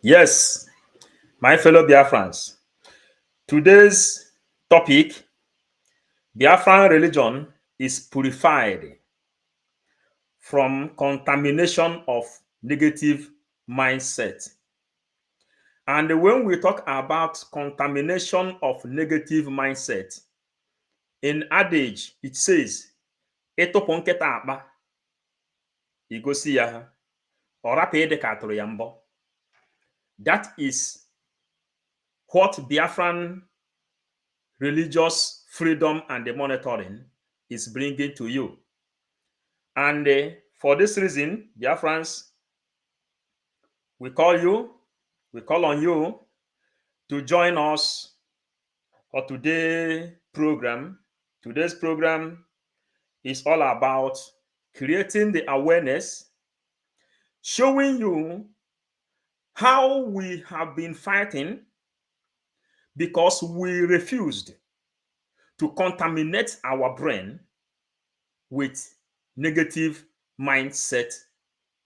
Yes, my fellow Biafrans, today's topic, Biafran religion is purified from contamination of negative mindset. And when we talk about contamination of negative mindset, in adage, it says, "Ịtụpụ nkịta akpa, igosi ya ha, ọ rapụ ịdị ka atụrụ ya mbọ." That is what Biafran religious freedom and the monitoring is bringing to you. And for this reason, Biafrans, we call on you to join us for today's program. Today's program is all about creating the awareness, showing you how we have been fighting because we refused to contaminate our brain with negative mindset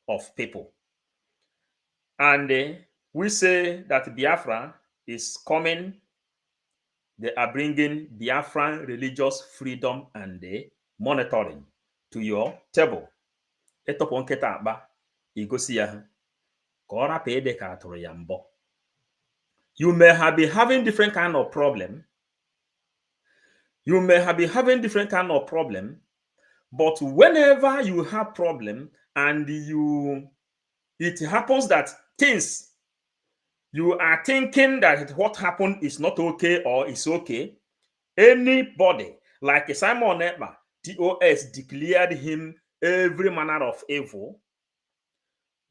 of people. And we say that Biafra is coming. They are bringing Biafran religious freedom and monitoring to your table. You may have been having different kind of problem. You may have been having different kind of problem, but whenever you have problem and it happens that things you are thinking that what happened is not okay or is okay, anybody like Simon Ekpa, TOS declared him every manner of evil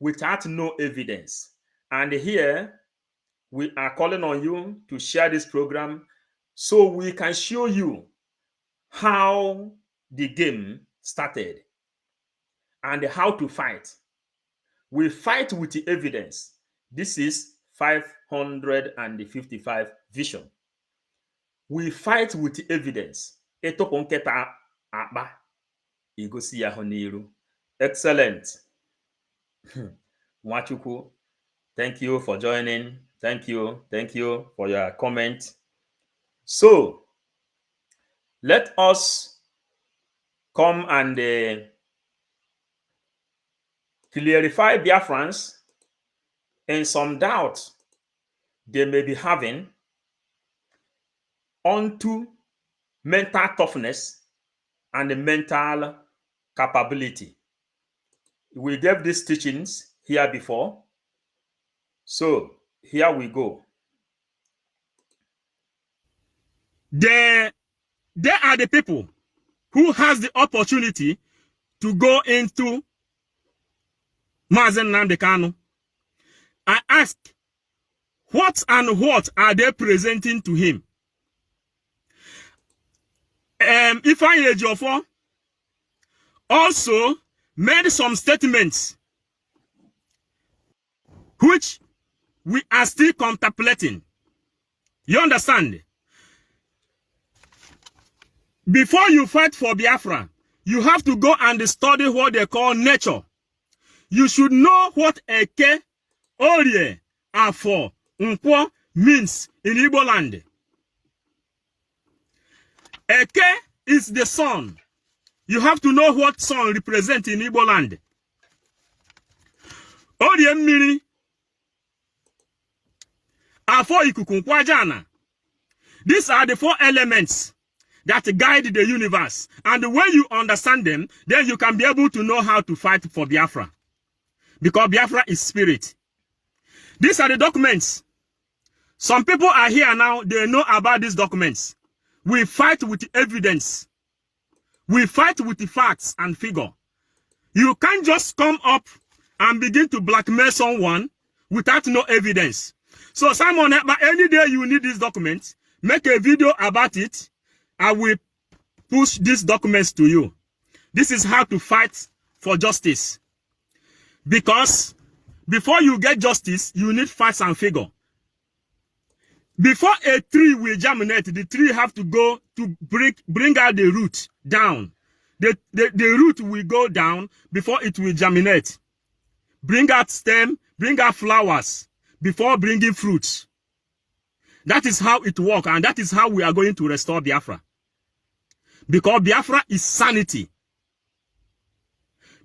without no evidence. And here we are calling on you to share this program so we can show you how the game started and how to fight. We fight with the evidence. This is 555 vision. We fight with the evidence. Excellent. Mwachuku, thank you for joining. Thank you for your comment. So, let us come and clarify Biafrans in some doubt they may be having onto mental toughness and the mental capability. We gave these teachings here before. So here we go. They are the people who has the opportunity to go into Mazen Nnamdi Kanu. I ask, what are they presenting to him? Ifeanyi Ejiofor also made some statements which we are still contemplating. You understand? Before you fight for Biafra, you have to go and study what they call nature. You should know what Eke, Orie, Afo, Nkwo means in Igbo land. Eke is the sun. You have to know what sun represents in Igbo land. Orie mmiri, Afo ikuku nkwajana. These are the four elements that guide the universe. And when you understand them, then you can be able to know how to fight for Biafra. Because Biafra is spirit. These are the documents. Some people are here now, they know about these documents. We fight with evidence. We fight with the facts and figure. You can't just come up and begin to blackmail someone without no evidence. So Simon, any day you need this document, make a video about it. I will push these documents to you. This is how to fight for justice. Because before you get justice, you need facts and figure. Before a tree will germinate, the tree have to go to bring out the root down. The root will go down before it will germinate. Bring out stem, bring out flowers. before bringing fruits. That is how it works, and that is how we are going to restore Biafra. Because Biafra is sanity.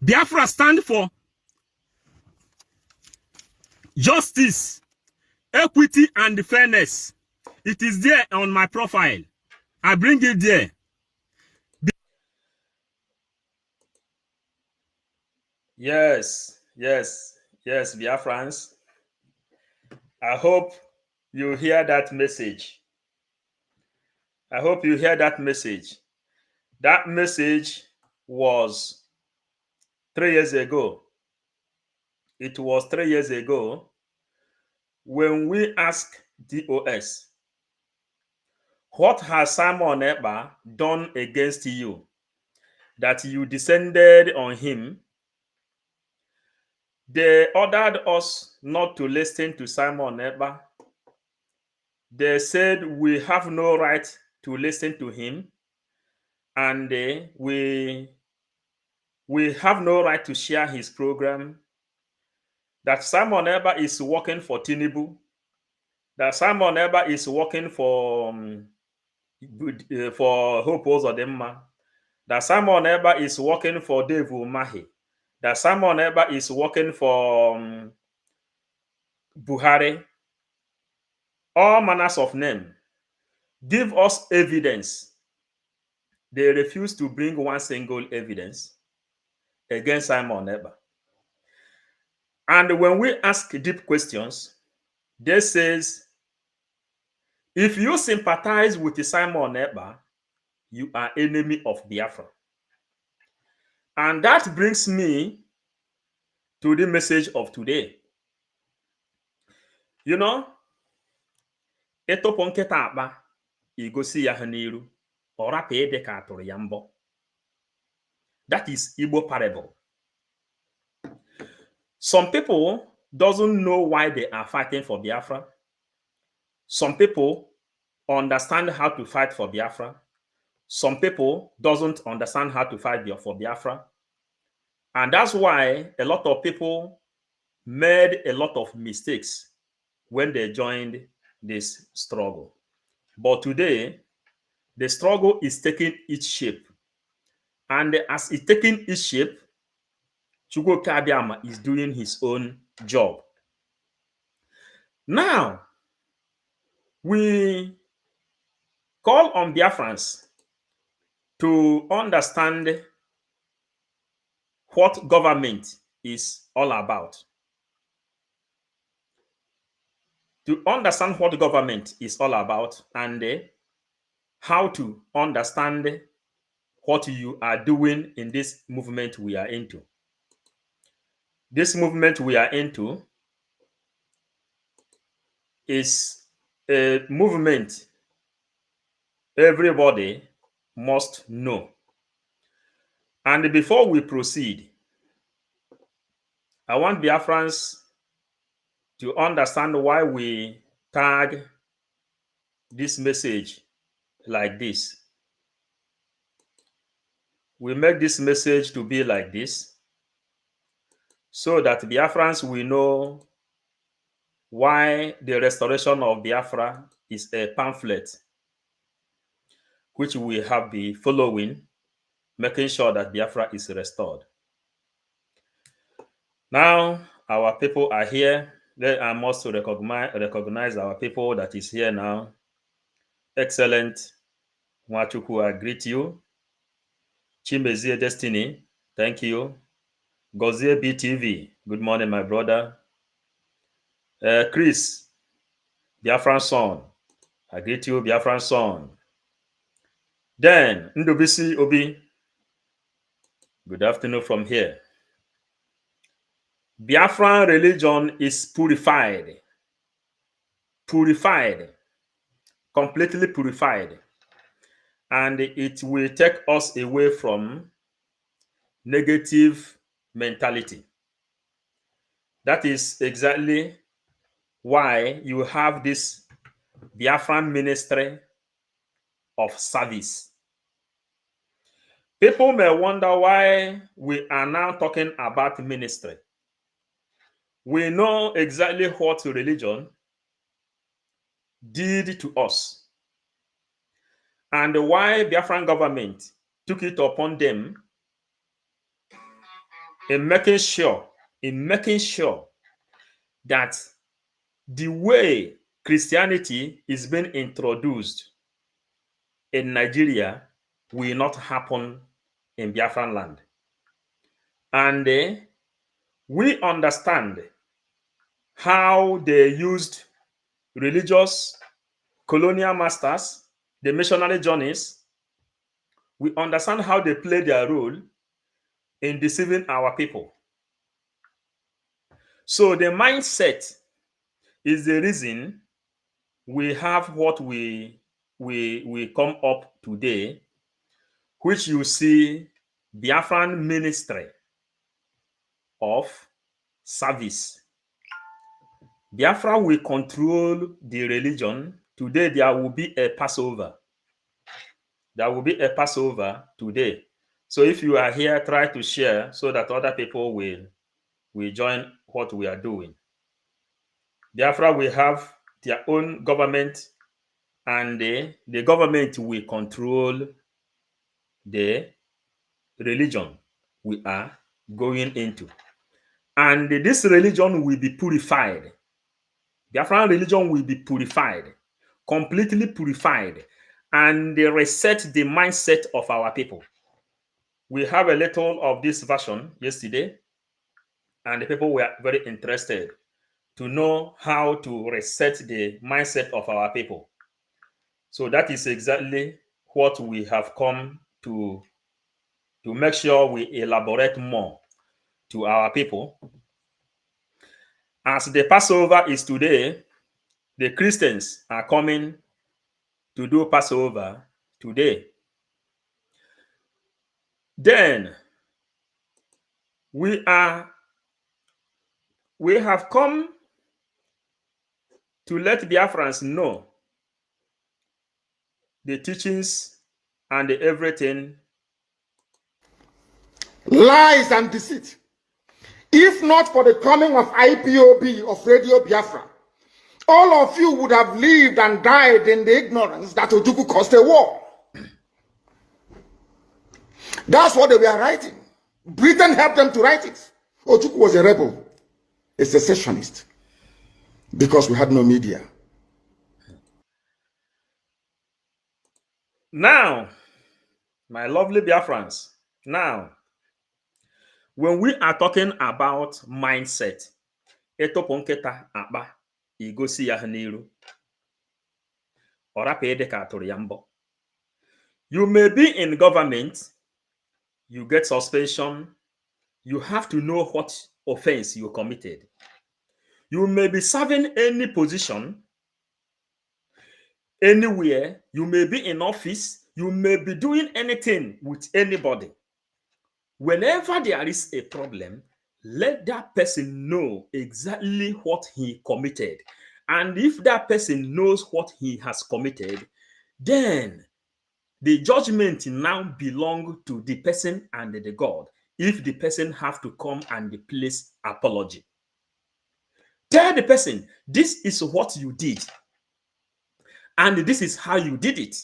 Biafra stands for justice, equity, and fairness. It is there on my profile. I bring it there. Yes, Biafrans. I hope you hear that message. I hope you hear that message. That message was 3 years ago. It was 3 years ago when we asked DOS, what has Simon Ekpa done against you that you descended on him? They ordered us not to listen to Simon Ekpa. They said we have no right to listen to him, and we have no right to share his program. That Simon Ekpa is working for Tinubu. That Simon Ekpa is working for Hope Uzodimma. That Simon Ekpa is working for Dave Umahi. That Simon Ekpa is working for Buhari. All manners of name. Give us evidence. They refuse to bring one single evidence against Simon Ekpa. And when we ask deep questions, they says, if you sympathize with Simon Ekpa, you are enemy of Biafra. And that brings me to the message of today. You know, ịtụpụ nkịta akpa igosi ya ha n'iru, ọ rapụ ịdị ka atụrụ ya mbọ. That is Igbo parable. Some people doesn't know why they are fighting for Biafra. Some people understand how to fight for Biafra. Some people doesn't understand how to fight for Biafra. And that's why a lot of people made a lot of mistakes when they joined this struggle. But today, the struggle is taking its shape. And as it's taking its shape, Chukwu Kabiama is doing his own job. Now, we call on Biafrans to understand what government is all about. To understand what government is all about and how to understand what you are doing in this movement we are into. This movement we are into is a movement everybody must know. And before we proceed, I want Biafrans to understand why we tag this message like this. We make this message to be like this so that Biafrans will know why the restoration of Biafra is a pamphlet which we have been following, making sure that Biafra is restored. Now, our people are here. I must recognize our people that is here now. Excellent. Mwachuku, I greet you. Chimezie Destiny, thank you. Gozie BTV, good morning, my brother. Chris, Biafran son, I greet you, Biafran son. Then, Ndubisi Obi, good afternoon from here. Biafran religion is purified. Purified. Completely purified. And it will take us away from negative mentality. That is exactly why you have this Biafran ministry of service. People may wonder why we are now talking about ministry. We know exactly what religion did to us and why Biafran government took it upon them in making sure that the way Christianity is being introduced in Nigeria will not happen in Biafran land. And we understand how they used religious colonial masters, the missionary journeys. We understand how they play their role in deceiving our people. So the mindset is the reason we have what we come up today, which you see Biafran ministry of service. Biafra will control the religion. Today there will be a Passover. There will be a Passover today. So if you are here, try to share so that other people will join what we are doing. Biafra will have their own government, and the government will control the religion we are going into. And this religion will be purified. Biafran religion will be purified, completely purified, and they reset the mindset of our people. We have a little of this version yesterday, and the people were very interested to know how to reset the mindset of our people. So that is exactly what we have come to make sure we elaborate more to our people. As the Passover is today, the Christians are coming to do Passover today. Then we have come to let Biafrans know the teachings and everything. Lies and deceit. If not for the coming of IPOB, of Radio Biafra, all of you would have lived and died in the ignorance that Ojukwu caused a war. That's what they were writing. Britain helped them to write it. Ojukwu was a rebel, a secessionist, because we had no media. Now, my lovely Biafrans, now, when we are talking about mindset, ịtụpụ nkịta akpa igosi ya n'iru, ọ rapụ ịdị ka atụrụ ya mbọ. You may be in government, you get suspension, you have to know what offense you committed. You may be serving any position, anywhere, you may be in office, you may be doing anything with anybody. Whenever there is a problem, let that person know exactly what he committed. And if that person knows what he has committed, then the judgment now belongs to the person and the God. If the person have to come and place apology, tell the person, this is what you did, and this is how you did it.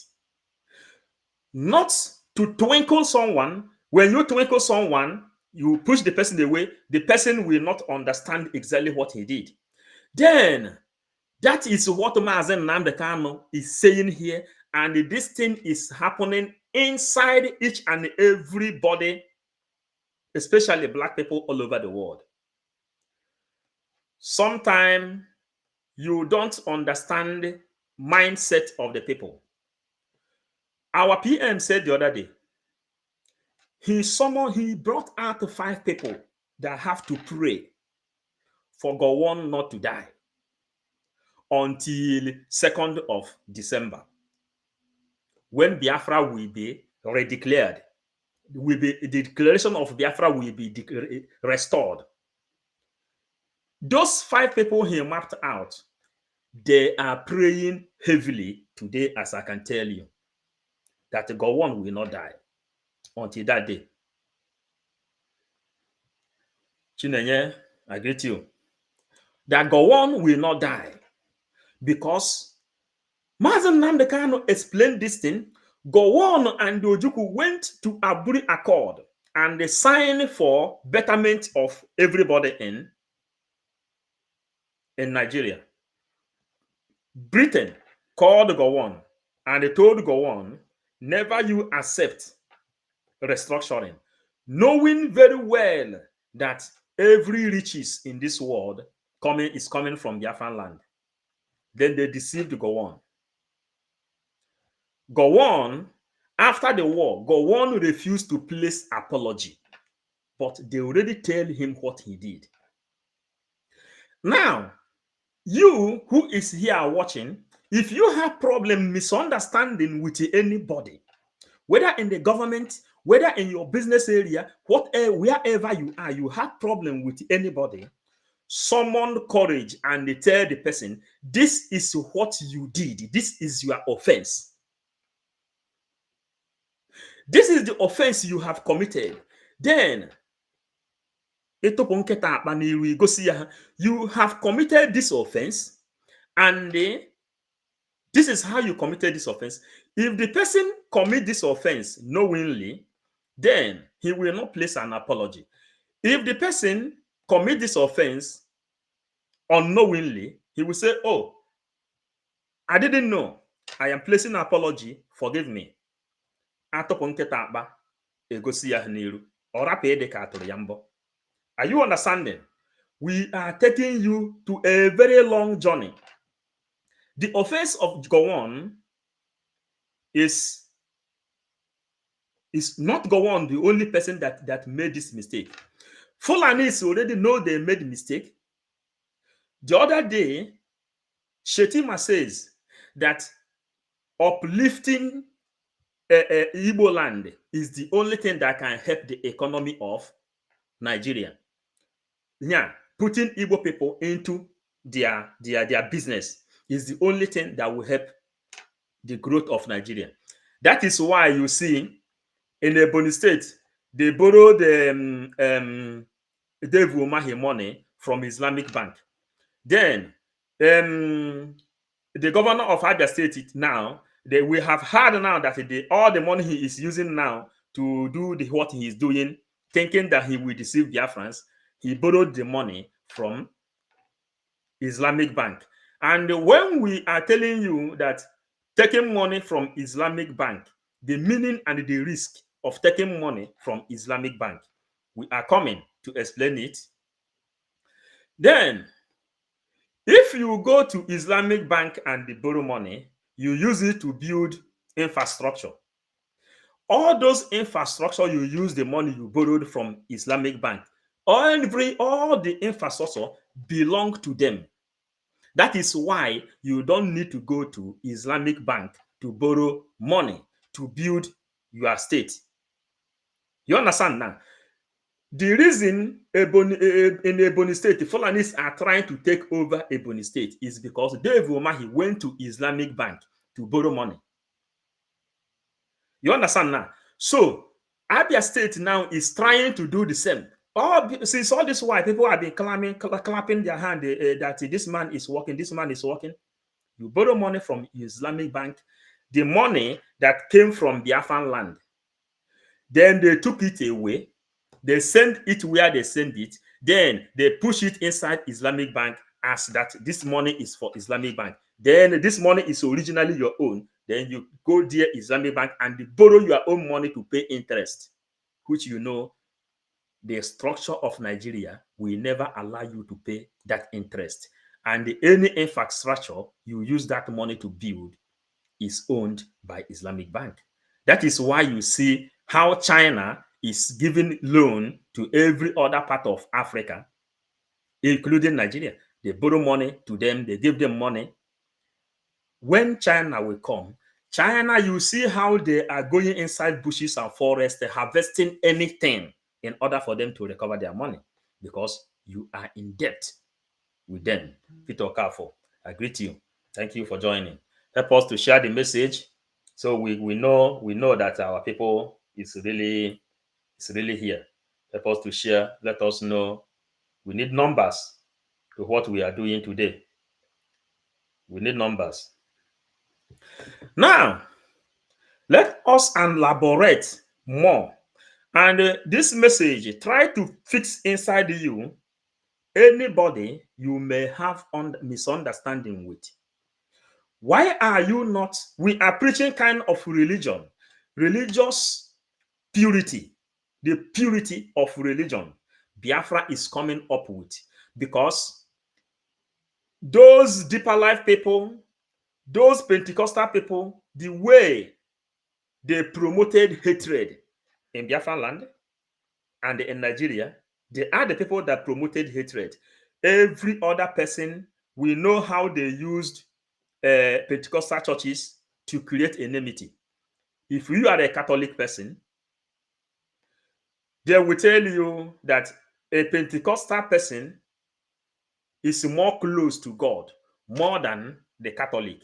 Not to twinkle someone. When you twinkle someone, you push the person away, the person will not understand exactly what he did. Then, that is what Mazen Nnamdi Kanu is saying here, and this thing is happening inside each and everybody, especially black people all over the world. Sometimes you don't understand the mindset of the people. Our PM said the other day, he brought out 5 people that have to pray for Gowon not to die until 2nd of December, when Biafra will be redeclared. The declaration of Biafra will be restored. Those 5 people he mapped out, they are praying heavily today, as I can tell you, that Gowon will not die until that day. Chinenye, I greet you. that Gowon will not die because Mazen Namdekano explained this thing. Gowon and Ojukwu went to Aburi Accord and they signed for betterment of everybody in Nigeria. Britain called Gowon and they told Gowon, never you accept restructuring, knowing very well that every riches in this world is coming from Biafran land. Then they deceived Gowon. Gowon, after the war, Gowon refused to place apology, but they already tell him what he did. Now, you who is here watching, if you have problem misunderstanding with anybody, whether in the government, whether in your business area, whatever, wherever you are, you have problem with anybody, summon courage and they tell the person, this is what you did. This is your offense. This is the offense you have committed. Then, you have committed this offense, and this is how you committed this offense. If the person commit this offense knowingly, then he will not place an apology. If the person commit this offense unknowingly, he will say, oh, I didn't know. I am placing an apology. Forgive me. Are you understanding? We are taking you to a very long journey. The offense of Gowon is not Gowon the only person that made this mistake. Fulanis already know they made a mistake. The other day, Shetima says that uplifting Igbo land is the only thing that can help the economy of Nigeria. Yeah, putting Igbo people into their business is the only thing that will help the growth of Nigeria. That is why you see in Ebonyi State, they borrowed Dave Umahi money from Islamic Bank. Then the governor of Abia State now, we have heard now that all the money he is using now to do what he is doing, thinking that he will deceive Biafrans, he borrowed the money from Islamic Bank. And when we are telling you that taking money from Islamic Bank, the meaning and the risk of taking money from Islamic Bank, we are coming to explain it. Then, if you go to Islamic Bank and they borrow money, you use it to build infrastructure. All those infrastructure you use the money you borrowed from Islamic Bank, all the infrastructure belong to them. That is why you don't need to go to Islamic Bank to borrow money to build your state. You understand now? The reason in Ebonyi State, the Fulanis are trying to take over Ebonyi State is because Dave Umahi went to Islamic Bank to borrow money. You understand now? So, Abia State now is trying to do the same. Since all this while, people have been clapping their hand that this man is working, this man is working. You borrow money from Islamic Bank, the money that came from Biafran land. Then they took it away. They send it where they send it. Then they push it inside Islamic Bank as that this money is for Islamic Bank. Then this money is originally your own. Then you go there, Islamic Bank, and borrow your own money to pay interest, which you know the structure of Nigeria will never allow you to pay that interest. And any infrastructure you use that money to build is owned by Islamic Bank. That is why you see how China is giving loan to every other part of Africa, including Nigeria. They borrow money to them, they give them money. When China will come, China, you see how they are going inside bushes and forests, harvesting anything in order for them to recover their money, because you are in debt with them. Peter Okafo, I greet you. Thank you for joining. Help us to share the message so we know that our people is really here. Help us to share. Let us know. We need numbers. to what we are doing today. We need numbers. Now, let us elaborate more. And this message, try to fix inside you anybody you may have misunderstanding with. Why are you not? We are preaching kind of religion, religious purity, the purity of religion. Biafra is coming up with, because those deeper life people, those Pentecostal people, the way they promoted hatred in Biafran land and in Nigeria, they are the people that promoted hatred. Every other person, we know how they used Pentecostal churches to create enmity. If you are a Catholic person, they will tell you that a Pentecostal person is more close to God more than the Catholic.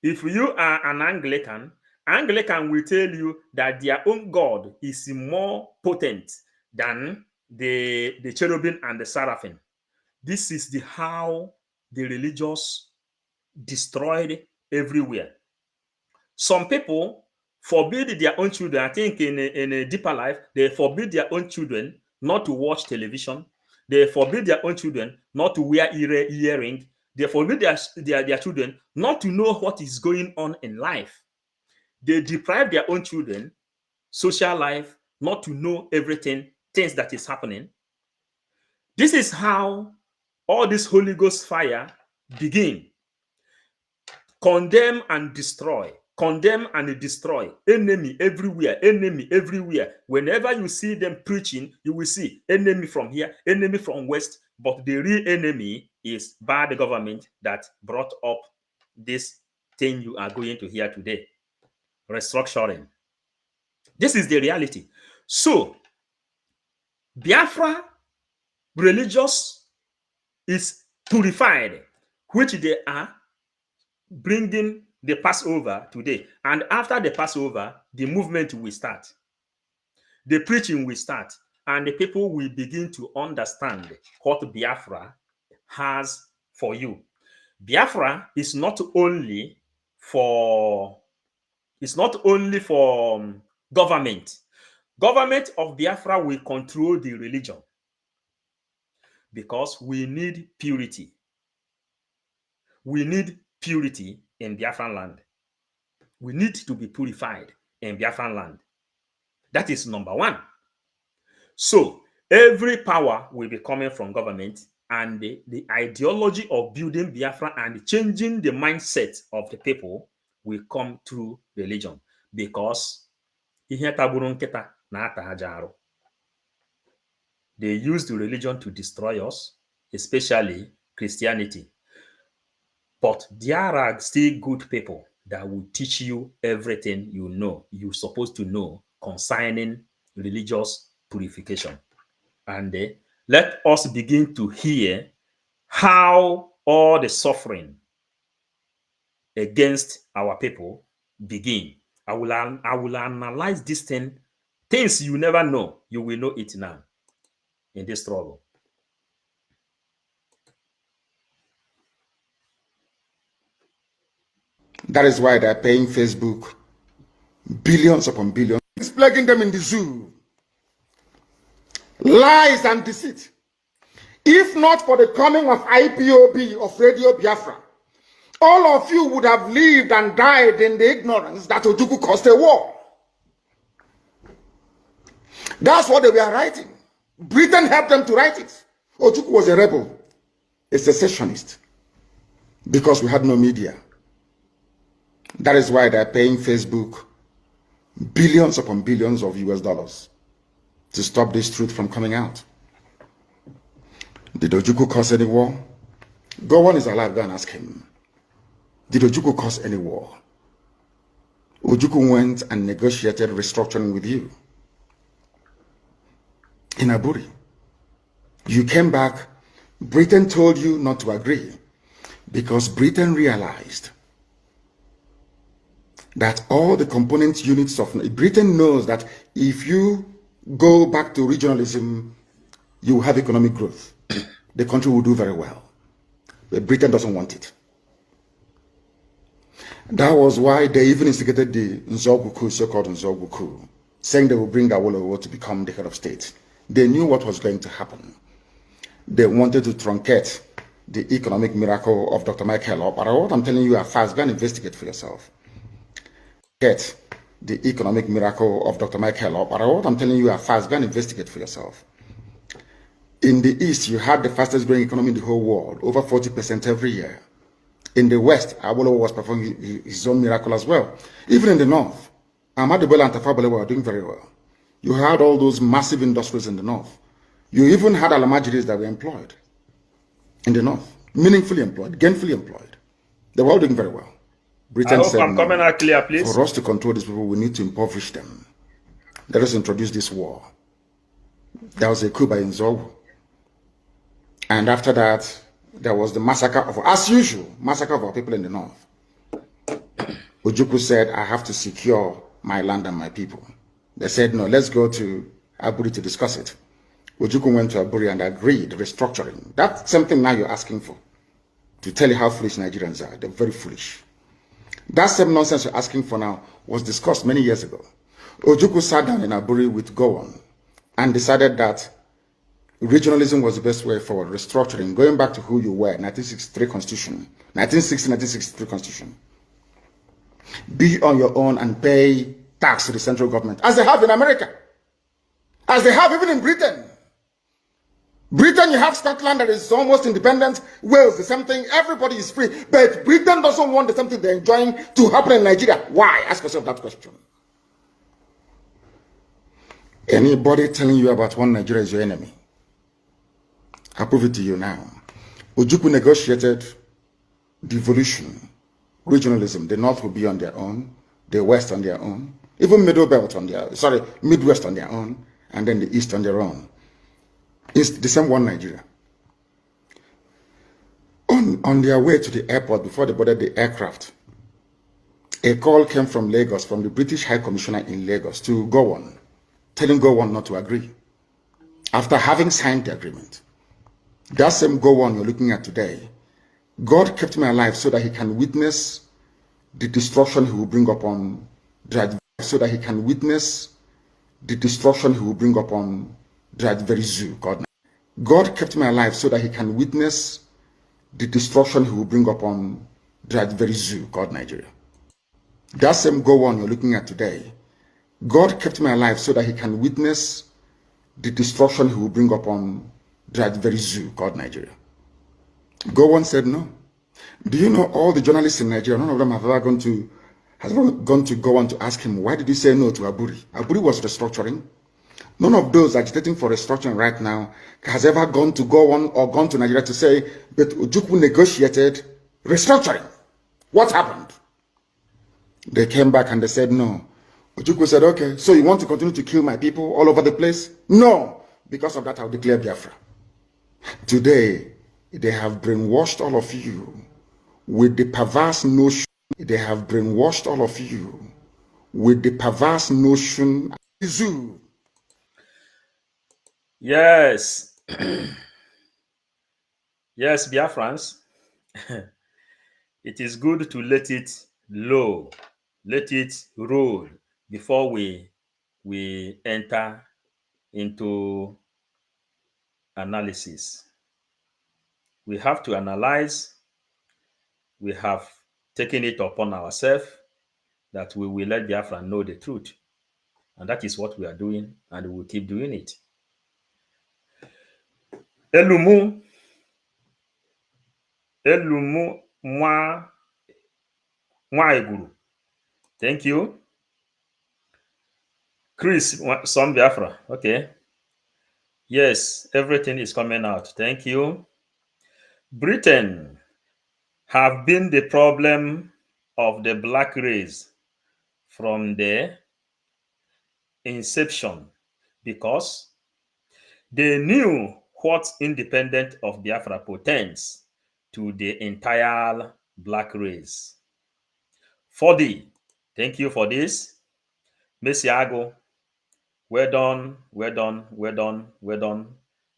If you are an Anglican, Anglican will tell you that their own God is more potent than the cherubim and the seraphim. This is how the religious destroyed everywhere. Some people forbid their own children. I think in a deeper life, they forbid their own children not to watch television. They forbid their own children not to wear earring. They forbid their children not to know what is going on in life. They deprive their own children social life, not to know everything, things that is happening. This is how all this Holy Ghost fire begin. Condemn and destroy. Condemn and destroy. Enemy everywhere. Enemy everywhere. Whenever you see them preaching, you will see enemy from here, enemy from west. But the real enemy is by the government that brought up this thing you are going to hear today. Restructuring. This is the reality. So, Biafra religious is purified, which they are bringing the Passover today. And after the Passover, the movement will start. The preaching will start. And the people will begin to understand what Biafra has for you. Biafra is not only for government. Government of Biafra will control the religion because we need purity. We need purity in Biafran land. We need to be purified in Biafran land. That is number one. So every power will be coming from government, and the ideology of building Biafra and changing the mindset of the people will come through religion, because ihe taburu nkịta na-ata aja arụ. They use the religion to destroy us, especially Christianity. But there are still good people that will teach you everything you're supposed to know concerning religious purification. And let us begin to hear how all the suffering against our people begin. I will analyze this things you never know. You will know it now in this struggle. That is why they're paying Facebook billions upon billions. It's plaguing them in the zoo. Lies and deceit. If not for the coming of IPOB, of Radio Biafra, all of you would have lived and died in the ignorance that Ojukwu caused a war. That's what they were writing. Britain helped them to write it. Ojukwu was a rebel, a secessionist, because we had no media. That is why they're paying Facebook billions upon billions of US dollars to stop this truth from coming out. Did Ojukwu cause any war? Gowon is alive, go and ask him. Did Ojukwu cause any war? Ojukwu went and negotiated restructuring with you in Aburi. You came back, Britain told you not to agree because Britain realized that all the component units of Britain knows that if you go back to regionalism, you will have economic growth. the country will do very well. But Britain doesn't want it. That was why they even instigated the Nzogwu coup, so-called Nzogwu coup, saying they will bring Awolowo to become the head of state. They knew what was going to happen. They wanted to truncate the economic miracle of Dr. Michael. But what I'm telling you are fast. Go and investigate for yourself. Get the economic miracle of Dr. Michael. But what I'm telling you are fast. Go and investigate for yourself. In the East, you had the fastest growing economy in the whole world, over 40% every year. In the West, Awolowo was performing his own miracle as well. Even in the North, Ahmadu Bello and Tafawa Balewa were doing very well. You had all those massive industries in the North. You even had Alamajiris that were employed in the North, meaningfully employed, gainfully employed. They were all doing very well. Britain I hope said, I'm coming out clear, please. For us to control these people, we need to impoverish them. Let us introduce this war. There was a coup by Nzogwu. And after that, there was the massacre of, as usual, massacre of our people in the North. Ojukwu said, I have to secure my land and my people. They said, no, let's go to Aburi to discuss it. Ojukwu went to Aburi and agreed, restructuring. That's something now you're asking for. To tell you how foolish Nigerians are. They're very foolish. That same nonsense you're asking for now was discussed many years ago. Ojukwu sat down in Aburi with Gowon and decided that regionalism was the best way forward, restructuring, going back to who you were, 1963 Constitution, 1960-1963 Constitution. Be on your own and pay tax to the central government, as they have in America, as they have even in Britain. Britain, you have Scotland that is almost independent, Wales, the same thing, everybody is free, but Britain doesn't want the same thing they're enjoying to happen in Nigeria. Why? Ask yourself that question. Anybody telling you about one Nigeria is your enemy, I prove it to you now. Ojukwu negotiated devolution, regionalism. The North will be on their own, the West on their own, even Midwest on their own, and then the East on their own. It's the same one Nigeria. On their way to the airport, before they boarded the aircraft, a call came from Lagos, from the British High Commissioner in Lagos to Gowon, telling Gowon not to agree, after having signed the agreement. That same Gowon you're looking at today, God kept me alive so that he can witness the destruction he will bring upon that, so that he can witness the destruction he will bring upon that very zoo. God kept me alive so that he can witness the destruction he will bring upon that very zoo called Nigeria. That same Gowon you're looking at today, God kept me alive so that he can witness the destruction he will bring upon that very zoo called Nigeria. Gowon said no. Do you know all the journalists in Nigeria, none of them have ever gone to Gowon to ask him, why did you say no to Aburi? Aburi was restructuring. None of those agitating for restructuring right now has ever gone to Gowon or gone to Nigeria to say, but Ojukwu negotiated restructuring. What happened? They came back and they said no. Ojukwu said, okay, so you want to continue to kill my people all over the place? No. Because of that, I'll declare Biafra. Today, they have brainwashed all of you with the perverse notion. They have brainwashed all of you with the perverse notion. Yes. Yes, Biafrans. It is good to let it low, let it roll before we enter into analysis. We have to analyze. We have taken it upon ourselves that we will let Biafra know the truth. And that is what we are doing, and we will keep doing it. Elumu mwa Iguru. Thank you. Chris, some Biafra. Okay. Yes, everything is coming out. Thank you. Britain have been the problem of the black race from the inception because they knew what independence of Biafra portends to the entire black race. 4D, thank you for this. Messiago, well done, well done, well done, well done,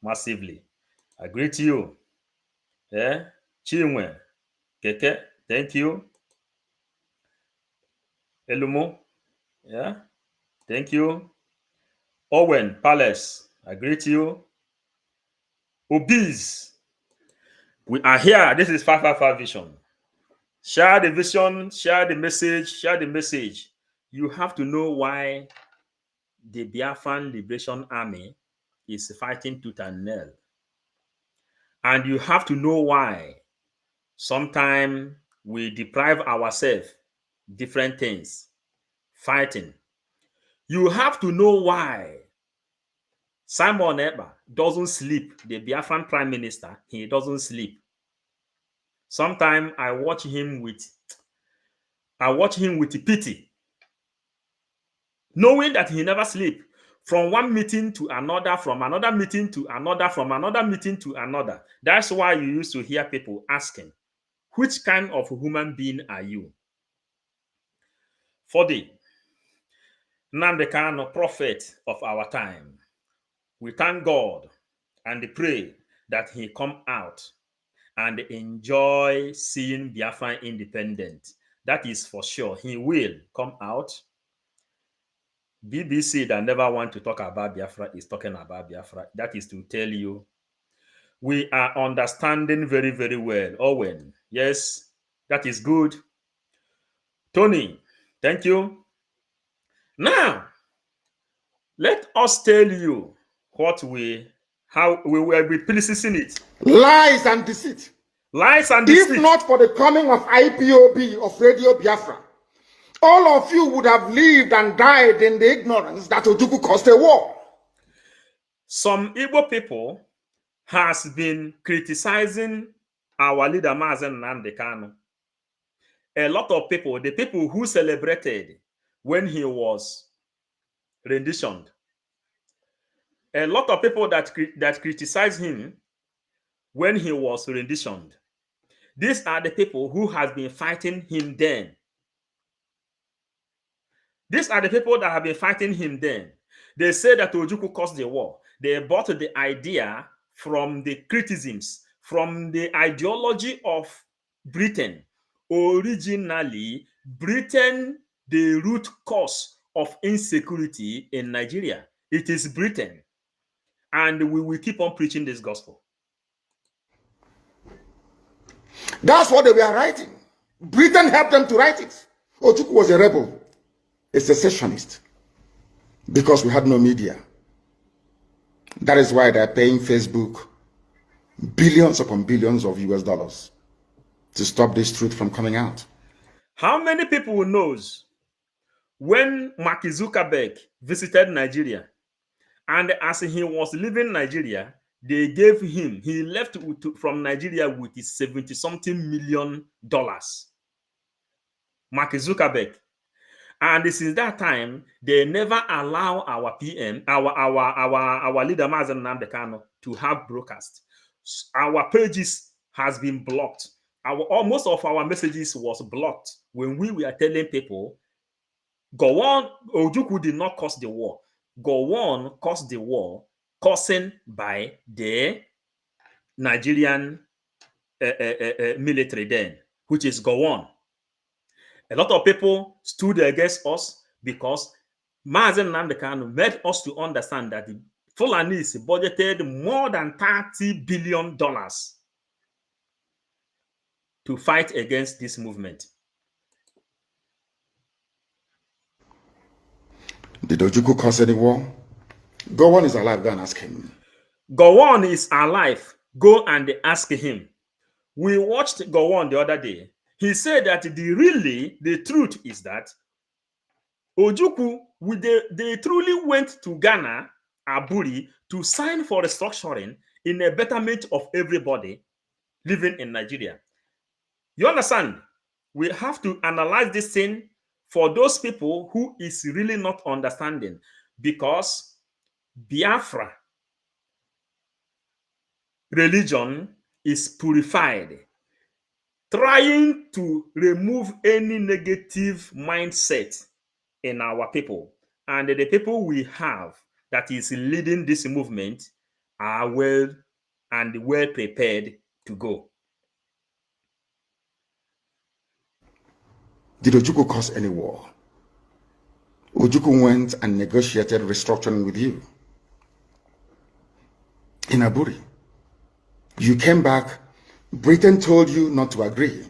massively. I greet you. Yeah. Chinwe. Keke. Thank you. Elumo. Yeah. Thank you. Owen Palace. I greet you. Obese. We are here. This is 555 Vision. Share the vision, share the message, share the message. You have to know why the Biafran Liberation Army is fighting tooth and nail. And you have to know why sometimes we deprive ourselves different things, fighting. You have to know why Simon Ekpa doesn't sleep. The Biafran Prime Minister, he doesn't sleep. Sometimes I watch him with pity, knowing that he never sleep. From one meeting to another, from another meeting to another, from another meeting to another. That's why you used to hear people asking, which kind of human being are you? For the Nnamdi Kanu, prophet of our time, we thank God and pray that he come out and enjoy seeing Biafran independent. That is for sure. He will come out. BBC that never want to talk about Biafra is talking about Biafra. That is to tell you, we are understanding very, very well. Owen, yes, that is good. Tony, thank you. Now, let us tell you how we will be placing it. Lies and deceit. Lies and deceit. If not for the coming of IPOB, of Radio Biafra, all of you would have lived and died in the ignorance that Ojukwu caused a war. Some Igbo people has been criticizing our leader Mazen Nnamdi Kanu. A lot of people, the people who celebrated when he was renditioned, a lot of people that criticized him when he was renditioned, these are the people who has been fighting him then. These are the people that have been fighting him then. They say that Ojukwu caused the war. They bought the idea from the criticisms, from the ideology of Britain. Originally, Britain, the root cause of insecurity in Nigeria. It is Britain. And we will keep on preaching this gospel. That's what they were writing. Britain helped them to write it. Ojukwu was a rebel, a secessionist, because we had no media. That is why they're paying Facebook billions upon billions of US dollars to stop this truth from coming out. How many people knows when Mark Zuckerberg visited Nigeria, and as he was leaving Nigeria, they gave him, he left from Nigeria with his 70-something million dollars. Mark Zuckerberg. And since that time, they never allow our PM, our leader Mazen Nnamdi Kanu, to have broadcast. Our pages has been blocked. Most of our messages was blocked when we were telling people, go on, Ojukwu did not cause the war. Go on caused the war, caused by the Nigerian military then, which is go on. A lot of people stood against us because Mazen Nnamdi Kanu made us to understand that the Fulanis budgeted more than $30 billion to fight against this movement. Did Ojukwu cause any war? Gowon is alive, go and ask him. Gowon is alive, go and ask him. We watched Gowon the other day. He said that the truth is that Ojukwu, they truly went to Ghana, Aburi, to sign for restructuring in a betterment of everybody living in Nigeria. You understand? We have to analyze this thing for those people who is really not understanding, because Biafra religion is purified, trying to remove any negative mindset in our people. And the people we have that is leading this movement are well and well prepared to go. Did Ojukwu cause any war? Ojukwu went and negotiated restructuring with you in Aburi. You came back, Britain told you not to agree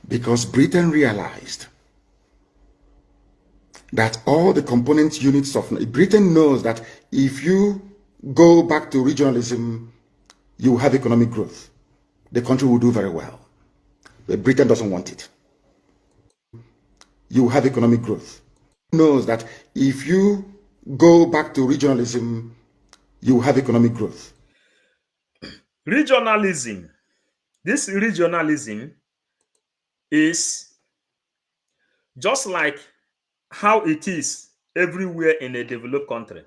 because Britain realized that all the component units of Britain knows that if you go back to regionalism, you will have economic growth. The country will do very well. But Britain doesn't want it. You will have economic growth. Knows that if you go back to regionalism, you will have economic growth. Regionalism. This regionalism is just like how it is everywhere in a developed country.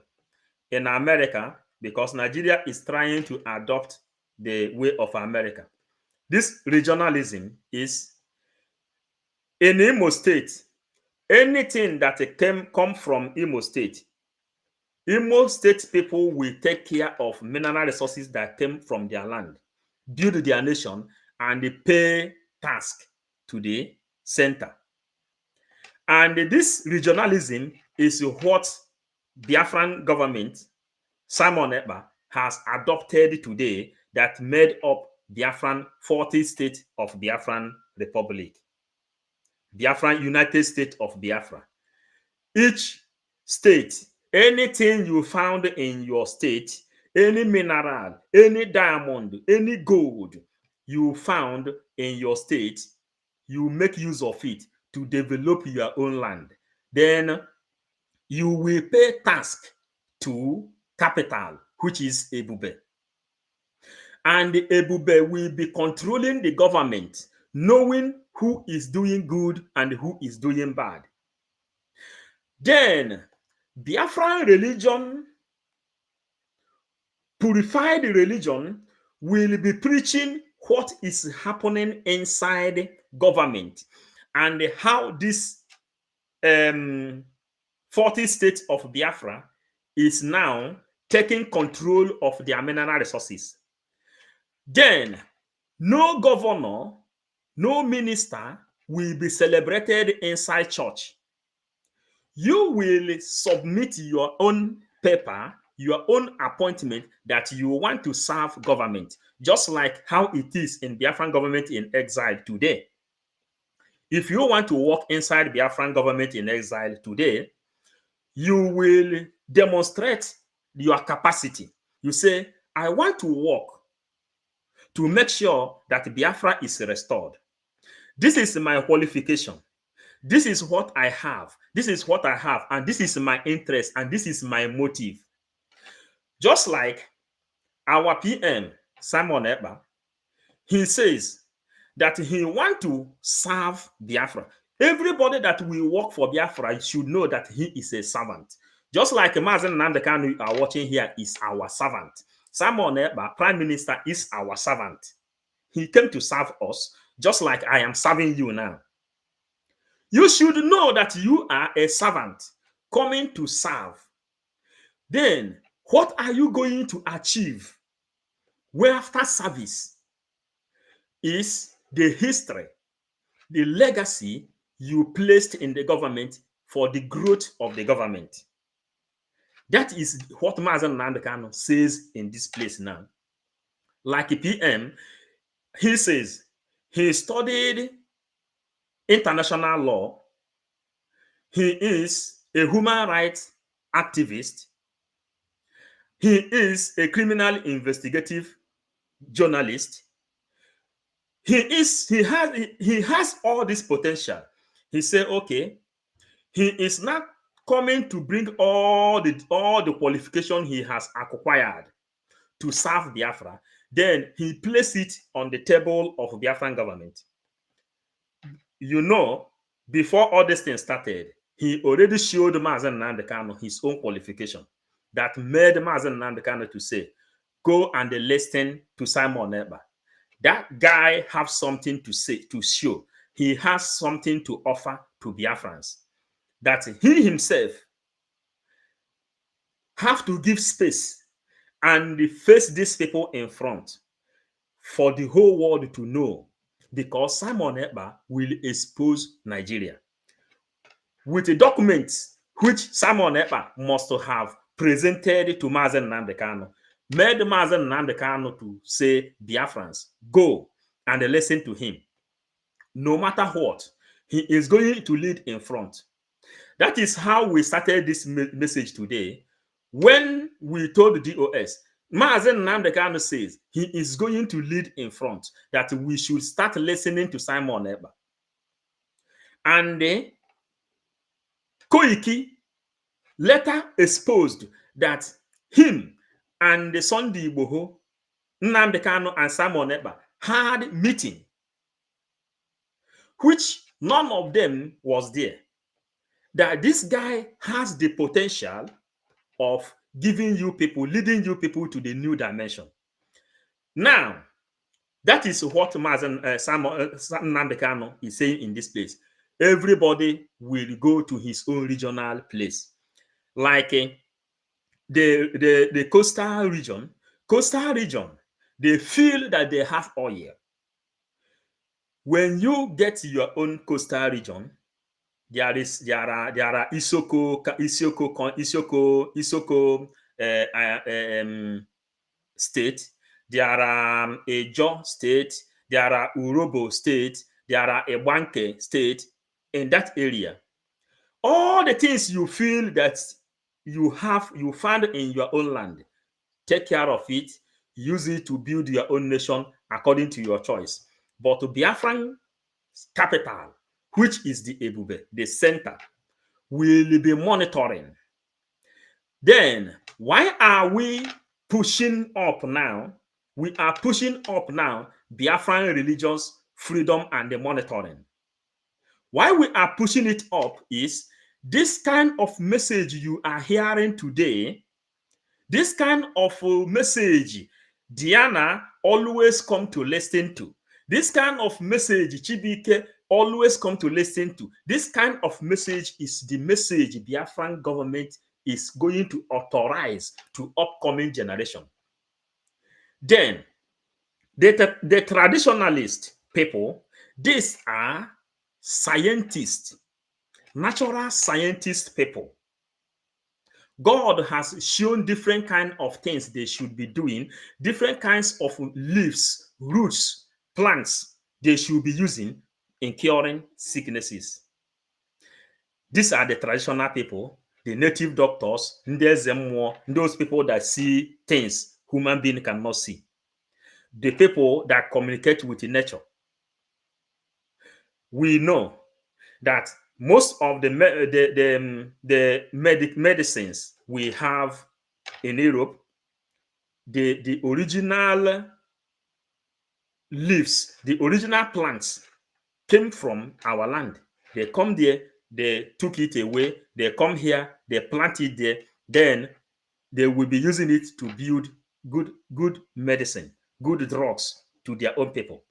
In America, because Nigeria is trying to adopt the way of America. This regionalism is in Imo State. Anything that come from Imo State people will take care of mineral resources that came from their land, build their nation, and they pay tax to the center. And this regionalism is what Biafran government, Simon Ekpa, has adopted today that made up Biafran 40 state of Biafran Republic. Biafran United States of Biafra. Each state, anything you found in your state, any mineral, any diamond, any gold you found in your state, you make use of it to develop your own land. Then you will pay tax to capital, which is Ebube. And the Ebube will be controlling the government, knowing who is doing good and who is doing bad. Then Biafran religion, purified religion, will be preaching what is happening inside government and how this 40 states of Biafra is now taking control of their mineral resources. Then no governor, no minister will be celebrated inside church. You will submit your own paper, your own appointment that you want to serve government, just like how it is in Biafran government in exile today. If you want to work inside Biafran government in exile today, you will demonstrate your capacity. You say, I want to work to make sure that Biafra is restored. This is my qualification. This is what I have. This is what I have. And this is my interest. And this is my motive. Just like our PM, Simon Ekpa, he says that he wants to serve Biafra. Everybody that will work for Biafra should know that he is a servant. Just like Mazen Nandekanu you are watching here is our servant. Simon Ekpa, Prime Minister, is our servant. He came to serve us, just like I am serving you now. You should know that you are a servant coming to serve. Then, what are you going to achieve? Well, after service is the history, the legacy you placed in the government for the growth of the government. That is what Mazen Nandekano says in this place now. Like a PM, he says he studied international law. He is a human rights activist. He is a criminal investigative journalist. He has all this potential. He said, okay, he is not coming to bring all the qualification he has acquired to serve Biafra. Then he placed it on the table of Biafran government. You know, before all these things started, he already showed Mazen Nandekano his own qualification that made Mazen Nandekano to say, go and listen to Simon Ekpa. That guy has something to say, to show. He has something to offer to Biafrans. That he himself have to give space and face these people in front for the whole world to know, because Simon Ekpa will expose Nigeria with the documents which Simon Ekpa must have presented to Mazen Nnamdi Kanu, made Mazen Nnamdi Kanu to say, Biafrans, go and listen to him. No matter what, he is going to lead in front. That is how we started this message today. When we told DOS, Mazen Nnamdi Kanu says he is going to lead in front, that we should start listening to Simon Ekpa. And Koiki later exposed that him and the Sunday Igboho, Nnamdi Kanu and Simon Ekpa had meeting, which none of them was there. That this guy has the potential of giving you people, leading you people to the new dimension. Now, that is what Nnamdi Kanu is saying in this place. Everybody will go to his own regional place. Like the coastal region, they feel that they have oil. When you get your own coastal region, there are Isoko state, there are Ejo state, there are Urobo state, there are Ebanke state in that area. All the things you feel that you found in your own land, take care of it, use it to build your own nation according to your choice. But to Biafran capital, which is the Ebube, the center, will be monitoring. Then, why are we pushing up now? We are pushing up now Biafran religious freedom and the monitoring. Why we are pushing it up is this kind of message you are hearing today, this kind of message Diana always come to listen to. This kind of message Chibike always come to listen to. This kind of message is the message Biafran government is going to authorize to upcoming generation. Then, the traditionalist people, these are scientists, natural scientist people. God has shown different kinds of things they should be doing, different kinds of leaves, roots, plants they should be using in curing sicknesses. These are the traditional people, the native doctors, those people that see things human being cannot see, the people that communicate with nature. We know that most of the medicines we have in Europe, the original leaves, the original plants came from our land. They come there, they took it away, they come here, they plant it there, then they will be using it to build good medicine, good drugs to their own people.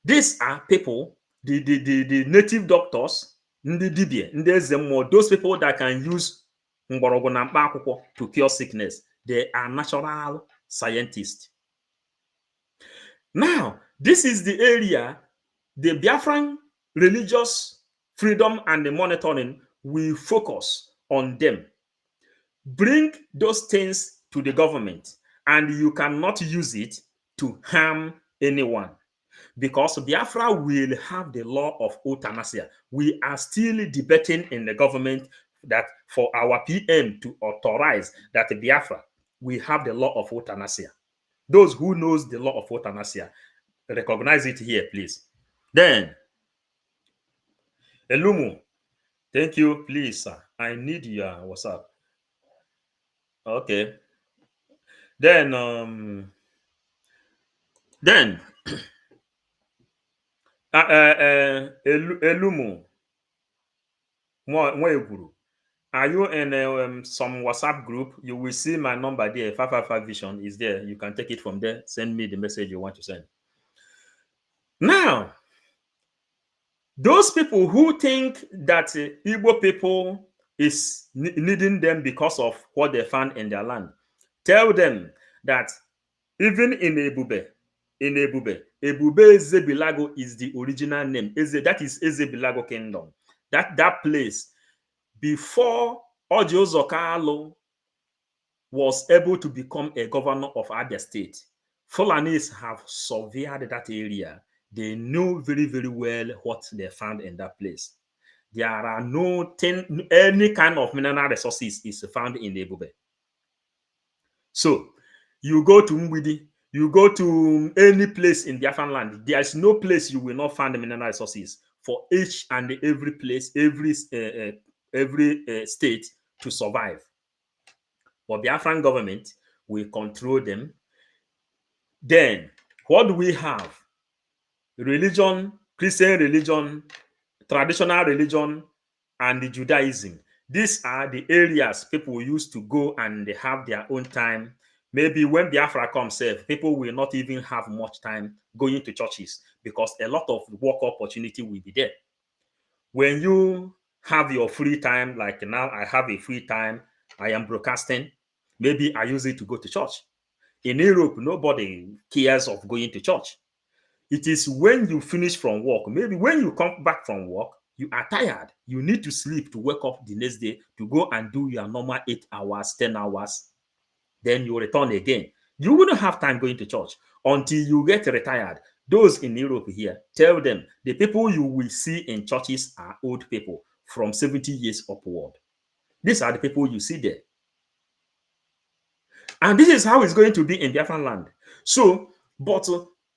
These are people, the native doctors, those people that can use to cure sickness. They are natural scientists. Now, this is the area the Biafran religious freedom and the monitoring will focus on them. Bring those things to the government, and you cannot use it to harm anyone. Because Biafra will have the law of euthanasia. We are still debating in the government that for our PM to authorize that Biafra we have the law of euthanasia. Those who knows the law of euthanasia, recognize it here, please. Then, Elumu, thank you, please, sir. I need your WhatsApp. Okay. Then, Elumu, are you in some WhatsApp group? You will see my number there. 555 Vision is there. You can take it from there. Send me the message you want to send. Now, those people who think that Igbo people is needing them because of what they found in their land, Tell them that even in Ebube Ezebilago is the original name. That is Ezebilago Kingdom. That place, before Ojo Kalu was able to become a governor of Abia State, Fulanis have surveyed that area. They knew very, very well what they found in that place. There are any kind of mineral resources is found in Ebube. So you go to Mwidi, you go to any place in Biafran land, there is no place you will not find the mineral resources for each and every place, every state to survive. But Biafran government will control them. Then what do we have? Religion, Christian religion, traditional religion, and Judaism. These are the areas people used to go and they have their own time. Maybe when Biafra comes, people will not even have much time going to churches because a lot of work opportunity will be there. When you have your free time, like now I have a free time, I am broadcasting, maybe I use it to go to church. In Europe, nobody cares of going to church. It is when you finish from work, maybe when you come back from work, you are tired. You need to sleep to wake up the next day to go and do your normal 8 hours, 10 hours. Then you return again. You wouldn't have time going to church until you get retired. Those in Europe here, tell them the people you will see in churches are old people from 70 years upward. These are the people you see there. And this is how it's going to be in Biafran land. So, but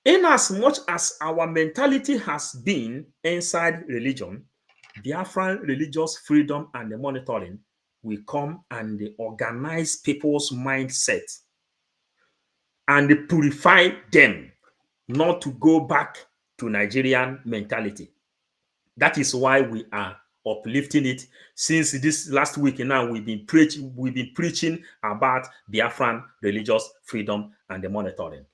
in as much as our mentality has been inside religion, Biafran religious freedom and the monitoring will come and organize people's mindset and purify them not to go back to Nigerian mentality. That is why we are uplifting it. Since this last week now, we've been preaching about Biafran religious freedom and the monitoring.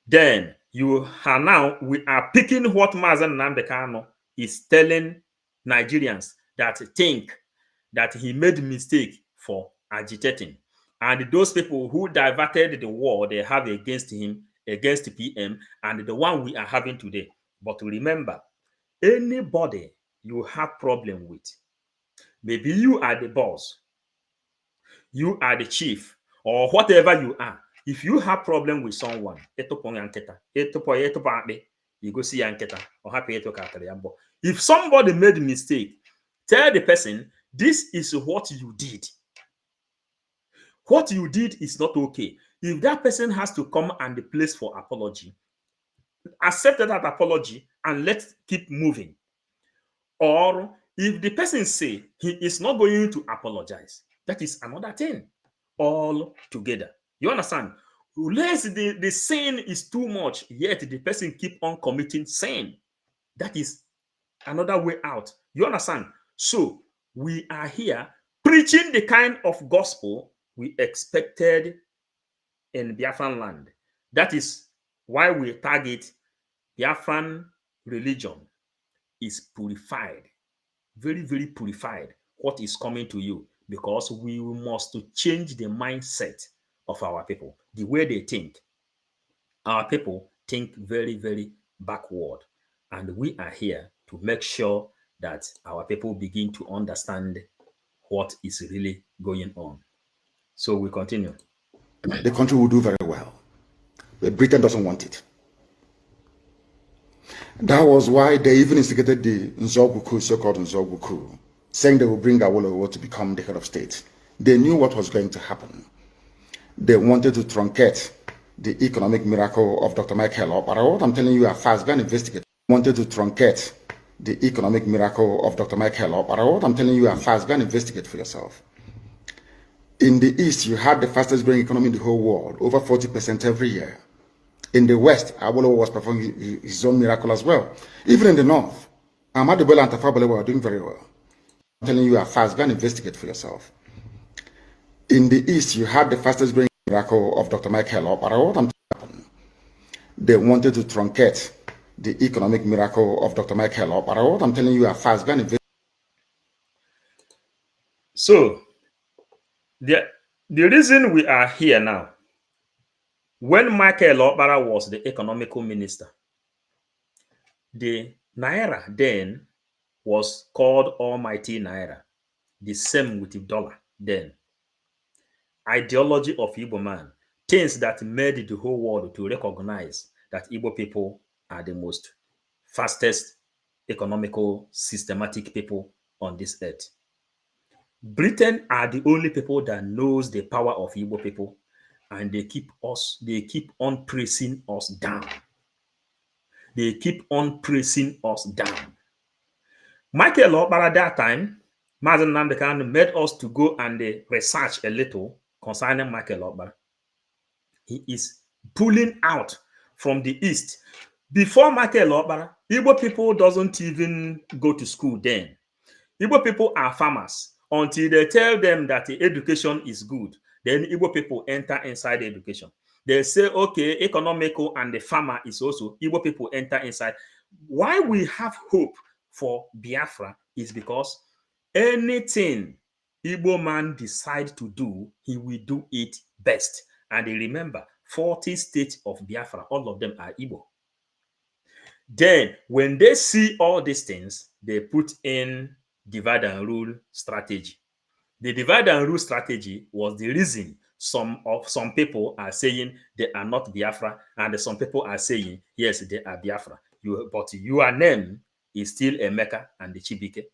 Then we are picking what Mazen Nnamdi Kanu is telling Nigerians that think that he made a mistake for agitating. And those people who diverted the war they have against him, against the PM, and the one we are having today. But remember, anybody you have problem with, maybe you are the boss, you are the chief, or whatever you are. If you have problem with someone, you go see or if somebody made a mistake, tell the person, this is what you did. What you did is not okay. If that person has to come and place for apology, accept that apology and let's keep moving. Or if the person say he is not going to apologize, that is another thing all together. You understand? Unless the sin is too much, yet the person keep on committing sin. That is another way out. You understand? So we are here preaching the kind of gospel we expected in Biafran land. That is why we target Biafran religion is purified, very, very purified, what is coming to you, because we must change the mindset of our people, the way they think. Our people think very, very backward, and we are here to make sure that our people begin to understand what is really going on. So we continue. The country will do very well, but Britain doesn't want it. That was why they even instigated the Nzogbu coup, so-called Nzogbu coup, saying they will bring Awolowo to become the head of state. They knew what was going to happen. They wanted to truncate the economic miracle of Dr. Michael. But what I'm telling you are fast, go and investigate. Wanted to truncate the economic miracle of Dr. Michael. But what I'm telling you are fast, go and investigate for yourself. In the East, you had the fastest growing economy in the whole world, over 40% every year. In the West, Awolowo was performing his own miracle as well. Even in the North, Ahmadu Bello and Tafawa Balewa are doing very well. I'm telling you are fast, go and investigate for yourself. In the East, you had the fastest growing miracle of Dr. Michael. But what I'm telling you, they wanted to truncate the economic miracle of Dr. Michael. But what I'm telling you are fast, go and investigate. So, the reason we are here now When Michael Okpara was the economical minister, the Naira then was called Almighty Naira, the same with the dollar then. Ideology of Igbo man, things that made the whole world to recognize that Igbo people are the most fastest economical, systematic people on this earth. Britain are the only people that knows the power of Igbo people, and they keep on pressing us down. They keep on pressing us down. Michael Okpara that time, Mazen Nnamdi Kanu made us to go and research a little concerning Michael Okpara. He is pulling out from the east. Before Michael Okpara, Igbo people doesn't even go to school then. Igbo people are farmers until they tell them that the education is good. Then Igbo people enter inside the education. They say, okay, economical and the farmer is also, Igbo people enter inside. Why we have hope for Biafra is because anything Igbo man decide to do, he will do it best. And remember, 40 states of Biafra, all of them are Igbo. Then, when they see all these things, they put in divide and rule strategy. The divide and rule strategy was the reason some people are saying they are not Biafra, and some people are saying, yes, they are Biafra. But your name is still Emeka and the Chibike.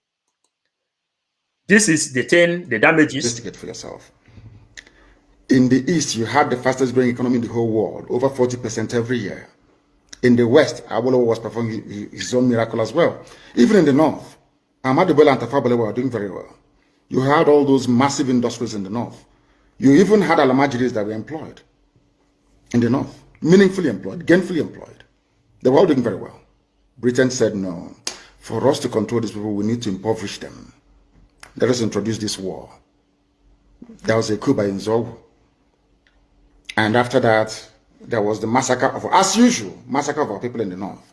This is the thing, the damages. Investigate for yourself. In the East, you had the fastest growing economy in the whole world, over 40% every year. In the West, Awolowo was performing his own miracle as well. Even in the North, Ahmadu Bello and Tafawa Balewa were doing very well. You had all those massive industries in the North. You even had Alamajiris that were employed in the North, meaningfully employed, gainfully employed. They were all doing very well. Britain said, no, for us to control these people, we need to impoverish them. Let us introduce this war. There was a coup by Nzogu. And after that, there was the massacre of, as usual, massacre of our people in the North.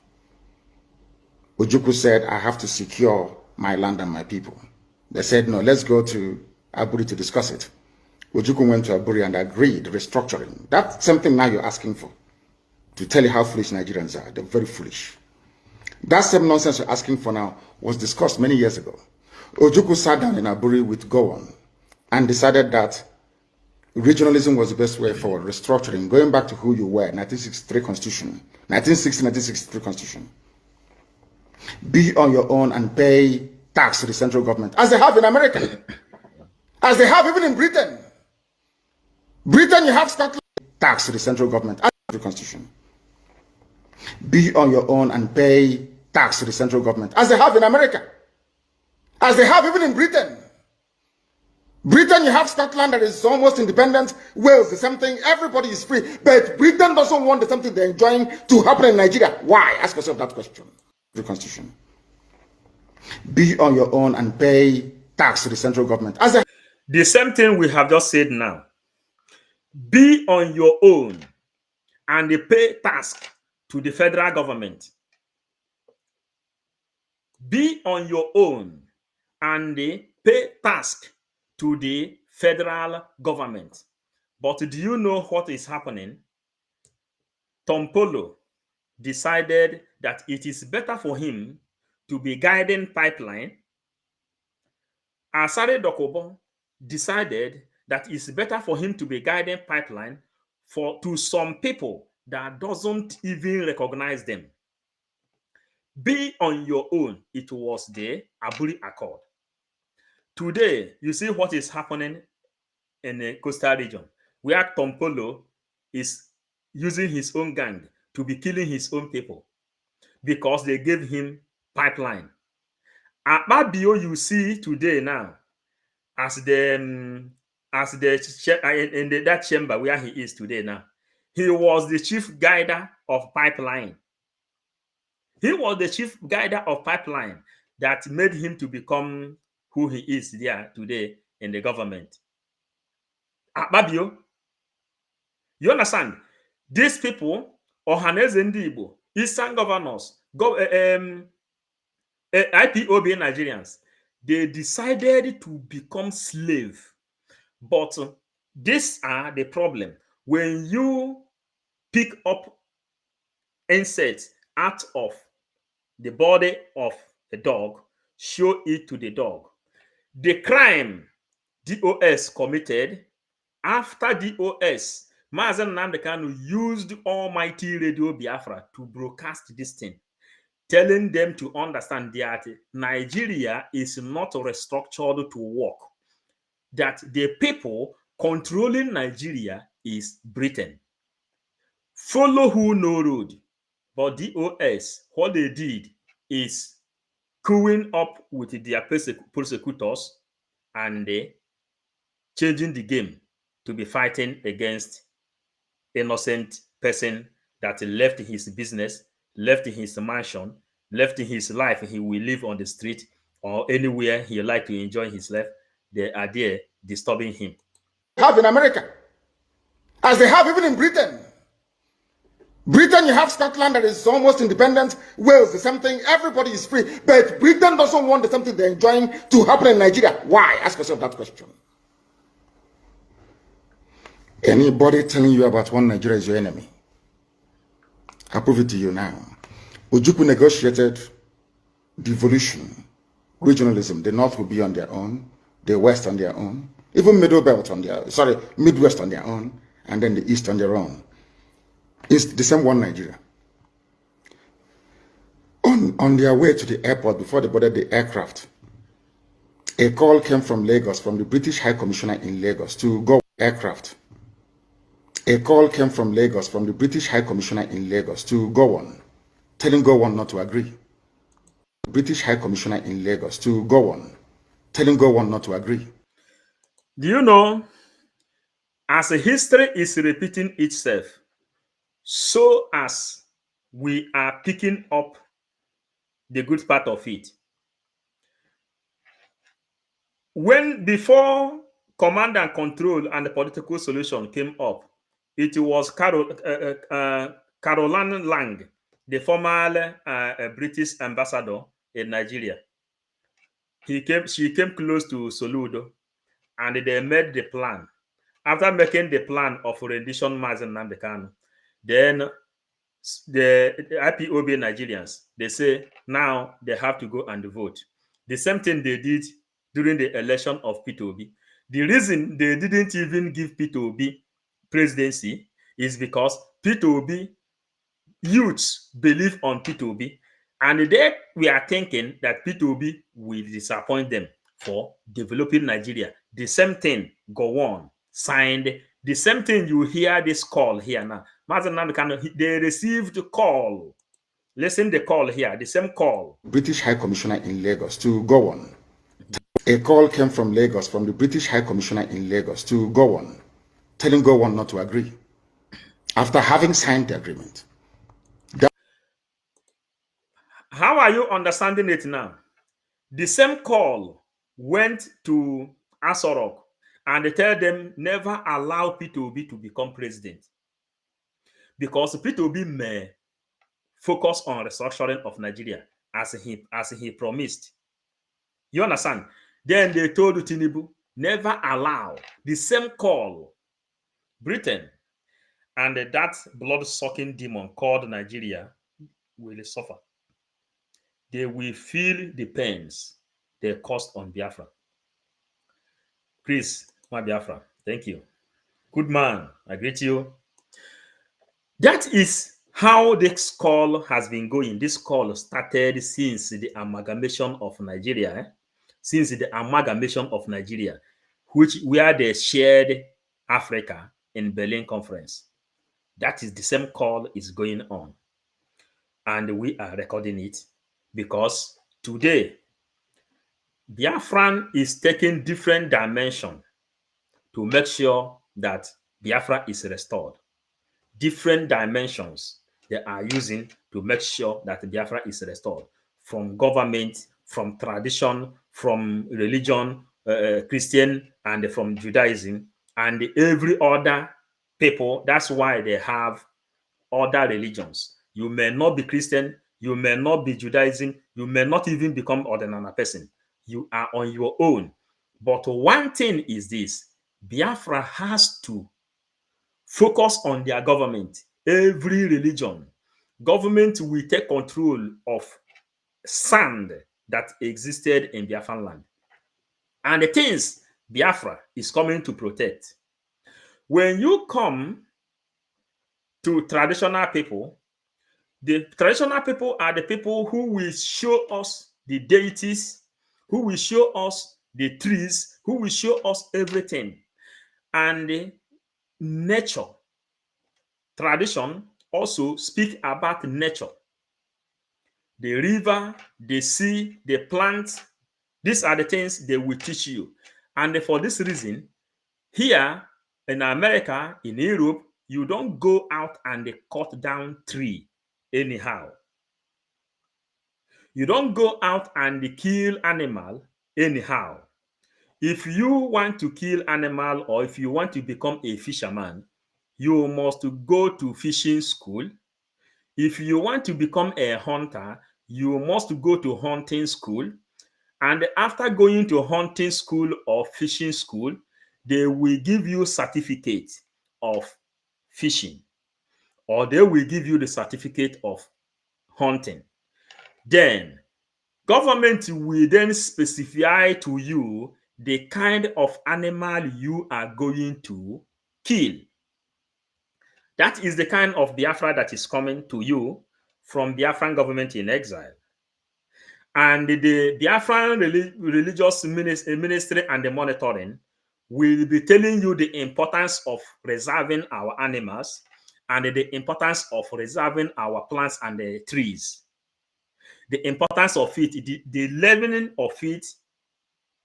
Ojukwu said, I have to secure my land and my people. They said, no, let's go to Aburi to discuss it. Ojukwu went to Aburi and agreed, restructuring. That's something now you're asking for, to tell you how foolish Nigerians are. They're very foolish. That same nonsense you're asking for now was discussed many years ago. Ojukwu sat down in Aburi with Gowon and decided that regionalism was the best way forward, restructuring, going back to who you were, 1963 Constitution, 1960-1963 Constitution. Be on your own and pay tax to the central government, as they have in America, as they have even in Britain. Britain, you have Scotland, tax to the central government, as the Constitution. Be on your own and pay tax to the central government, as they have in America, as they have even in Britain. Britain, you have Scotland that is almost independent. Wales, the same thing. Everybody is free. But Britain doesn't want the same thing they're enjoying to happen in Nigeria. Why? Ask yourself that question. The Constitution. Be on your own and pay tax to the central government. The same thing we have just said now. Be on your own and pay tax to the federal government. Be on your own and pay tax to the federal government. But do you know what is happening? Tom Polo decided that it is better for him to be guiding pipeline. Asare Dokobo decided that it's better for him to be guiding pipeline to some people that doesn't even recognize them. Be on your own. It was the Aburi Accord. Today, you see what is happening in the coastal region, where Tom Polo is using his own gang to be killing his own people because they gave him pipeline. Akpabio, you see today now, as that chamber where he is today now, he was the chief guider of pipeline. He was the chief guider of pipeline that made him to become who he is there today in the government. Akpabio, you understand? These people, Ohaneze Ndibo, Eastern governors, IPOB Nigerians, they decided to become slave. But these are the problem. When you pick up insects out of the body of a dog, show it to the dog. The crime DOS committed, after DOS, Mazen Nnamdi Kanu used almighty Radio Biafra to broadcast this thing, telling them to understand that Nigeria is not restructured to work, that the people controlling Nigeria is Britain. Follow who no road. But DOS, what they did is queuing up with their persecutors and changing the game to be fighting against innocent person that left his business, left his mansion, left his life. He will live on the street or anywhere he like to enjoy his life. They are there disturbing him. Have in America, as they have even in Britain. Britain, you have Scotland that is almost independent. Wales, the same thing. Everybody is free. But Britain doesn't want the same thing they're enjoying to happen in Nigeria. Why? Ask yourself that question. Anybody telling you about one Nigeria is your enemy? I'll prove it to you now. Ojukwu negotiated devolution, regionalism. The North will be on their own, the West on their own, even Midwest on their own, and then the East on their own. It's the same one Nigeria. On their way to the airport, before they boarded the aircraft, a call came from Lagos, from the British High Commissioner in Lagos, to go aircraft. A call came from Lagos, from the British High Commissioner in Lagos, to Gowon, telling Gowon not to agree. British High Commissioner in Lagos, to Gowon, telling Gowon not to agree. Do you know, as history is repeating itself, so as we are picking up the good part of it. When before command and control and the political solution came up, it was Caroline Lang, the former British ambassador in Nigeria. She came close to Soludo, and they made the plan. After making the plan of rendition Mazen Nnamdi Kanu, then the IPOB Nigerians, they say now they have to go and vote. The same thing they did during the election of P2B. The reason they didn't even give P2B presidency is because P2B youths believe on P2B, and they were thinking that P2B will disappoint them for developing Nigeria. The same thing go on, signed. The same thing you hear this call here now. They received a call. Listen the call here, the same call. British High Commissioner in Lagos to Gowon. A call came from Lagos, from the British High Commissioner in Lagos to Gowon, telling Gowon not to agree. After having signed the agreement. How are you understanding it now? The same call went to Asorok and they tell them never allow P2B to become president, because P2B may focus on restructuring of Nigeria as he promised. You understand? Then they told Tinubu never allow. The same call. Britain and that blood-sucking demon called Nigeria will suffer. They will feel the pains they caused on Biafra. Chris, my Biafra, thank you. Good man, I greet you. That is how this call has been going. This call started since the amalgamation of Nigeria. Since the amalgamation of Nigeria, where they shared Africa in Berlin Conference. That is the same call is going on. And we are recording it because today, Biafran is taking different dimension to make sure that Biafra is restored. Different dimensions they are using to make sure that Biafra is restored. From government, from tradition, from religion, Christian, and from Judaism, and every other people. That's why they have other religions. You may not be Christian, you may not be Judaism, you may not even become ordinary person. You are on your own. But one thing is this: Biafra has to focus on their government. every religion, government will take control of sand that existed in Biafran land. And the things Biafra is coming to protect. When you come to traditional people, the traditional people are the people who will show us the deities, who will show us the trees, who will show us everything. And the nature, tradition also speak about nature. The river, the sea, the plants, these are the things they will teach you. And for this reason, here in America, in Europe, you don't go out and cut down tree anyhow. You don't go out and kill animal anyhow. If you want to kill animal or if you want to become a fisherman, you must go to fishing school. If you want to become a hunter, you must go to hunting school. And after going to hunting school or fishing school, they will give you certificate of fishing, or they will give you the certificate of hunting. Then government will then specify to you the kind of animal you are going to kill. That is the kind of Biafra that is coming to you from Biafran government in exile. And the Biafran religious ministry and the monitoring will be telling you the importance of preserving our animals and the importance of preserving our plants and the trees. The importance of it, the leveling of it,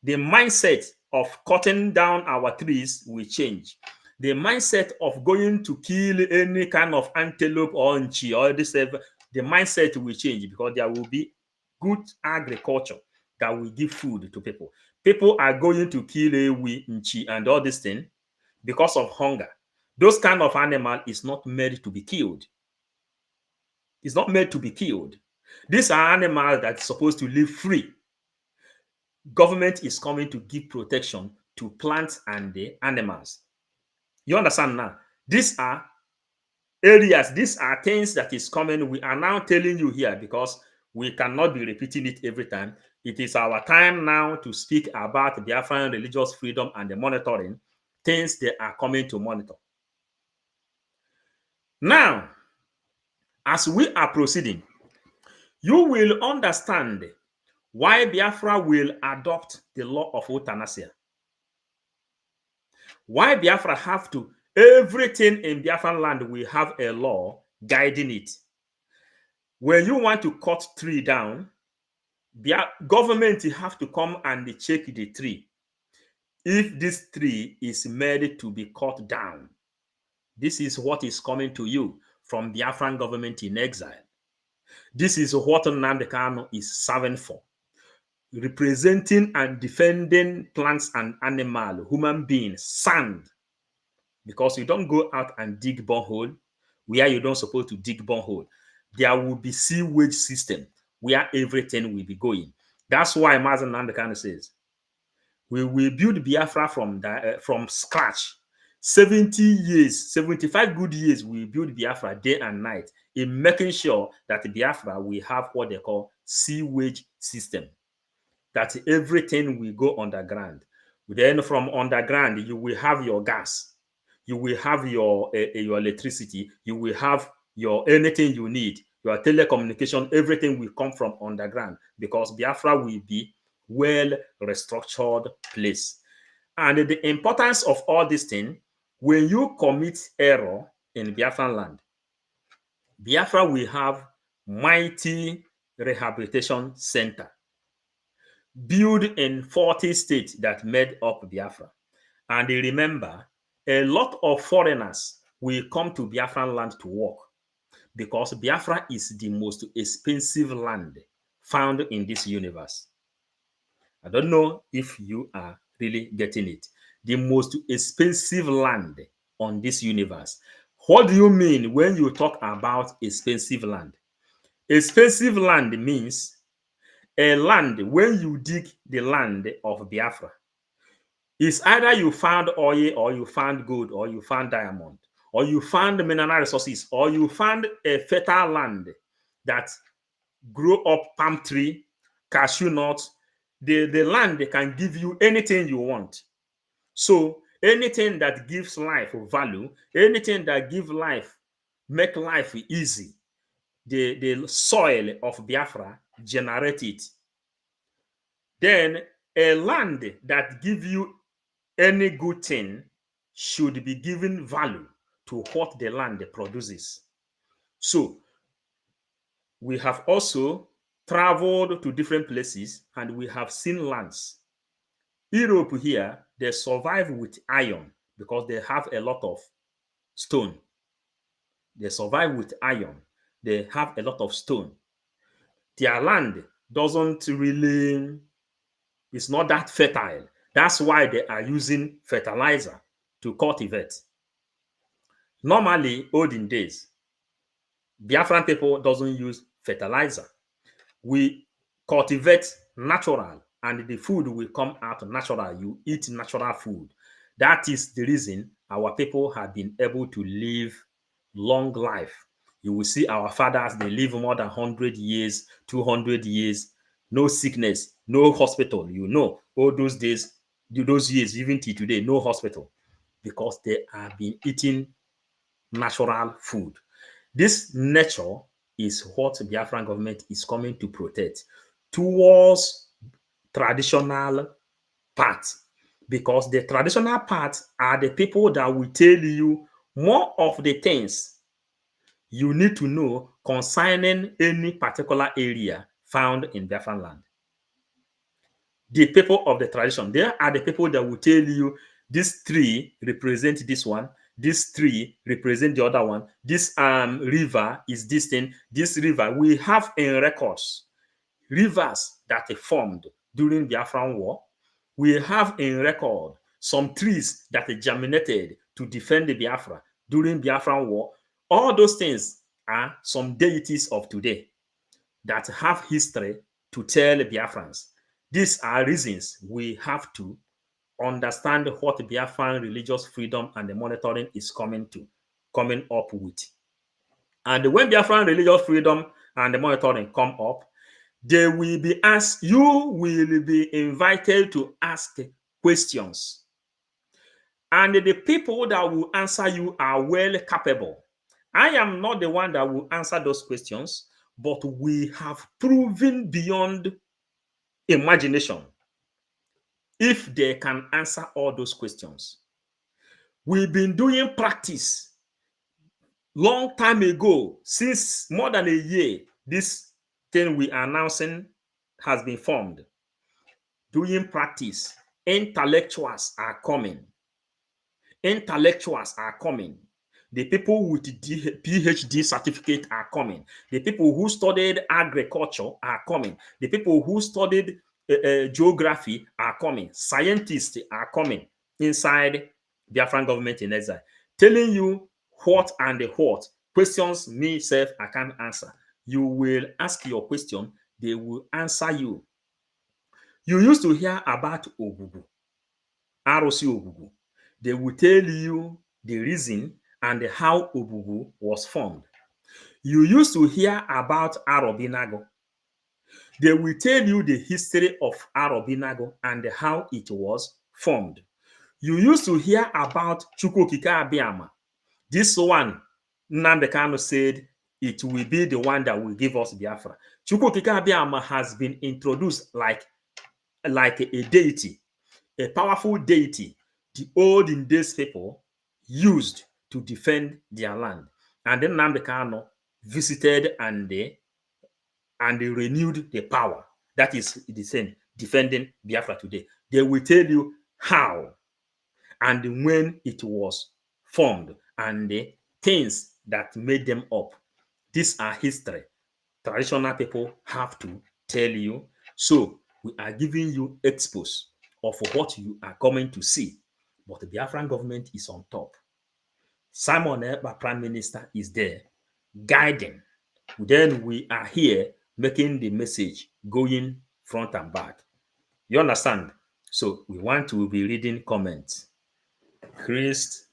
the mindset of cutting down our trees will change. The mindset of going to kill any kind of antelope or nchi or this, the mindset will change because there will be good agriculture that will give food to people. People are going to kill ewi, nchi, and all this thing because of hunger. Those kind of animal is not made to be killed. It's not made to be killed. These are animals that are supposed to live free. Government is coming to give protection to plants and the animals. You understand now? These are areas, these are things that is coming. We are now telling you here because we cannot be repeating it every time. It is our time now to speak about Biafran religious freedom and the monitoring things they are coming to monitor. Now, as we are proceeding, you will understand why Biafra will adopt the law of euthanasia. Why Biafra have to, everything in Biafran land will have a law guiding it. When you want to cut tree down, government have to come and check the tree. If this tree is made to be cut down, this is what is coming to you from Biafran government in exile. This is what Nnamdi Kanu is serving for. Representing and defending plants and animal, human beings, sand. Because you don't go out and dig borehole where you don't supposed to dig borehole. There will be sewage system where everything will be going. That's why Mazen Nnamdi Kanu says, we will build Biafra from scratch. 70 years, 75 good years, we build Biafra day and night in making sure that Biafra will have what they call sewage system. That everything will go underground. Then from underground, you will have your gas. You will have your electricity. You will have your anything you need. Your telecommunication, everything will come from underground because Biafra will be well restructured place. And the importance of all these things, when you commit error in Biafran land, Biafra will have mighty rehabilitation center built in 40 states that made up Biafra. And remember, a lot of foreigners will come to Biafran land to work because Biafra is the most expensive land found in this universe. I don't know if you are really getting it. The most expensive land on this universe. What do you mean when you talk about expensive land? Expensive land means a land, when you dig the land of Biafra, it's either you found oil or you found gold or you found diamond or you found mineral resources, or you found a fertile land that grow up palm tree, cashew nuts, the land can give you anything you want. So anything that gives life value, anything that gives life, make life easy, the soil of Biafra generate it. Then a land that give you any good thing should be given value to what the land produces. So we have also traveled to different places and we have seen lands. Europe here, they survive with iron because they have a lot of stone. They survive with iron. They have a lot of stone. Their land doesn't really, it's not that fertile. That's why they are using fertilizer to cultivate. Normally, olden days, Biafran people doesn't use fertilizer. We cultivate natural and the food will come out natural. You eat natural food. That is the reason our people have been able to live long life. You will see our fathers, they live more than 100 years, 200 years, no sickness, no hospital. You know, all those days, those years, even till today, no hospital because they have been eating natural food. This nature is what the Biafran government is coming to protect towards traditional parts, because the traditional parts are the people that will tell you more of the things you need to know concerning any particular area found in Biafran land. The people of the tradition, they are the people that will tell you this tree represent this one, this tree represent the other one, this river is this thing, this river. We have in records rivers that are formed during the Biafran War. We have in record some trees that germinated to defend the Biafra during Biafran War. All those things are some deities of today that have history to tell Biafrans. These are reasons we have to understand what Biafran religious freedom and the monitoring is coming up with. And when Biafran religious freedom and the monitoring come up, they will be asked, you will be invited to ask questions. And the people that will answer you are well capable. I am not the one that will answer those questions, but we have proven beyond imagination if they can answer all those questions. We've been doing practice long time ago, since more than a year, this thing we are announcing has been formed. Doing practice, intellectuals are coming. Intellectuals are coming. The people with the PhD certificate are coming. The people who studied agriculture are coming. The people who studied geography are coming. Scientists are coming inside Biafran government in exile, telling you what and the what. Questions me self I can't answer. You will ask your question, they will answer you. You used to hear about Ogugu, Arosi Ogugu. They will tell you the reason and how Ogugu was formed. You used to hear about Arobinago. They will tell you the history of Arobinago and how it was formed. You used to hear about Chukwukika Abiyama. This one, Nnamdi Kanu said, it will be the one that will give us Biafra. Chukwukika Abiyama has been introduced like a deity, a powerful deity the olden days people used to defend their land. And then Nnamdi Kanu visited and they renewed the power. That is the same, defending Biafra today. They will tell you how and when it was formed and the things that made them up. These are history. Traditional people have to tell you. So we are giving you expose of what you are coming to see. But the Biafran government is on top. Simon Ekpa, Prime Minister, is there guiding. Then we are here making the message going front and back. You understand? So we want to be reading comments. Christ,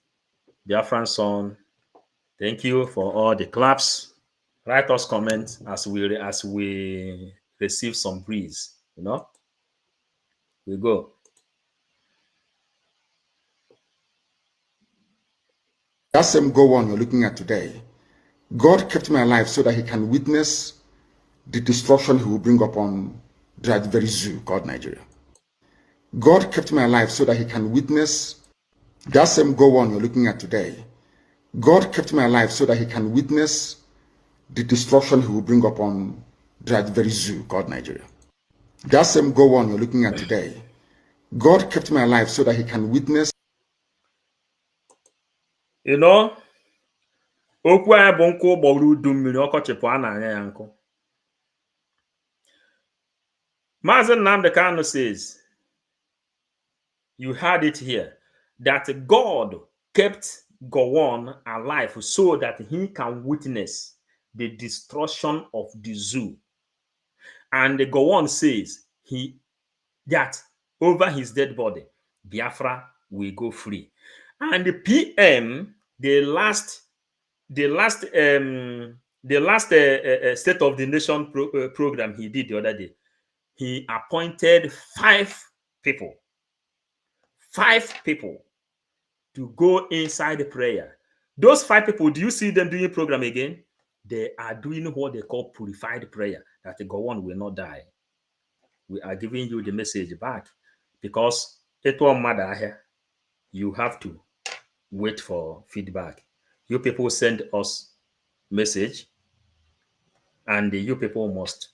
Biafran son, Thank you for all the claps. Write us comments as we receive some breeze. You know, we go. That same go on you're looking at today, God kept me alive so that he can witness the destruction he will bring upon that very zoo called Nigeria. God kept me alive so that he can witness that same go on you're looking at today. God kept me alive so that he can witness the destruction he will bring upon that very zoo called Nigeria. That same go on you're looking at today, God kept me alive so that he can witness. You know, okwu anyị bụ nkụ gbọrọ udu mmiri ọkọchị pụọ na-anya ya nkụ. Mazi Nnamdi Kanu says, you heard it here, that God kept Gowon alive so that he can witness the destruction of the zoo. And the Gowon says that over his dead body, Biafra will go free. And the PM, the last State of the Nation program he did the other day, he appointed 5 people to go inside the prayer. Those 5 people, do you see them doing program again? They are doing what they call purified prayer, that the Gowon will not die. We are giving you the message back, because it won't matter here. You have to wait for feedback. You people send us message, and you people must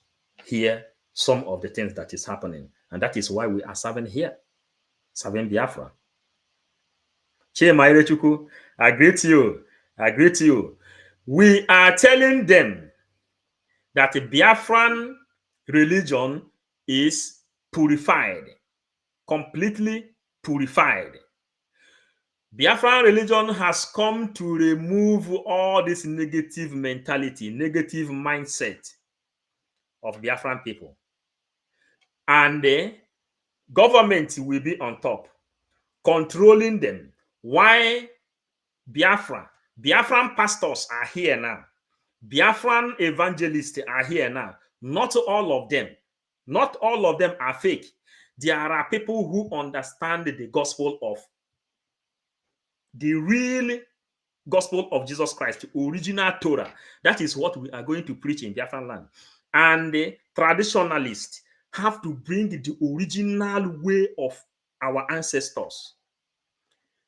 hear some of the things that is happening. And that is why we are serving here, serving Biafra. Chima Irechuku, I greet you. I greet you. We are telling them that the Biafran religion is purified, completely purified. Biafran religion has come to remove all this negative mentality, negative mindset of Biafran people. And the government will be on top, controlling them. Why Biafran pastors are here now. Biafran evangelists are here now. Not all of them. Not all of them are fake. There are people who understand the gospel of the real gospel of Jesus Christ, the original Torah. That is what we are going to preach in Biafran land. And the traditionalists have to bring the original way of our ancestors.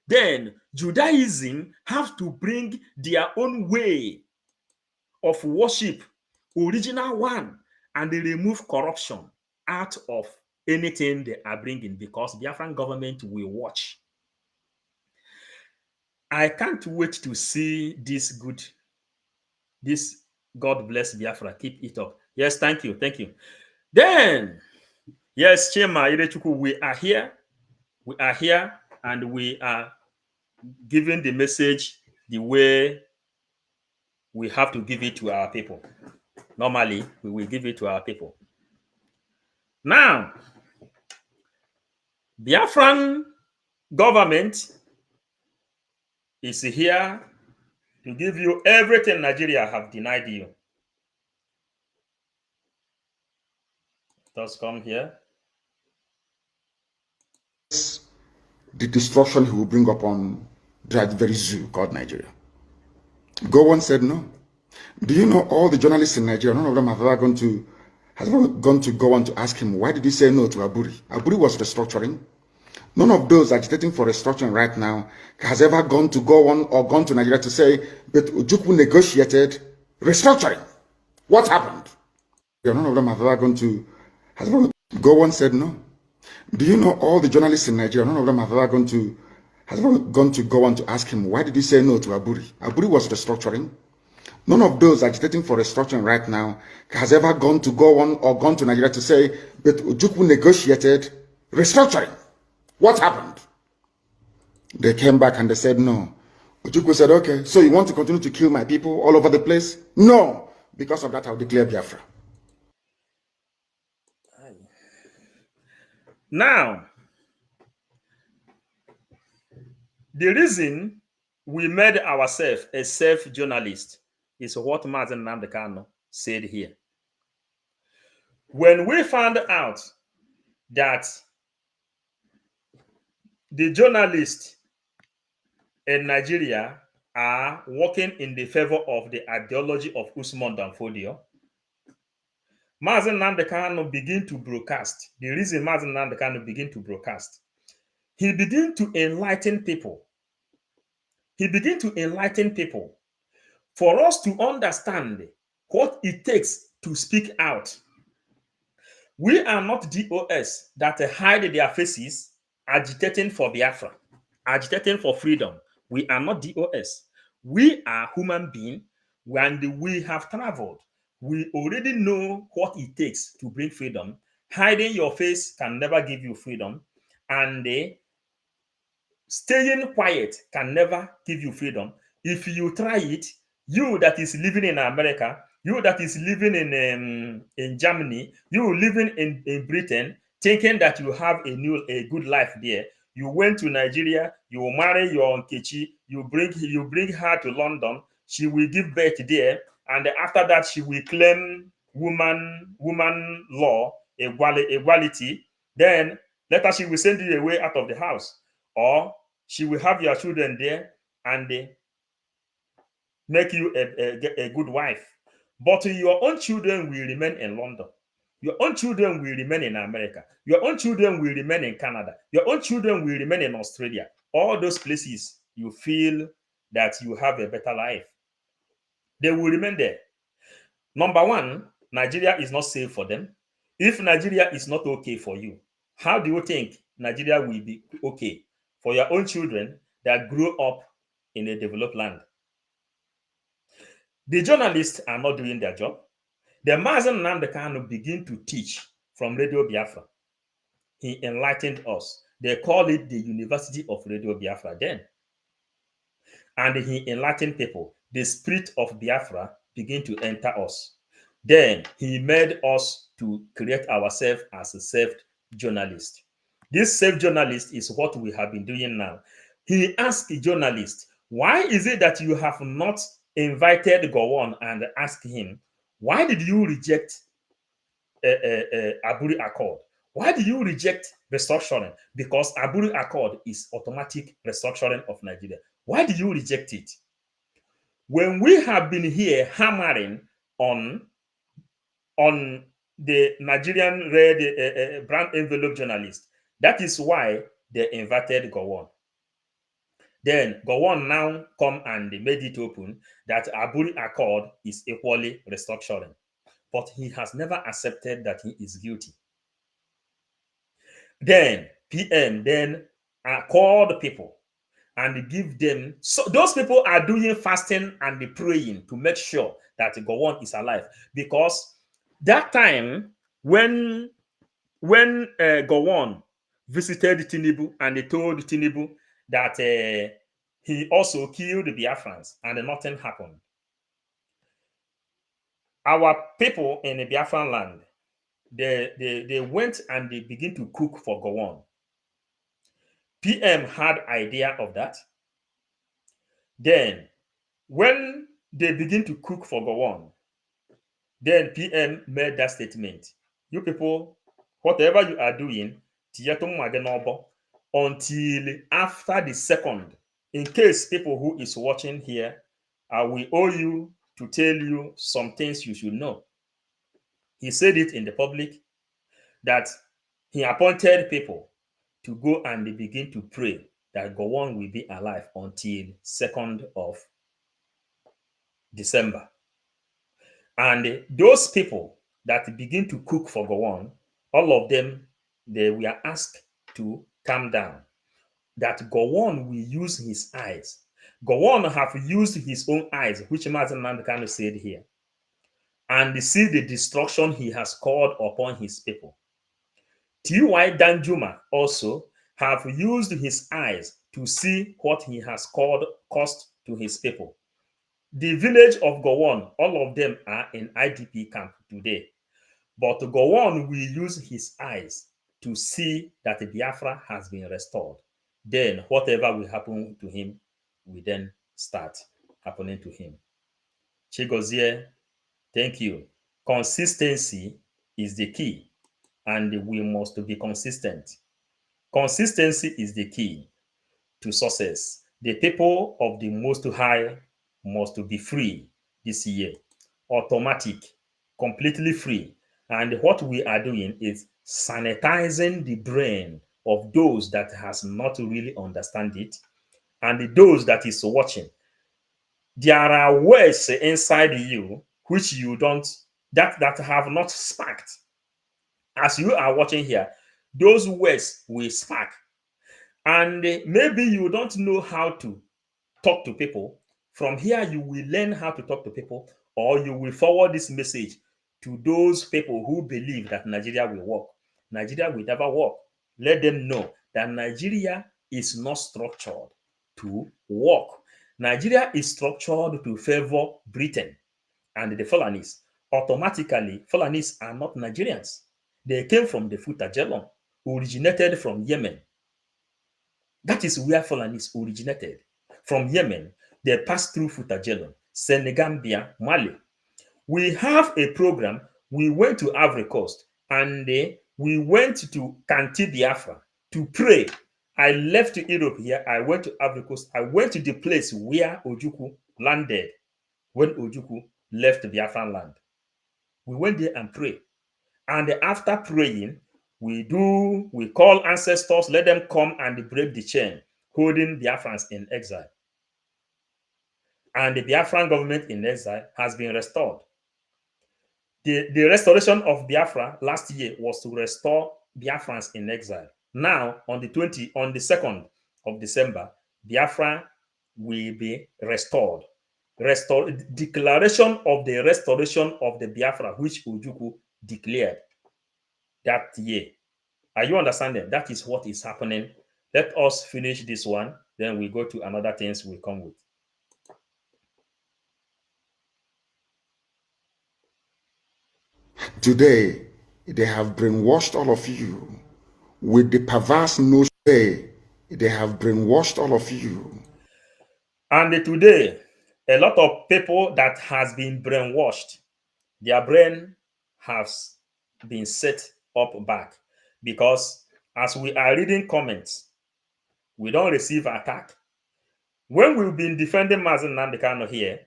Then Judaism have to bring their own way of worship, original one, and they remove corruption out of anything they are bringing, because Biafran government will watch. I can't wait to see this God bless Biafra. Keep it up. Yes, thank you. Thank you. Then, yes, Chima Irechuku, we are here. We are here, and we are giving the message the way we have to give it to our people. Normally, we will give it to our people. Now, Biafran government is here to give you everything Nigeria have denied you. Just come here. The destruction he will bring upon that very zoo called Nigeria. Gowon said no. Do you know all the journalists in Nigeria, none of them have ever gone to Gowon to ask him, why did he say no to Aburi? Aburi was restructuring. None of those agitating for restructuring right now has ever gone to Gowon or gone to Nigeria to say, but Ojukwu negotiated restructuring. What happened? None of them have ever gone to, Gowon said no. Do you know all the journalists in Nigeria, none of them have ever gone to Gowon to ask him, why did he say no to Aburi? Aburi was restructuring. None of those agitating for restructuring right now has ever gone to Gowon or gone to Nigeria to say, but Ojukwu negotiated restructuring. What happened? They came back and they said no. Ojukwu said, okay, so you want to continue to kill my people all over the place? No. Because of that, I'll declare Biafra. Now, the reason we made ourselves a self-journalist, is what Mazen Nnamdi Kanu said here. When we found out that the journalists in Nigeria are working in the favor of the ideology of Usman Dan Fodio, Mazen Nnamdi Kanu began to broadcast. The reason Mazen Nnamdi Kanu began to broadcast, he began to enlighten people. He began to enlighten people for us to understand what it takes to speak out. We are not DOS that hide their faces agitating for Biafra, agitating for freedom. We are not DOS. We are human beings, and we have traveled. We already know what it takes to bring freedom. Hiding your face can never give you freedom, and staying quiet can never give you freedom. If you try it, you that is living in America, you that is living in Germany, you living in Britain, thinking that you have a good life there. You went to Nigeria, you marry your Nkechi, you bring her to London, she will give birth there, and after that she will claim woman law, equality. Then later she will send you away out of the house, or she will have your children there and make you a good wife. But your own children will remain in London. Your own children will remain in America. Your own children will remain in Canada. Your own children will remain in Australia. All those places you feel that you have a better life, they will remain there. Number one, Nigeria is not safe for them. If Nigeria is not okay for you, how do you think Nigeria will be okay for your own children that grew up in a developed land? The journalists are not doing their job. The Mazen Nnamdi Kanu begin to teach from Radio Biafra. He enlightened us. They call it the University of Radio Biafra then. And he enlightened people. The spirit of Biafra began to enter us. Then he made us to create ourselves as a self-journalist. This self-journalist is what we have been doing now. He asked the journalist, why is it that you have not invited Gowon and asked him, why did you reject Aburi Accord? Why do you reject restructuring? Because Aburi Accord is automatic restructuring of Nigeria. Why do you reject it? When we have been here hammering on the Nigerian red brown envelope journalist, that is why they invited Gowon. Then Gowon now come and made it open that Aburi Accord is equally restructuring. But he has never accepted that he is guilty. Then PM then called people and give them, so those people are doing fasting and praying to make sure that Gowon is alive. Because that time when Gowon visited Tinubu and they told Tinubu that he also killed the Biafrans and nothing happened. Our people in the Biafran land, they went and they began to cook for Gowon. PM had idea of that. Then, when they begin to cook for Gowon, then PM made that statement. You people, whatever you are doing, until after the second. In case people who is watching here, I will owe you to tell you some things you should know. He said it in the public that he appointed people to go and begin to pray that Gowon will be alive until 2nd of December. And those people that begin to cook for Gowon, all of them, they were asked to calm down. That Gowon will use his eyes. Gowon have used his own eyes, which Mazen Nnamdi Kanu said here, and see the destruction he has called upon his people. T.Y. Danjuma also have used his eyes to see what he has caused to his people. The village of Gowon, all of them are in IDP camp today. But Gowon will use his eyes to see that Biafra has been restored. Then whatever will happen to him will then start happening to him. Chigozie, thank you. Consistency is the key, and we must be consistent. Consistency is the key to success. The people of the Most High must be free this year, automatic, completely free. And what we are doing is sanitizing the brain of those that has not really understand it, and those that is watching. There are words inside you which you don't, that have not sparked. As you are watching here, those words will spark. And maybe you don't know how to talk to people. From here, you will learn how to talk to people, or you will forward this message to those people who believe that Nigeria will work. Nigeria will never work. Let them know that Nigeria is not structured to work. Nigeria is structured to favor Britain and the Fulanis. Automatically, Fulanis are not Nigerians. They came from the Futajelon, originated from Yemen. That is where Fulanis originated. From Yemen, they passed through Futajelon, Senegambia, Mali. We have a program. We went to Ivory Coast, and we went to Kanti Biafra to pray. I left Europe here. I went to Ivory Coast. I went to the place where Ojukwu landed when Ojukwu left Biafran land. We went there and prayed. And after praying, we call ancestors, let them come and break the chain, holding Biafrans in exile. And the Biafran government in exile has been restored. The restoration of Biafra last year was to restore Biafrans in exile. Now, on the 2nd of December, Biafra will be restored. Declaration of the restoration of the Biafra, which Ojukwu declared that year. Are you understanding? That is what is happening. Let us finish this one, then we go to another things we come with. Today, they have brainwashed all of you with the perverse notion. They have brainwashed all of you. And today, a lot of people that has been brainwashed, their brain has been set up back, because as we are reading comments, we don't receive attack. When we've been defending Mazen Nnamdi Kanu here,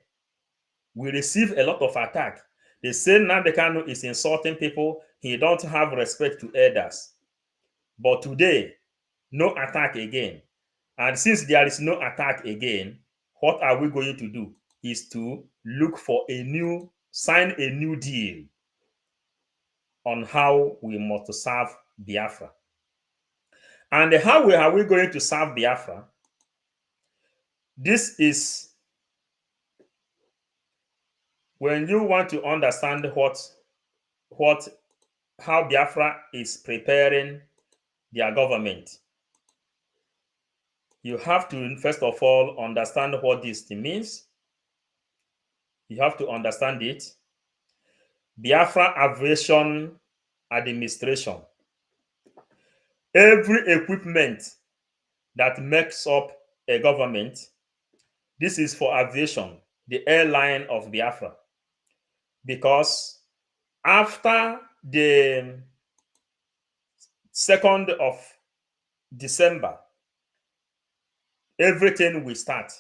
we receive a lot of attack. They say Nnamdi Kanu is insulting people. He don't have respect to elders. But today, no attack again. And since there is no attack again, what are we going to do? Is to look for sign a new deal on how we must serve Biafra. And how are we going to serve Biafra? This is when you want to understand how Biafra is preparing their government. You have to, first of all, understand what this means. You have to understand it. Biafra Aviation Administration. Every equipment that makes up a government, this is for aviation, the airline of Biafra. Because after the 2nd of December, everything will start.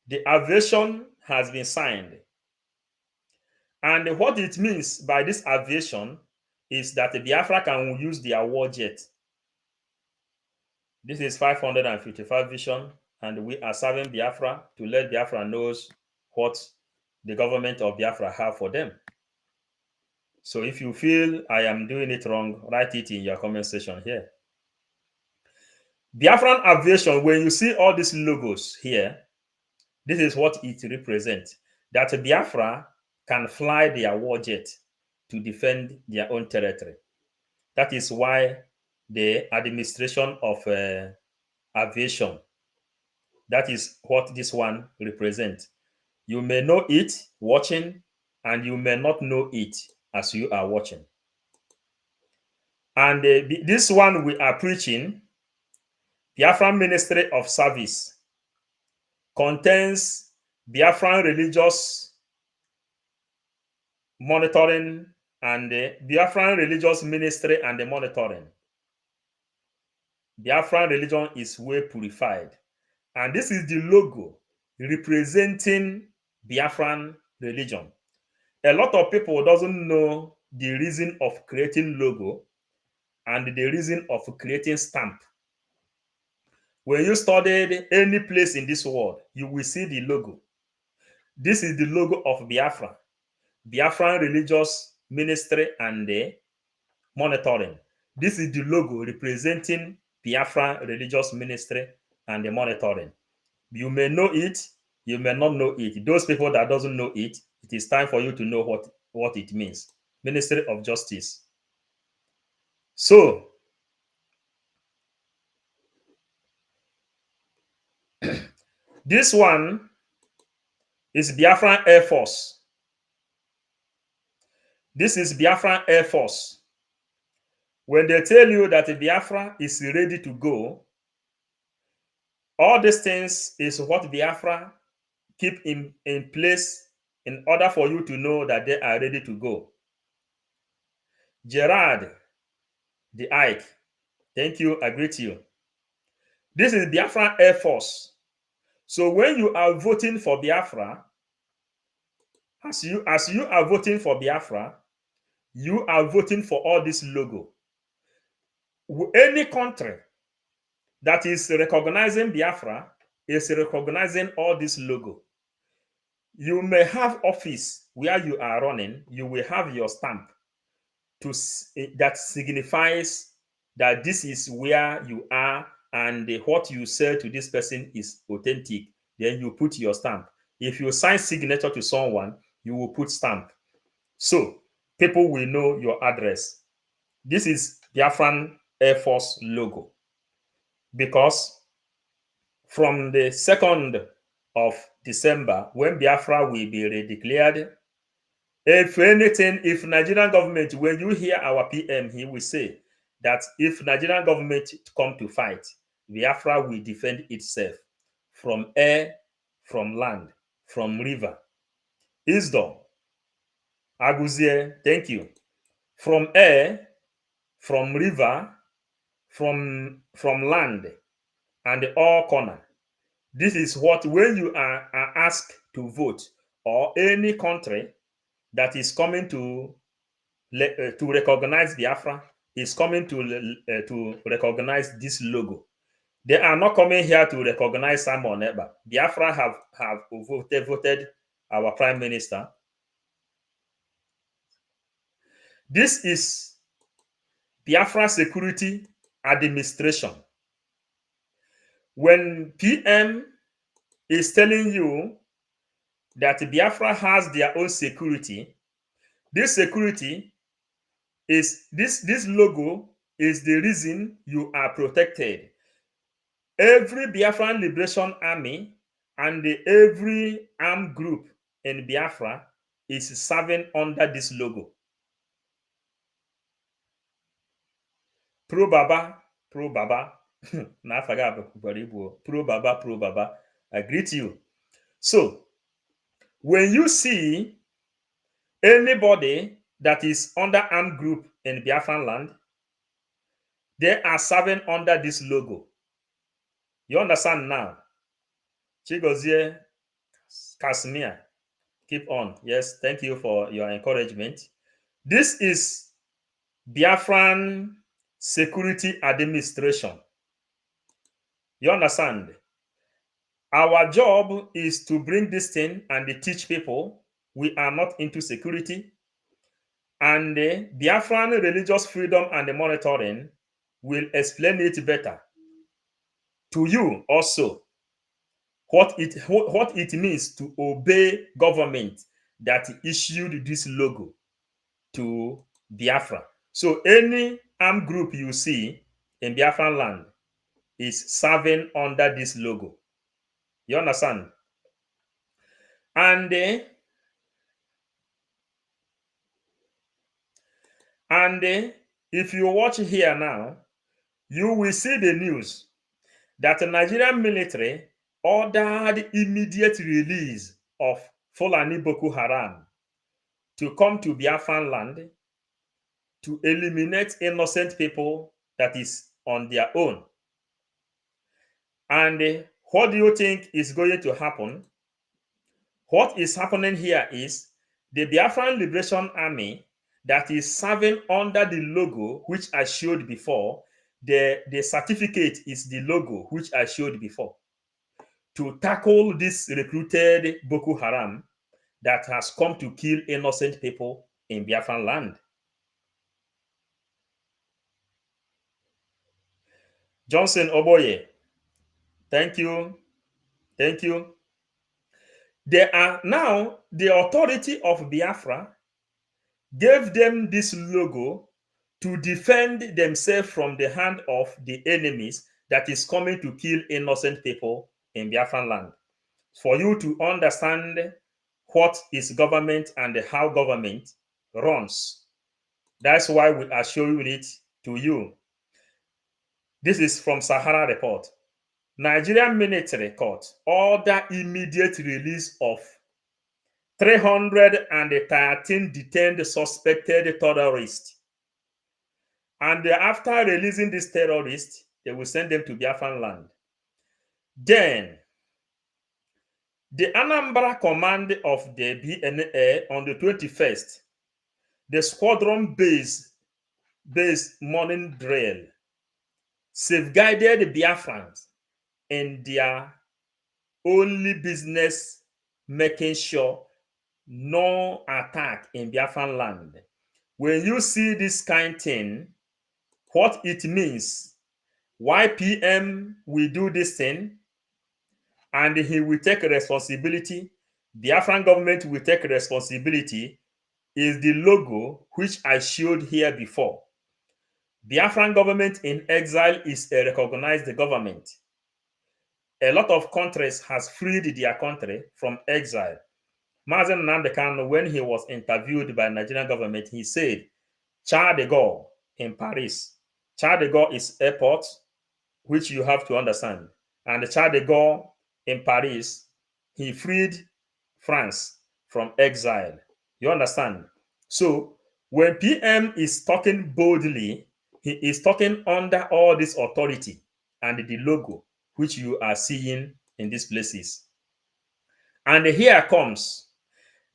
The aviation has been signed. And what it means by this aviation is that the Biafra can use their war jet. This is 555 vision, and we are serving Biafra to let Biafra knows what the government of Biafra have for them. So if you feel I am doing it wrong, write it in your comment section here. Biafran aviation, when you see all these logos here, this is what it represents. That Biafra can fly their war jet to defend their own territory. That is why the administration of aviation, that is what this one represents. You may know it watching, and you may not know it as you are watching. And this one we are preaching, Biafran Ministry of Service. contains Biafran religious monitoring and the Biafran religious ministry and the monitoring. Biafran religion is well purified. And this is the logo representing Biafran religion. A lot of people doesn't know the reason of creating logo and the reason of creating stamp. When you studied any place in this world, you will see the logo. This is the logo of Biafra, Biafran religious ministry and the monitoring. This is the logo representing Biafran religious ministry and the monitoring. You may know it, you may not know it. Those people that doesn't know it, it is time for you to know what it means. Ministry of Justice. So, this one is Biafran Air Force. This is Biafran Air Force. When they tell you that Biafra is ready to go, all these things is what Biafra keep in place in order for you to know that they are ready to go. Gerard, the Ike, thank you, I greet you. This is Biafran Air Force. So when you are voting for Biafra, as you are voting for Biafra, you are voting for all this logo. Any country that is recognizing Biafra is recognizing all this logo. You may have office where you are running, you will have your stamp that signifies that this is where you are and what you sell to this person is authentic. Then you put your stamp. If you sign signature to someone, you will put stamp. So people will know your address. This is Biafran Air Force logo. Because from the 2nd of December, when Biafra will be redeclared, if anything, if Nigerian government, when you hear our PM, he will say that if Nigerian government come to fight, Biafra will defend itself from air, from land, from river. Isdom, Aguzie, thank you. From air, from river, from land, and all corner. This is what, when you are asked to vote, or any country that is coming to recognize Biafra is coming to recognize this logo. They are not coming here to recognize Simon Eba. Biafra have voted our prime minister. This is Biafra Security Administration. When PM is telling you that Biafra has their own security, this security is this logo is the reason you are protected. Every Biafran Liberation Army and every armed group in Biafra is serving under this logo. Pro Baba, Pro Baba. Pro Baba, I greet you. So, when you see anybody that is under armed group in Biafran land, they are serving under this logo. You understand now? Chigozie, Casimir, keep on. Yes, thank you for your encouragement. This is Biafran Security Administration. You understand? Our job is to bring this thing and teach people we are not into security. And the Biafran Religious Freedom and the Monitoring will explain it better to you also. What it means to obey government that issued this logo to Biafra. So any armed group you see in Biafran land is serving under this logo. You understand? And if you watch here now, you will see the news that the Nigerian military ordered immediate release of Fulani Boko Haram to come to Biafran land to eliminate innocent people that is on their own. And what do you think is going to happen? What is happening here is the Biafran Liberation Army that is serving under the logo which I showed before. The certificate is the logo which I showed before, to tackle this recruited Boko Haram that has come to kill innocent people in Biafran land. Johnson Oboye, thank you. Thank you. They are now, the authority of Biafra gave them this logo to defend themselves from the hand of the enemies that is coming to kill innocent people in Biafran land. For you to understand what is government and how government runs. That's why we are showing it to you. This is from Sahara Report. Nigerian military court order immediate release of 313 detained suspected terrorists. And after releasing these terrorists, they will send them to Biafran land. Then, the Anambra command of the BNA on the 21st, the squadron-based morning drill, safeguarded Biafrans in their only business, making sure no attack in Biafran land. When you see this kind of thing, what it means, why PM will do this thing, and he will take responsibility, Biafran government will take responsibility, is the logo which I showed here before. Biafran government in exile is a recognized government. A lot of countries has freed their country from exile. Mazen Nnamdi Kanu, when he was interviewed by Nigerian government, he said, Charles de Gaulle in Paris. Charles de Gaulle is airport, which you have to understand. And Charles de Gaulle in Paris, he freed France from exile. You understand? So when PM is talking boldly, he is talking under all this authority and the logo which you are seeing in these places. And here comes,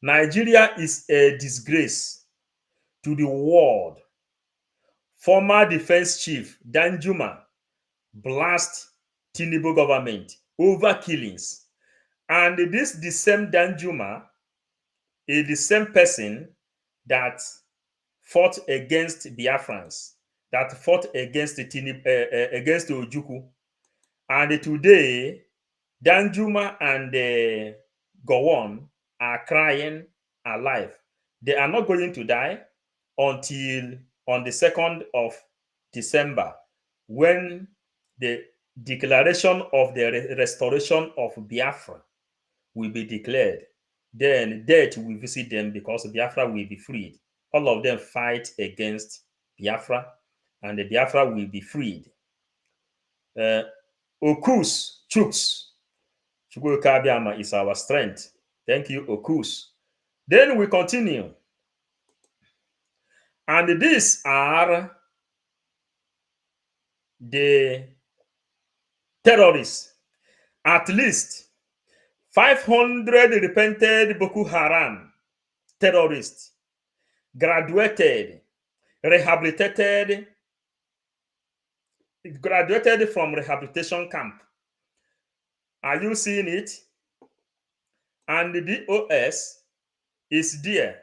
Nigeria is a disgrace to the world. Former defense chief Danjuma blast Tinubu government over killings. And the same Danjuma is the same person that fought against Biafrans, that fought against against Ojukwu. And today, Danjuma and Gowon are crying alive. They are not going to die until on the 2nd of December, when the declaration of the restoration of Biafra will be declared. Then death will visit them because Biafra will be freed. All of them fight against Biafra, and the Biafra will be freed. Okus, Chuks, Chukwukabiama is our strength. Thank you, Okus. Then we continue. And these are the terrorists. At least 500 repented Boko Haram terrorists graduated from rehabilitation camp. Are you seeing it? And the DOS is there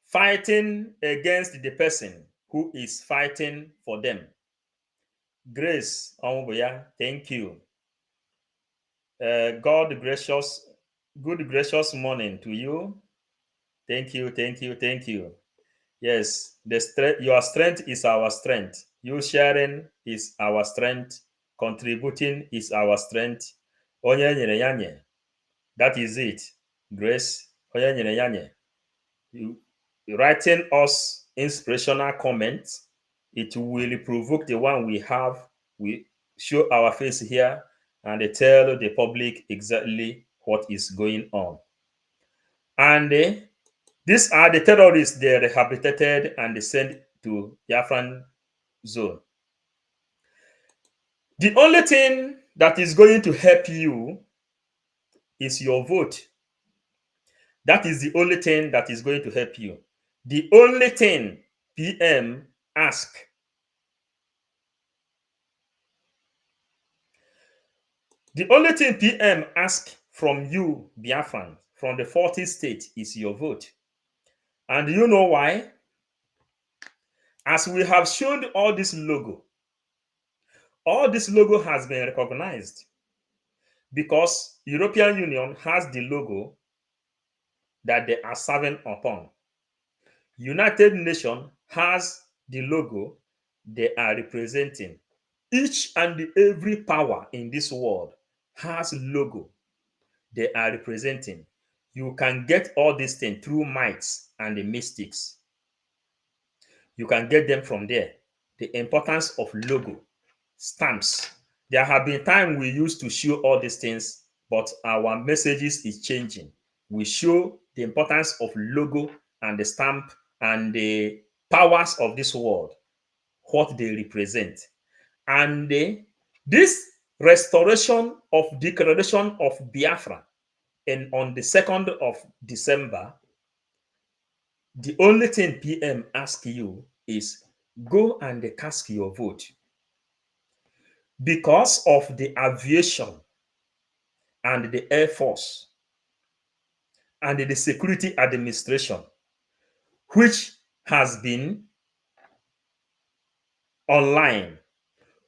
fighting against the person who is fighting for them. Grace, thank you. Good gracious morning to you. Thank you, thank you, thank you. Yes, your strength is our strength. You sharing is our strength. Contributing is our strength. That is it. Grace. You writing us inspirational comments. It will provoke the one we have. We show our face here, and they tell the public exactly what is going on. And these are the terrorists they rehabilitated and they sent to Biafran zone. The only thing that is going to help you is your vote. That is the only thing that is going to help you. The only thing PM ask. The only thing PM ask from you, Biafran, from the 40 states is your vote. And you know why? As we have shown all this logo has been recognized because European Union has the logo that they are serving upon. United Nations has the logo they are representing. Each and every power in this world has logo they are representing. You can get all these things through mites and the mystics. You can get them from there. The importance of logo, stamps. There have been times we used to show all these things, but our messages is changing. We show the importance of logo and the stamp and the powers of this world, what they represent. And this restoration of declaration of Biafra and on the 2nd of December, the only thing PM asks you is go and cast your vote. Because of the aviation and the Air Force and the Security Administration, which has been online,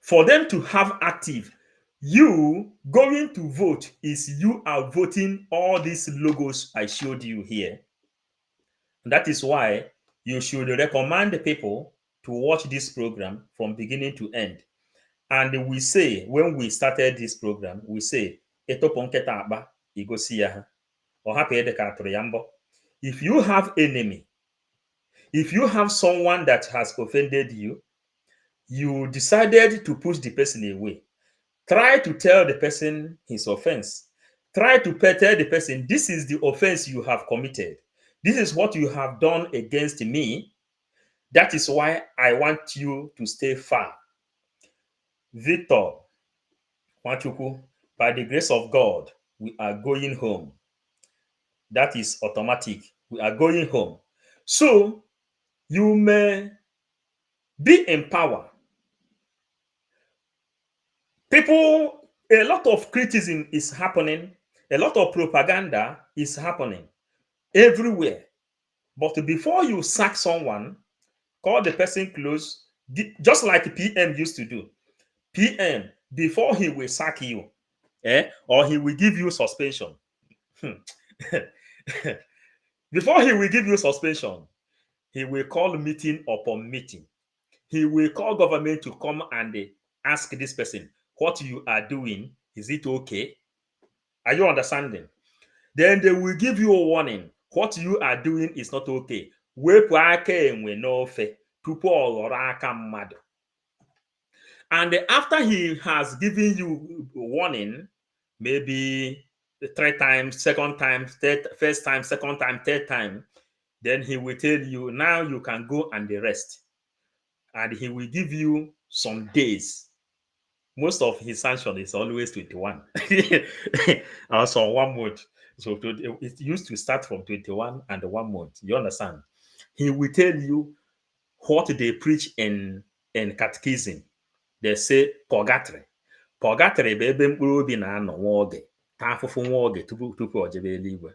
for them to have active, you going to vote is you are voting all these logos I showed you here. And that is why you should recommend people to watch this program from beginning to end. And we say, when we started this program, we say, if you have enemy, if you have someone that has offended you, you decided to push the person away. Try to tell the person his offense. Try to tell the person, this is the offense you have committed. This is what you have done against me. That is why I want you to stay far. Victor Wachuku, by the grace of God, we are going home. That is automatic. We are going home. So you may be in power. People, a lot of criticism is happening. A lot of propaganda is happening everywhere. But before you sack someone, call the person close, just like PM used to do. PM, before he will sack you, or he will give you suspension. Before he will give you suspension, he will call meeting upon meeting. He will call government to come and ask this person, what you are doing, is it okay? Are you understanding? Then they will give you a warning. What you are doing is not okay. And after he has given you a warning, maybe 3 times, second time, first time, second time, third time, then he will tell you, now you can go and rest. And he will give you some days. Most of his sanction is always 21. Also 1 month. So it used to start from 21 and 1 month. You understand? He will tell you what they preach in catechism. They say purgatory. Purgatory bụ ebe mkpụrụ obi na-anọ nwa oge, taa afụfụ nwa oge tupu o jebe eluigwe.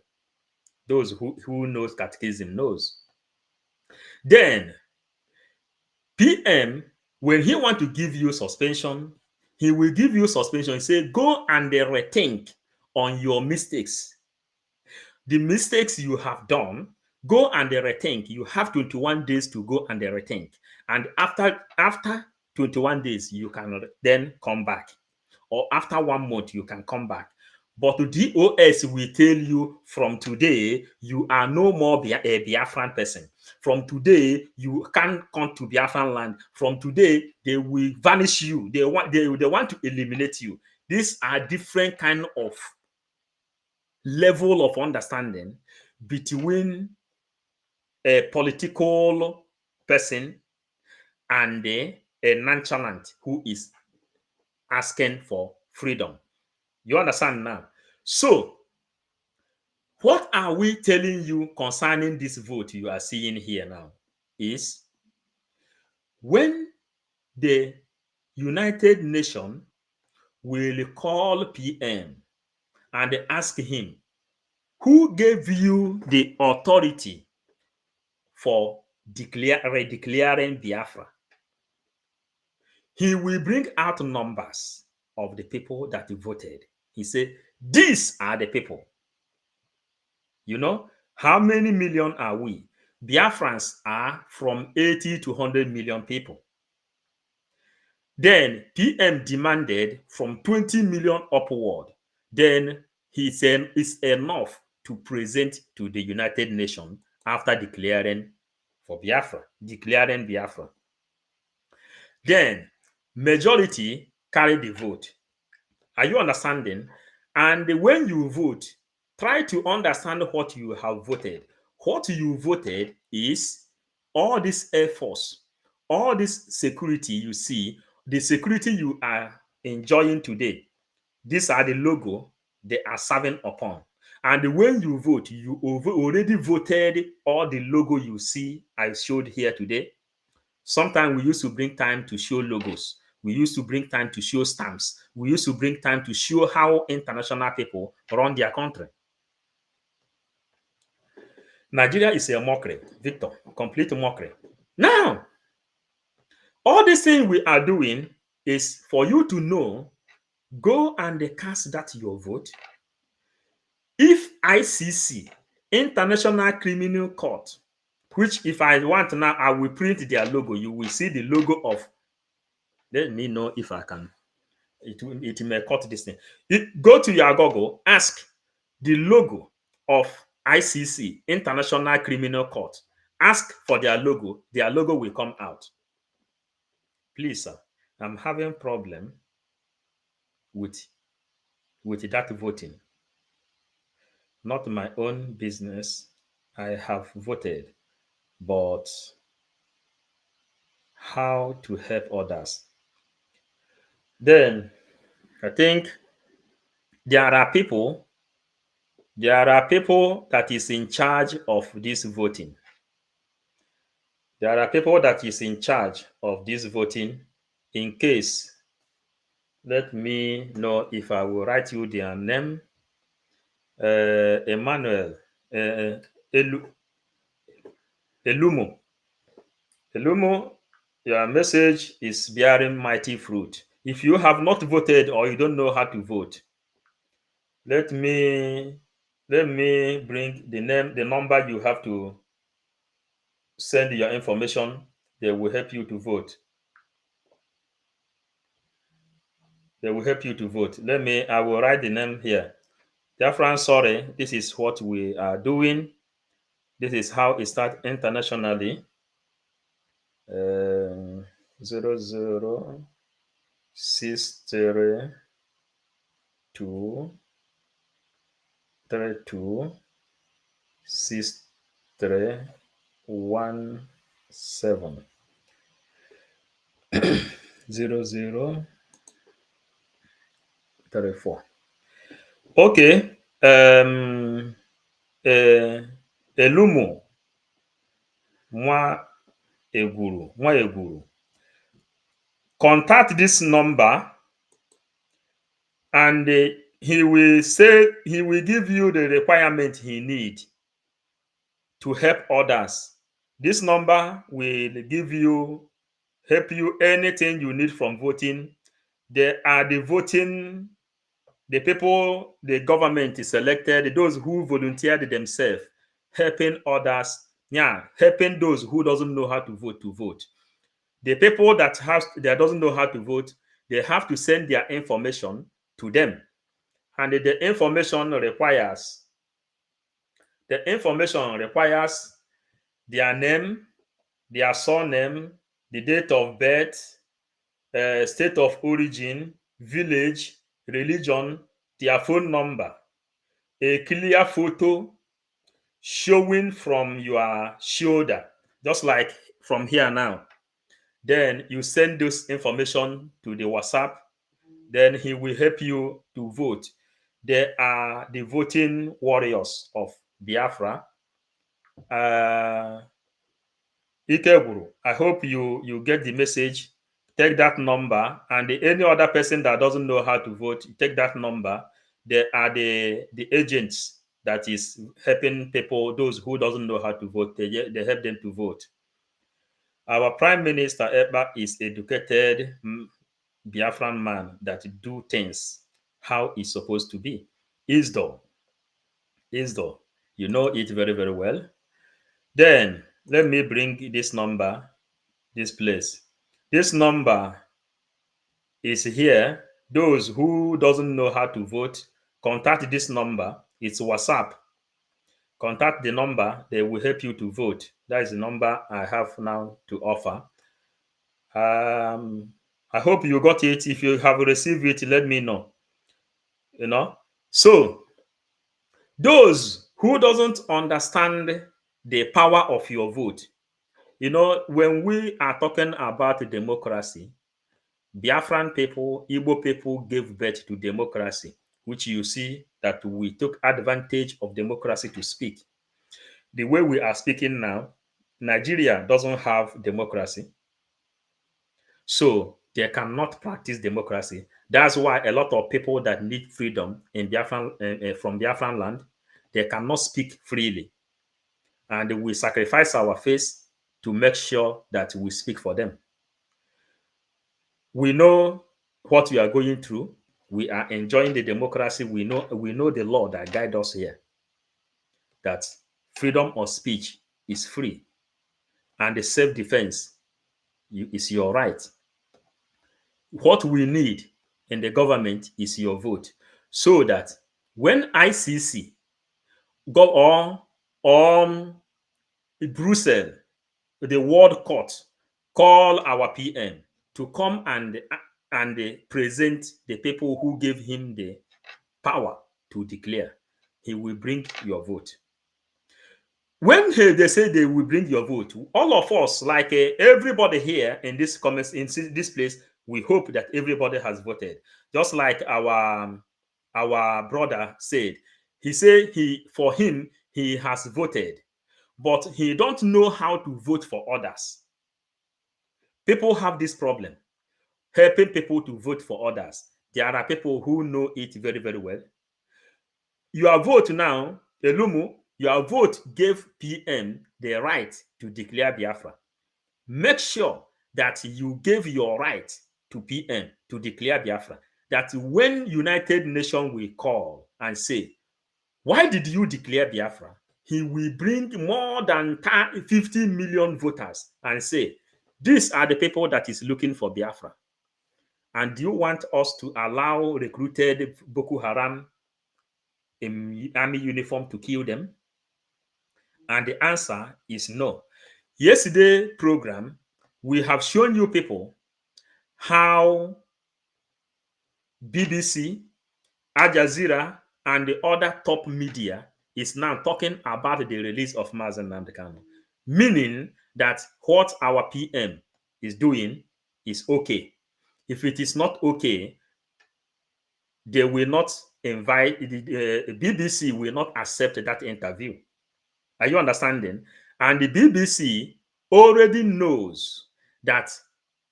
Those who knows catechism knows. Then PM, when he want to give you suspension, he will give you suspension. He say, go and rethink on your mistakes. The mistakes you have done, go and rethink. You have 21 days to go and rethink. And after 21 days, you can then come back. Or after 1 month, you can come back. But the DOS will tell you from today, you are no more a Biafran person. From today, you can't come to Biafran land. From today, they will vanish you. They want to eliminate you. These are different kind of level of understanding between a political person and a nonchalant who is asking for freedom. You understand now? So, what are we telling you concerning this vote you are seeing here now? Is when the United Nations will call PM and ask him, who gave you the authority for declaring Biafra? He will bring out numbers of the people that voted. He said, these are the people. You know, how many million are we? Biafrans are from 80 to 100 million people. Then PM demanded from 20 million upward. Then he said it's enough to present to the United Nations after declaring Biafra. Then majority carried the vote. Are you understanding? And when you vote, try to understand what you have voted. What you voted is all this air force, all this security you see, the security you are enjoying today. These are the logo they are serving upon. And when you vote, you already voted all the logo you see I showed here today. Sometimes we used to bring time to show logos. We used to bring time to show stamps. We used to bring time to show how international people run their country. Nigeria is a mockery, Victor, complete mockery. Now, all this thing we are doing is for you to know, go and cast that your vote. If ICC, International Criminal Court, which if I want now, I will print their logo. You will see the logo of, let me know if I can. It may cut this thing. Go to your Google, ask the logo of ICC, International Criminal Court. Ask for their logo. Their logo will come out. Please, sir, I'm having problem with that voting. Not my own business. I have voted, but how to help others? Then I think there are people that is in charge of this voting. There are people that is in charge of this voting. In case, let me know if I will write you their name. Emmanuel Elumo. Elumo, your message is bearing mighty fruit. If you have not voted or you don't know how to vote, let me bring the name, the number you have to send your information. They will help you to vote. They will help you to vote. I will write the name here. Biafran, sorry, this is what we are doing. This is how it starts internationally. 006317. 0034. Okay. Elumo Nwa Eguru. Contact this number and he will give you the requirement he need to help others. This number will help you anything you need from voting. There are the people the government is selected, those who volunteered themselves, helping others, helping those who doesn't know how to vote to vote. The people that doesn't know how to vote, they have to send their information to them. And the information requires their name, their surname, the date of birth, state of origin, village, religion, their phone number, a clear photo showing from your shoulder, just like from here now. Then you send this information to the WhatsApp. Then he will help you to vote. They are the voting warriors of Biafra. Ikeburu, I hope you get the message. Take that number, and any other person that doesn't know how to vote, take that number. They are the agents that is helping people, those who doesn't know how to vote. They help them to vote. Our Prime Minister Eba is educated Biafran man that do things how it's supposed to be. Isdo, you know it very, very well. Then let me bring this number, this place. This number is here. Those who doesn't know how to vote, contact this number. It's WhatsApp. Contact the number. They will help you to vote. That is the number I have now to offer. I hope you got it. If you have received it, let me know. You know, so those who doesn't understand the power of your vote, you know, when we are talking about democracy, Biafran people, Igbo people gave birth to democracy, which you see that we took advantage of democracy to speak. The way we are speaking now, Nigeria doesn't have democracy. So they cannot practice democracy. That's why a lot of people that need freedom in Biafran, from Biafran land, they cannot speak freely. And we sacrifice our face to make sure that we speak for them. We know what we are going through. We are enjoying the democracy. We know the law that guides us here. That freedom of speech is free. And the self-defense is your right. What we need in the government is your vote, so that when ICC go on Brussels, the World Court, call our PM to come and present the people who gave him the power to declare, he will bring your vote. When they say they will bring your vote, all of us, like everybody here in this comments in this place, we hope that everybody has voted. Just like our brother said, he said for him he has voted, but he don't know how to vote for others. People have this problem, helping people to vote for others. There are people who know it very, very well. Your vote now, Elumu, your vote gave PM the right to declare Biafra. Make sure that you gave your right to PM to declare Biafra. That when United Nations will call and say, why did you declare Biafra? He will bring more than 50 million voters and say, these are the people that is looking for Biafra. And do you want us to allow recruited Boko Haram in army uniform to kill them? And the answer is no. Yesterday program, we have shown you people how BBC, Al Jazeera, and the other top media is now talking about the release of Mazen Nnamdi Kanu, meaning that what our PM is doing is okay. If it is not okay, they will not invite, the BBC will not accept that interview. Are you understanding? And the BBC already knows that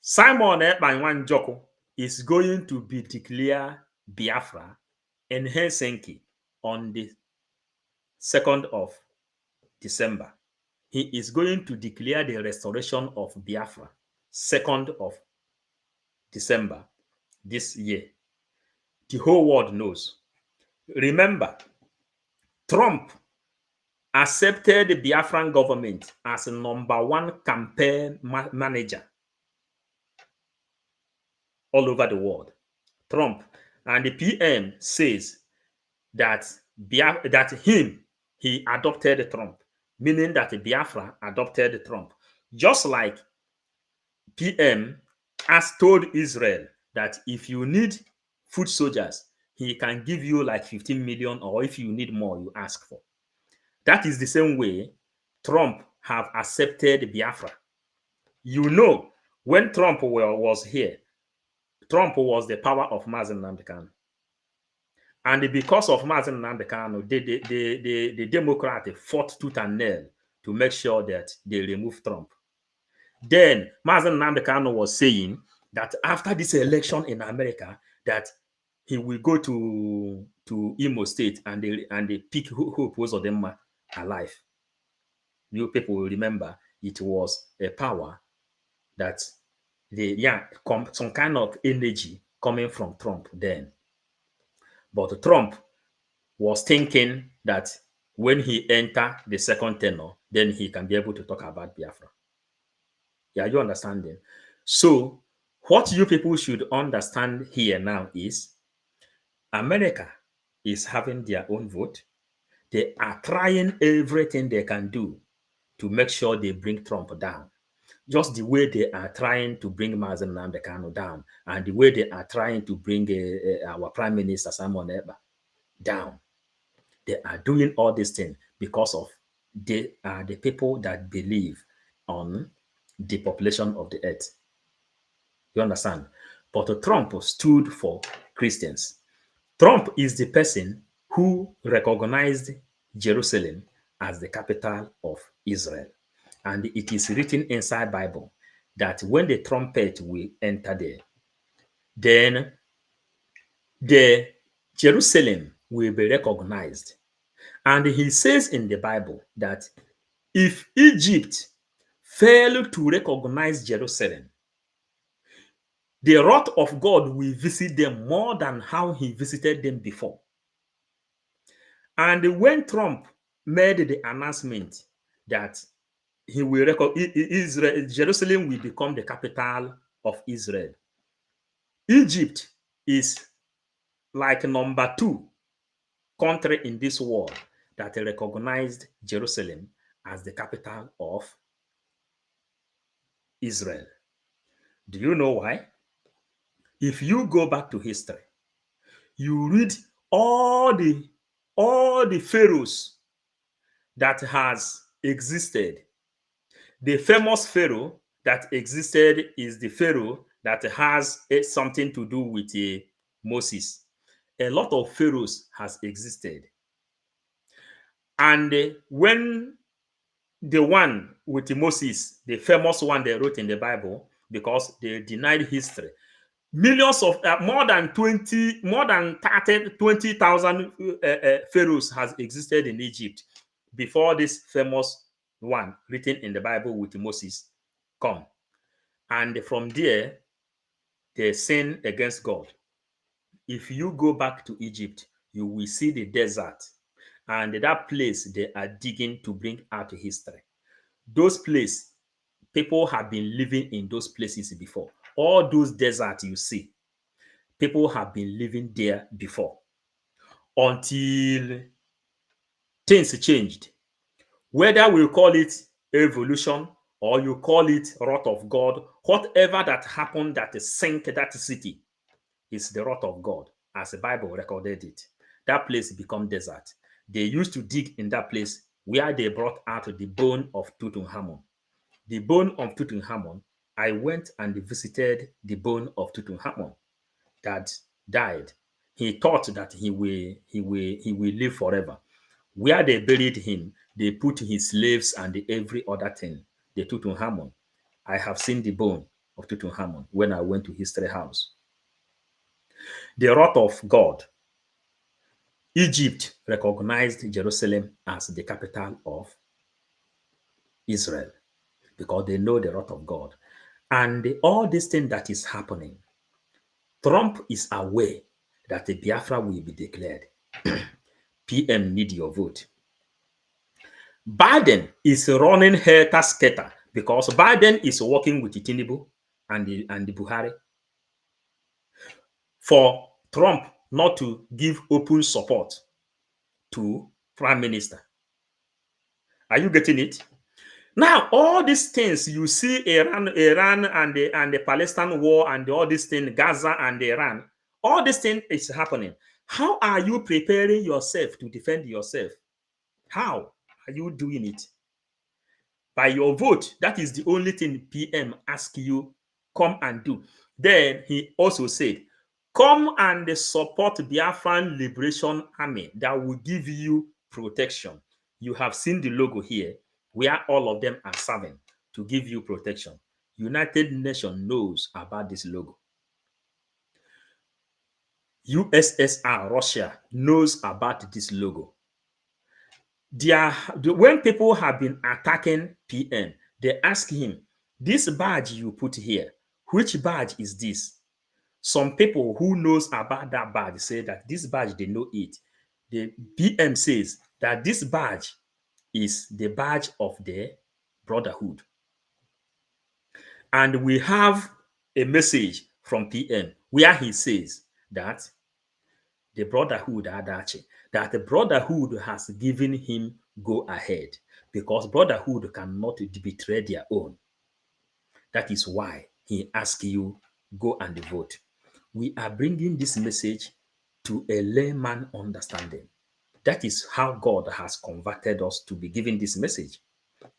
Simon Ekpa Njoku is going to be declared Biafra in Helsinki on the 2nd of December. He is going to declare the restoration of Biafra 2nd of December this year. The whole world knows. Remember, Trump accepted the Biafran government as a #1 campaign manager all over the world. Trump, and the PM says that he adopted Trump, meaning that Biafra adopted Trump. Just like PM has told Israel that if you need foot soldiers, he can give you like 15 million, or if you need more, you ask for. That is the same way Trump have accepted Biafra. You know, when Trump was here, Trump was the power of Mazen Nnamdi Kanu. And because of Mazen Nnamdi Kanu, the Democrats fought tooth and nail to make sure that they remove Trump. Then Mazen Nnamdi Kanu was saying that after this election in America, that he will go to Imo State and they pick who opposed them alive. You people will remember it was a power that some kind of energy coming from Trump then. But Trump was thinking that when he enter the second tenure, then he can be able to talk about Biafra. Yeah, you understanding? So what you people should understand here now is America is having their own vote. They are trying everything they can do to make sure they bring Trump down. Just the way they are trying to bring Mazen Nnamdi Kanu down, and the way they are trying to bring our Prime Minister Simon Ekpa down. They are doing all these things because of they are the people that believe on the population of the earth. You understand? But Trump stood for Christians. Trump is the person who recognized Jerusalem as the capital of Israel. And it is written inside Bible that when the trumpet will enter there, then the Jerusalem will be recognized. And he says in the Bible that if Egypt failed to recognize Jerusalem, the wrath of God will visit them more than how he visited them before. And when Trump made the announcement that he will Israel, Jerusalem will become the capital of Israel, Egypt is like number 2 country in this world that recognized Jerusalem as the capital of Israel. Do you know why? If you go back to history, you read all the pharaohs that has existed. The famous pharaoh that existed is the pharaoh that has something to do with Moses. A lot of pharaohs has existed. And when the one with Moses, the famous one they wrote in the Bible, because they denied history, millions of more than 20,000 pharaohs has existed in Egypt before this famous one written in the Bible with Moses come. And from there, they sin against God. If you go back to Egypt, you will see the desert, and that place they are digging to bring out history. Those places, people have been living in those places before. All those deserts you see, people have been living there before until things changed. Whether we call it evolution or you call it wrath of God, whatever that happened that sank that city is the wrath of God, as the Bible recorded it. That place become desert. They used to dig in that place where they brought out the bone of Tutankhamun. The bone of Tutankhamun, I went and visited the bone of Tutankhamun that died. He thought that he will live forever. Where they buried him, they put his slaves and every other thing. The Tutankhamun. I have seen the bone of Tutankhamun when I went to History House. The wrath of God. Egypt recognized Jerusalem as the capital of Israel because they know the wrath of God. And all this thing that is happening, Trump is aware that the Biafra will be declared. PM need your vote. Biden is running helter-skelter because Biden is working with Tinubu and the Buhari for Trump not to give open support to Prime Minister. Are you getting it? Now, all these things you see, Iran and the Palestine war and all these things, Gaza and Iran, all these things is happening. How are you preparing yourself to defend yourself? How are you doing it? By your vote. That is the only thing PM ask you, come and do. Then he also said, come and support Biafran Liberation Army that will give you protection. You have seen the logo here, where all of them are serving to give you protection. United Nations knows about this logo. USSR, Russia, knows about this logo. When people have been attacking PM, they ask him, this badge you put here, which badge is this? Some people who knows about that badge say that this badge, they know it. The PM says that this badge is the badge of the brotherhood. And we have a message from PM where he says that the brotherhood Adachi, that the brotherhood has given him go ahead because brotherhood cannot betray their own. That is why he asks you go and vote. We are bringing this message to a layman understanding. That is how God has converted us to be giving this message.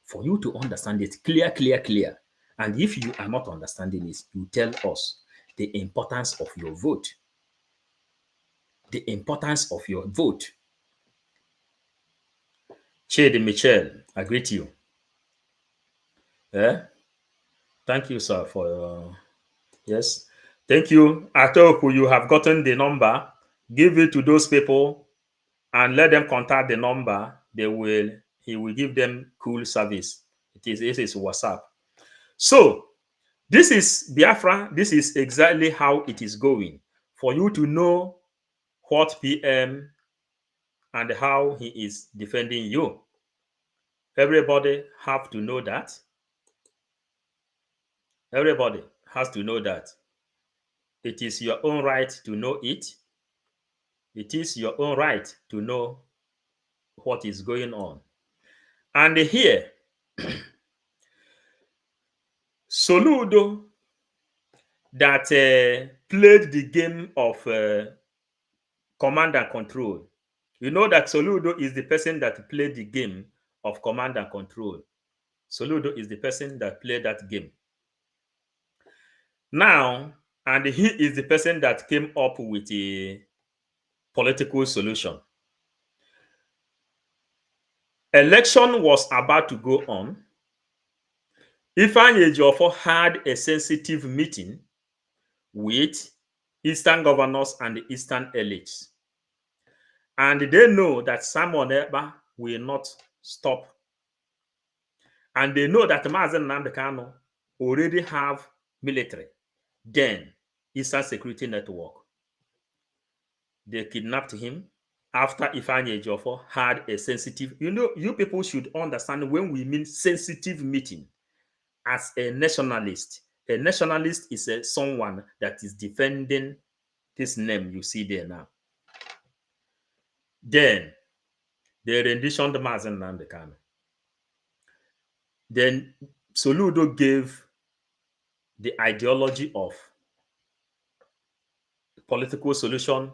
For you to understand it clear. And if you are not understanding it, you tell us the importance of your vote. The importance of your vote. Chidi Michel, I greet you. Thank you, sir, for yes. Thank you. I hope you have gotten the number. Give it to those people and let them contact the number. He will give them cool service. This is WhatsApp. So this is Biafra. This is exactly how it is going. For you to know what PM and how he is defending you. Everybody have to know that. Everybody has to know that. It is your own right to know it. It is your own right to know what is going on. And here, Soludo that played the game of command and control. You know that Soludo is the person that played the game of command and control. Soludo is the person that played that game. Now, and he is the person that came up with a political solution. Election was about to go on. Ifeanyi Ejiofor had a sensitive meeting with Eastern governors and the Eastern elites. And they know that Simon Ekpa will not stop. And they know that Mazen Nnamdi Kanu already have military. Then, Eastern Security Network. They kidnapped him after Ifeanyi Ejiofor had a sensitive... You know, you people should understand when we mean sensitive meeting. As a nationalist is someone that is defending this name you see there now. Then they renditioned Mazen Nnamdi Kanu. Then Soludo gave the ideology of political solution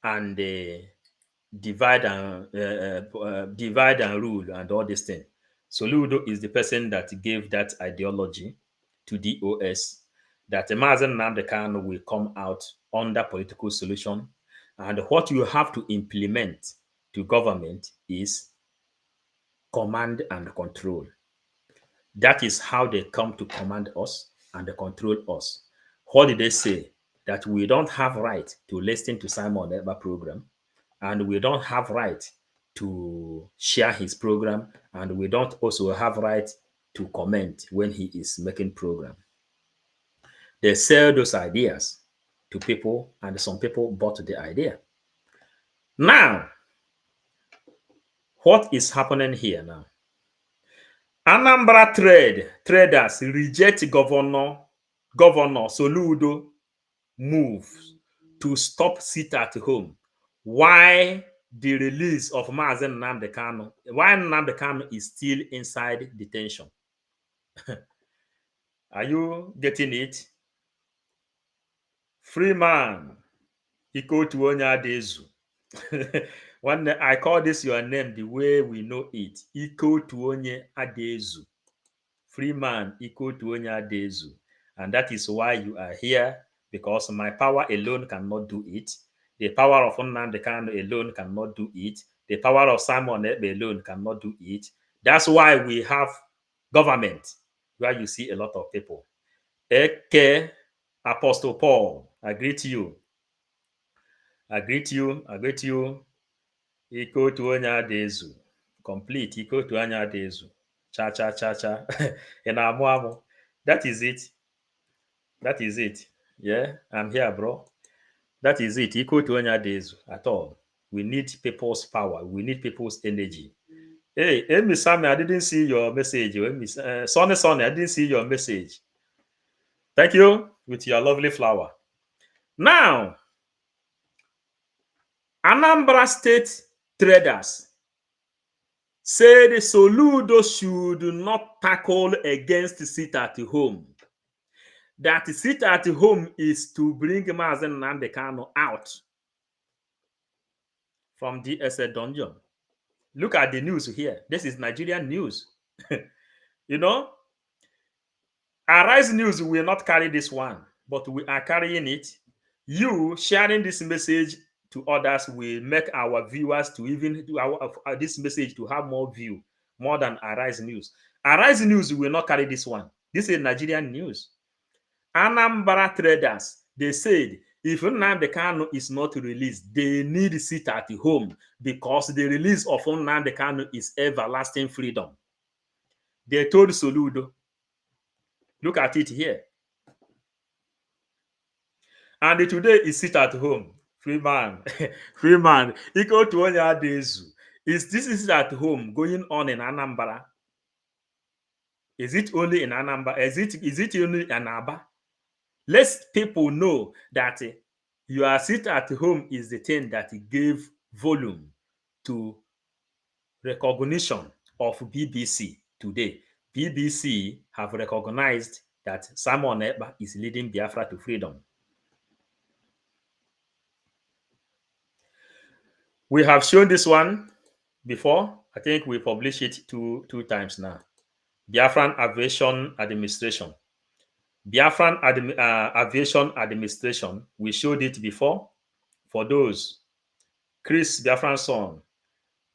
and divide and rule and all this thing. Soludo is the person that gave that ideology to DOS, that Mazen Nnamdi Kanu will come out under political solution, and what you have to implement to government is command and control. That is how they come to command us and control us. What did they say? That we don't have right to listen to Simon Ekpa program, and we don't have right to share his program, and we don't also have right to comment when he is making program. They sell those ideas to people, and some people bought the idea. Now, what is happening here now? Anambra traders reject Governor Soludo move to stop sit at home. Why the release of Mazen Nnamdi Kanu? Why Nnamdi Kanu is still inside detention? Are you getting it? Free man Iko to onye adezu. One, I call this your name the way we know it. Iko to onye adezu. Free man equal to onye adezu. And that is why you are here, because my power alone cannot do it. The power of Nnamdi Kanu alone cannot do it. The power of Simon Ekpa alone cannot do it. That's why we have government, where you see a lot of people. Eke, Apostle Paul, I greet you. I greet you. I greet you. Iko to onye adezu. Complete. Iko to onye adezu. Cha cha cha cha. In Amu. That is it. That is it. Yeah, I'm here, bro. That is it. Equal to any days at all. We need people's power. We need people's energy. Hey, Amy Sammy, I didn't see your message. Sonny, I didn't see your message. Thank you with your lovely flower. Now, Anambra State traders said Soludo should not tackle against sit at home. That sit at home is to bring Mazen Nnamdi Kanu out from DSA dungeon. Look at the news here. This is Nigerian news. You know, Arise News will not carry this one, but we are carrying it. You sharing this message to others will make our viewers to even do this message to have more view, more than Arise News. Arise News will not carry this one. This is Nigerian news. Anambra traders, they said, if Nnamdi Kanu is not released, they need to sit at home because the release of Nnamdi Kanu is everlasting freedom. They told Soludo, look at it here. And today is sit at home. Free man. Free man. Equal to only Adezu. Is this sit at home going on in Anambra? Is it only in Anambra? Is it only in Aba? Let people know that your sit at home is the thing that gave volume to recognition of BBC today. BBC have recognized that Simon Ekpa is leading Biafra to freedom. We have shown this one before. I think we published it two times now. Biafran Aviation Administration. Biafran Aviation Administration, we showed it before. For those, Chris Biafran son,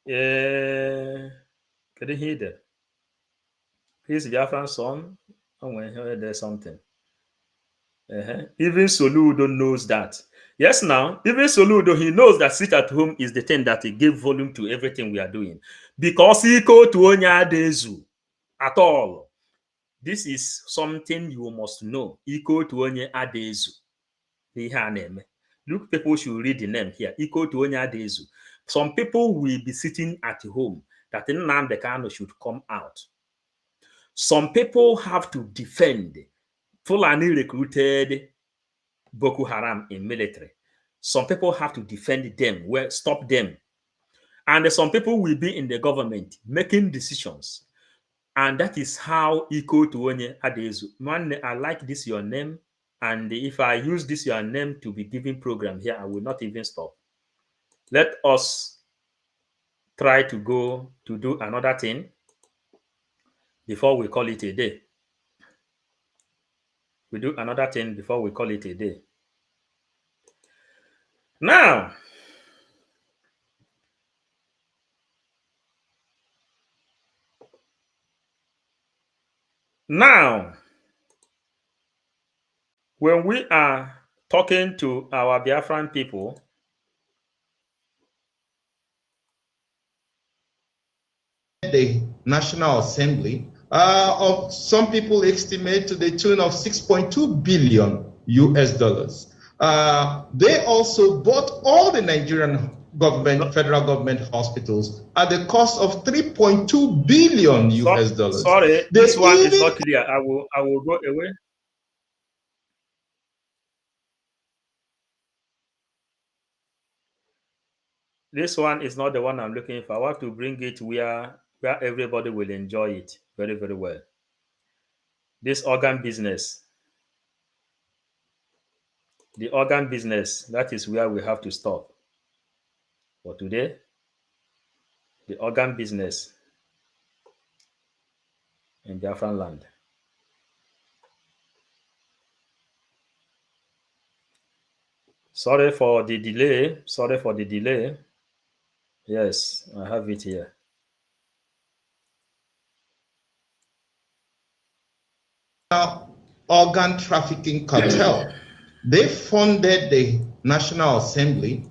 can you hear that? Chris Biafran son, there's something. Even Soludo knows that. Yes, now, even Soludo, he knows that sit at home is the thing that he gave volume to everything we are doing. Because he go to Onya Adezu at all. This is something you must know. Equal to Onye Adezu. Look, people should read the name here. Equal to Onye Adezu. Some people will be sitting at home that Nnamdi Kanu should come out. Some people have to defend. Fulani recruited Boko Haram in military. Some people have to defend them, stop them. And some people will be in the government making decisions. And that is how equal to Onye Adezu. Man, I like this your name. And if I use this your name to be giving program here, I will not even stop. Let us try to go to do another thing before we call it a day. We do another thing before we call it a day. Now, when we are talking to our Biafran people, the National Assembly, of some people estimate to the tune of 6.2 billion US dollars. They also bought all the Nigerian government, federal government hospitals at the cost of 3.2 billion US dollars. Sorry, this one is not clear. I will go away. This one is not the one I'm looking for. I want to bring it where everybody will enjoy it very, very well. This organ business. The organ business, that is where we have to stop. For today, the organ business in Biafran land. Sorry for the delay. Sorry for the delay. Yes, I have it here. Organ trafficking cartel. They funded the National Assembly.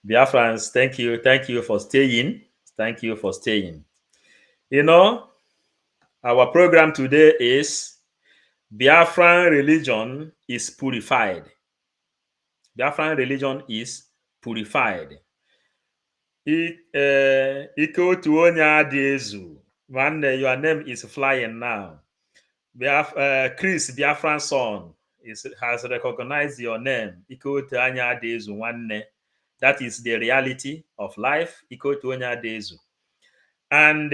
Biafrans, thank you. Thank you for staying. Thank you for staying. You know, our program today is Biafran religion is purified. Biafran religion is purified. Ike otu onye adị ezu. Nwanne, your name is flying now. Chris Biafran son has recognized your name. Ike otu onye adị ezu, nwanne. That is the reality of life. Ike otu onye adị ezu. And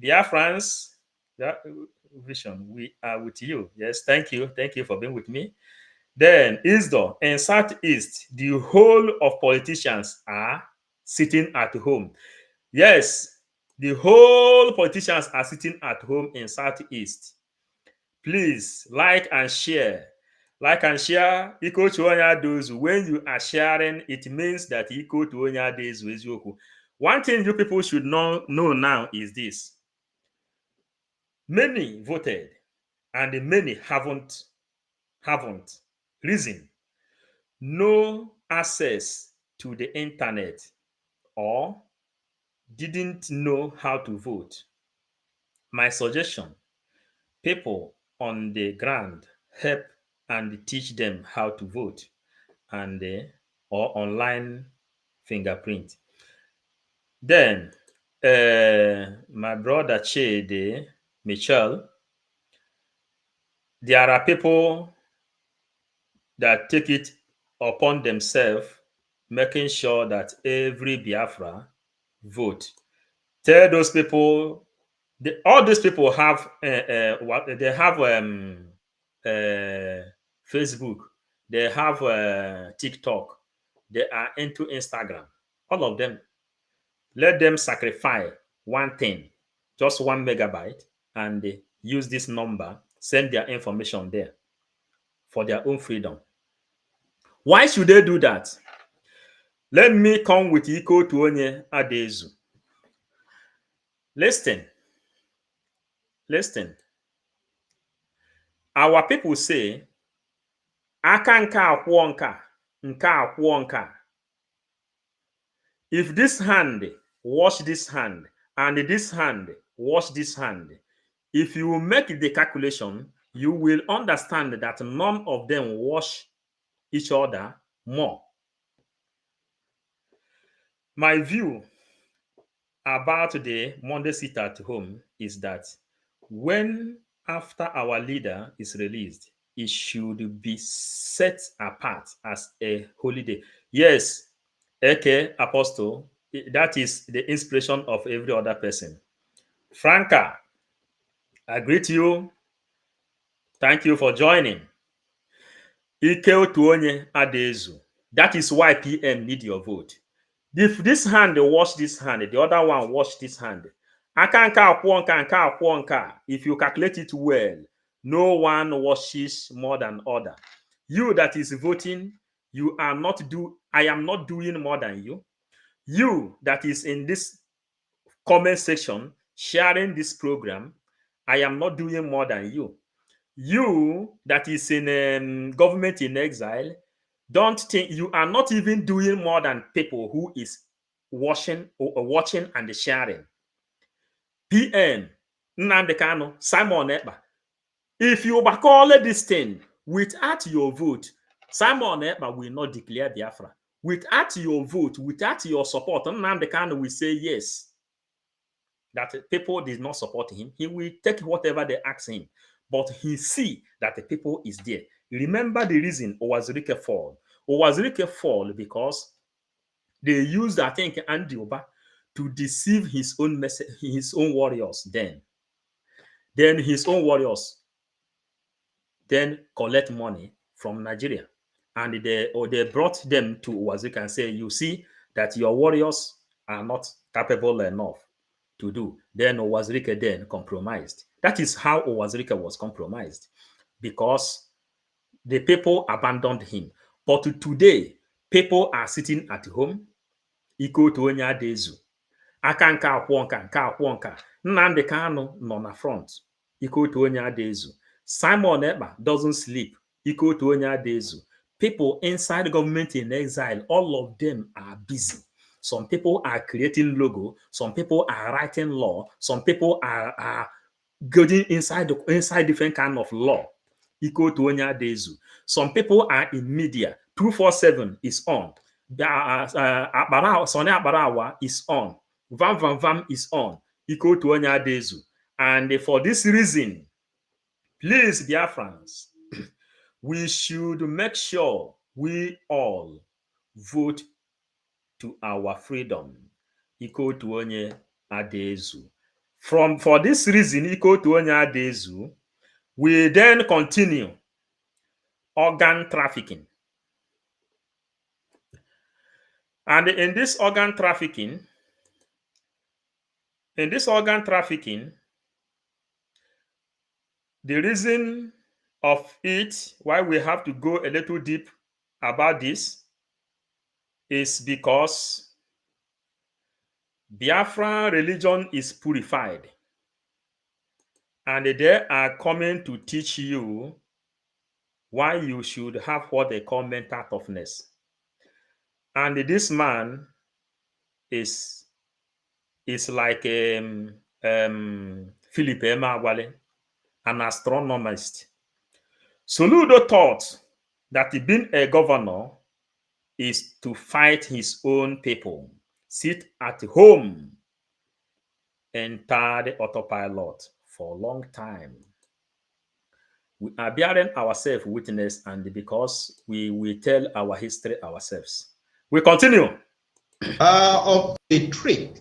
Biafrans, that vision, we are with you. Yes, thank you. Thank you for being with me. Then, Isdo, in Southeast, the whole of politicians are sitting at home. Yes, the whole politicians are sitting at home in Southeast. Please like and share. Like and share. Equal to Onyadozu. When you are sharing, it means that equal to Onyadozu. One thing you people should know now is this. Many voted and many haven't. Reason: no access to the internet or didn't know how to vote. My suggestion: people on the ground help and teach them how to vote, and or online fingerprint. Then my brother Chede Michel, there are people that take it upon themselves, making sure that every Biafra vote. Tell those people, all these people have what they have Facebook, they have TikTok, they are into Instagram. All of them, let them sacrifice one thing, just 1 megabyte, and they use this number, send their information there for their own freedom. Why should they do that? Let me come with Iko Tuonye Adezu. Listen. Our people say, aka nke akwụọ nka, nke akwụọ nka. If this hand wash this hand, and this hand wash this hand, if you make the calculation, you will understand that none of them wash each other more. My view about the Monday sit at home is that when after our leader is released, it should be set apart as a holiday. Yes, okay, Apostle, that is the inspiration of every other person. Franca, I greet you. Thank you for joining. Ike Otuonye Adezu. That is why PM need your vote. If this hand wash this hand, the other one wash this hand. If you calculate it well, no one washes more than other. You that is voting, I am not doing more than you. You that is in this comment section sharing this program, I am not doing more than you. You that is in government in exile, don't think you are not even doing more than people who is watching and sharing. PM, Nnamdi Kanu, Simon Ekpa. If you back all this thing without your vote, Simon Ekpa will not declare Biafra. Without your vote, without your support, Nnamdi Kanu will say yes. That people did not support him. He will take whatever they ask him. But he see that the people is there. Remember the reason Owazirike fall. Owazirike fall because they used, I think, Andy Oba to deceive his own warriors then. Then his own warriors, then collect money from Nigeria. And they brought them to Owazirika and say, you see that your warriors are not capable enough to do. Then Owazirika then compromised. That is how Owazirika was compromised, because the people abandoned him. But today, people are sitting at home. Iko to onye adezu. Aka nka akwọ nka, nka akwọ nka. Nnamdi Kanu nọ na front. Iko to onye adezu. Simon Ekpa doesn't sleep. Iko to onye adezu. People inside the government in exile, all of them are busy. Some people are creating logo. Some people are writing law. Some people are going inside different kind of law. Iko to onye adezu. Some people are in media. 247 is on. Sonny Abarawa is on. Vam is on. Iko to onye adezu. And for this reason, please, Biafrans, we should make sure we all vote to our freedom. Iko to onye adezu. For this reason, Iko to onye adezu, we then continue organ trafficking. And in this organ trafficking, the reason of it, why we have to go a little deep about this, is because Biafran religion is purified. And they are coming to teach you why you should have what they call mental toughness. And this man is like Philip Emeagwali, an astronomist. Soludo thought that being a governor is to fight his own people, sit at home, enter the autopilot for a long time. We are bearing ourselves witness, and because we tell our history ourselves. We continue. Of the trick.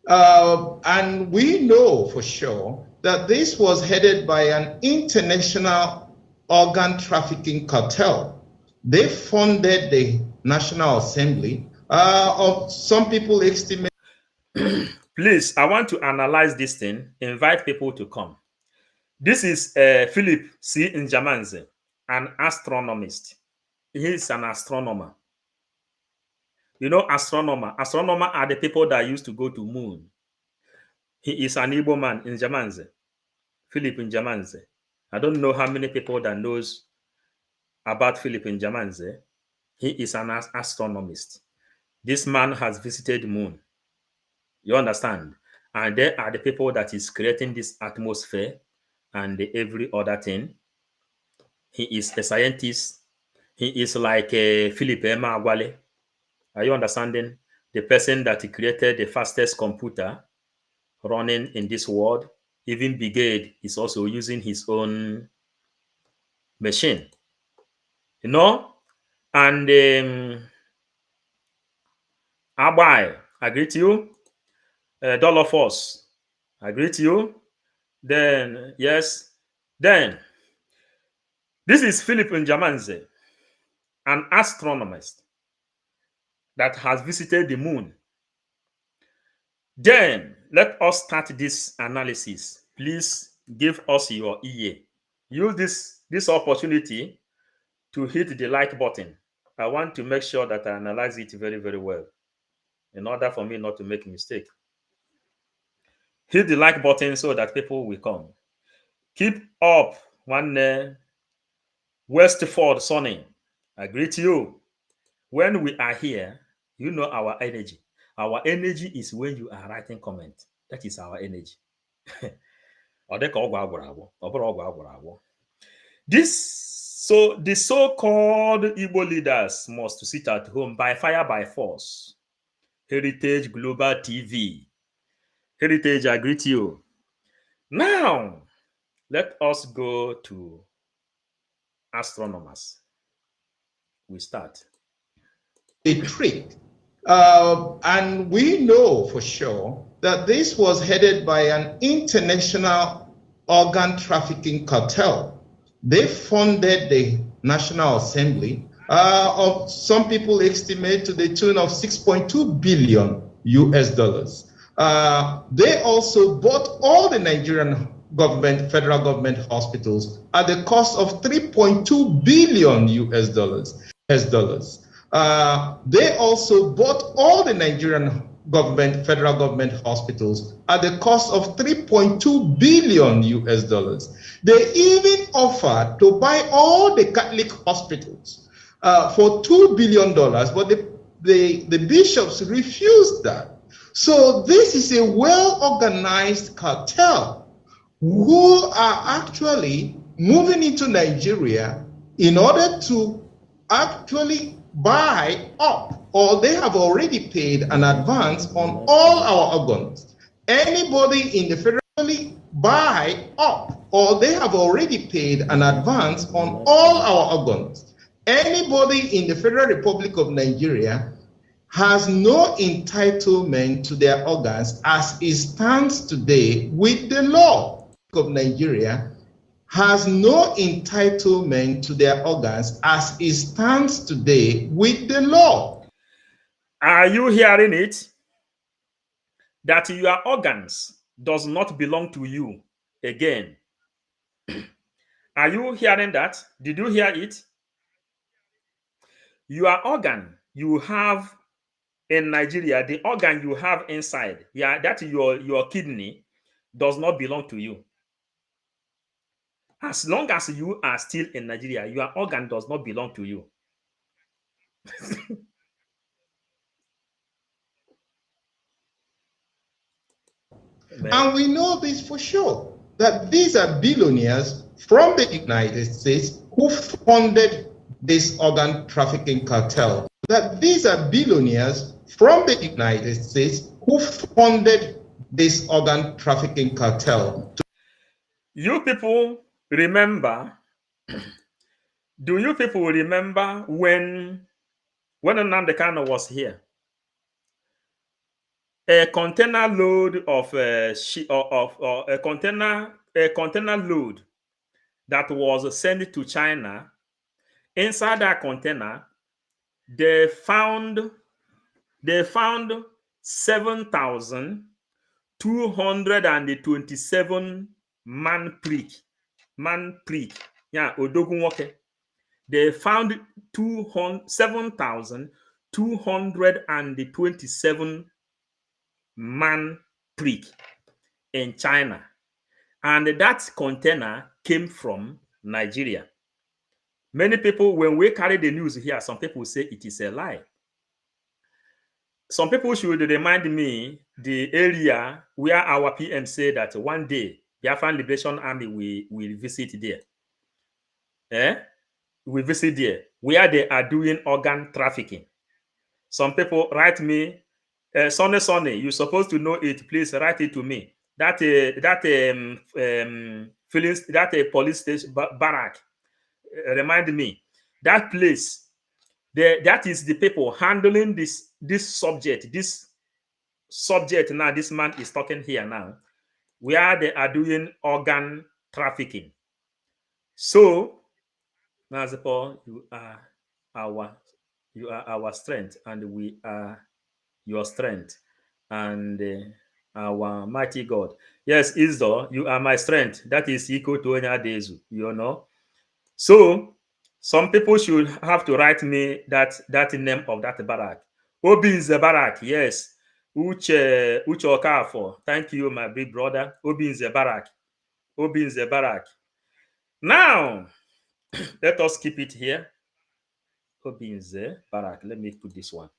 And we know for sure that this was headed by an international organ trafficking cartel. They funded the National Assembly. Of some people estimate. Please, I want to analyze this thing. Invite people to come. This is Philip C. Njamanze, an astronomist. He is an astronomer. You know, astronomer are the people that used to go to moon. He is an Igbo man in Njamanze. Philip Njamanze. I don't know how many people that knows about Philip Njamanze. He is an astronomist. This man has visited the moon. You understand? And they are the people that is creating this atmosphere and every other thing. He is a scientist. He is like Philip Emeagwali. Are you understanding? The person that created the fastest computer running in this world. Even Brigade is also using his own machine. You know? And Abai, I greet you. Dollar Force, I greet you. Then, yes. Then, this is Philip Njamanze, an astronomist that has visited the moon. Then, let us start this analysis. Please give us your ear. Use this opportunity to hit the like button. I want to make sure that I analyze it very, very well in order for me not to make a mistake. Hit the like button so that people will come. Keep up one Westford Sonny. I greet you. When we are here, you know our energy. Our energy is when you are writing comment. That is our energy. The so-called Igbo leaders must sit at home by fire by force. Heritage Global TV. Heritage, I greet you. Now, let us go to astronomers. We start. A trick. And we know for sure that this was headed by an international organ trafficking cartel. they funded the National Assembly of some people estimate to the tune of 6.2 billion US dollars. They also bought all the Nigerian government, federal government hospitals at the cost of 3.2 billion US dollars. They also bought all the Nigerian government, federal government hospitals at the cost of 3.2 billion US dollars. They even offered to buy all the Catholic hospitals for $2 billion, but the bishops refused that. So this is a well-organized cartel who are actually moving into Nigeria in order to actually buy up, or they have already paid an advance on all our organs. Anybody in the federally buy up, or they have already paid an advance on all our organs. Anybody in the Federal Republic of Nigeria has no entitlement to their organs as it stands today with the law of Nigeria has no entitlement to their organs as it stands today with the law. Are you hearing it? That your organs does not belong to you again. Are you hearing that? Did you hear it? Your organ you have in Nigeria, the organ you have inside, yeah, that your kidney does not belong to you. As long as you are still in Nigeria, your organ does not belong to you. And we know this for sure, that these are billionaires from the United States who funded this organ trafficking cartel. That these are billionaires from the United States who funded this organ trafficking cartel. You people remember, do you people remember when Nnamdi Kanu was here? A container load of a container load that was sent to China. Inside that container, they found 7,227 man prick. Yeah, Odogunwoke. They found 7,227 man prick in China, and that container came from Nigeria. Many people, when we carry the news here, some people say it is a lie. Some people should remind me the area where our PM said that one day Biafran Liberation Army will visit there. We visit there where they are doing organ trafficking. Some people write me, Sonny, you're supposed to know it. Please write it to me. That police station barrack. Remind me that place. That is the people handling this subject. This subject now. This man is talking here now, where they are doing organ trafficking. So, Nazipo, you are our strength, and we are your strength, and our mighty God. Yes, Isdo, you are my strength. That is equal to Onyadezu, you know. So some people should have to write me that name of that barrack. Obi is the barrack, yes. Uche Okafo. Thank you, my big brother. Obi is the barrack. Obi is the barrack. Now, let us keep it here. Obi is the barrack. Let me put this one.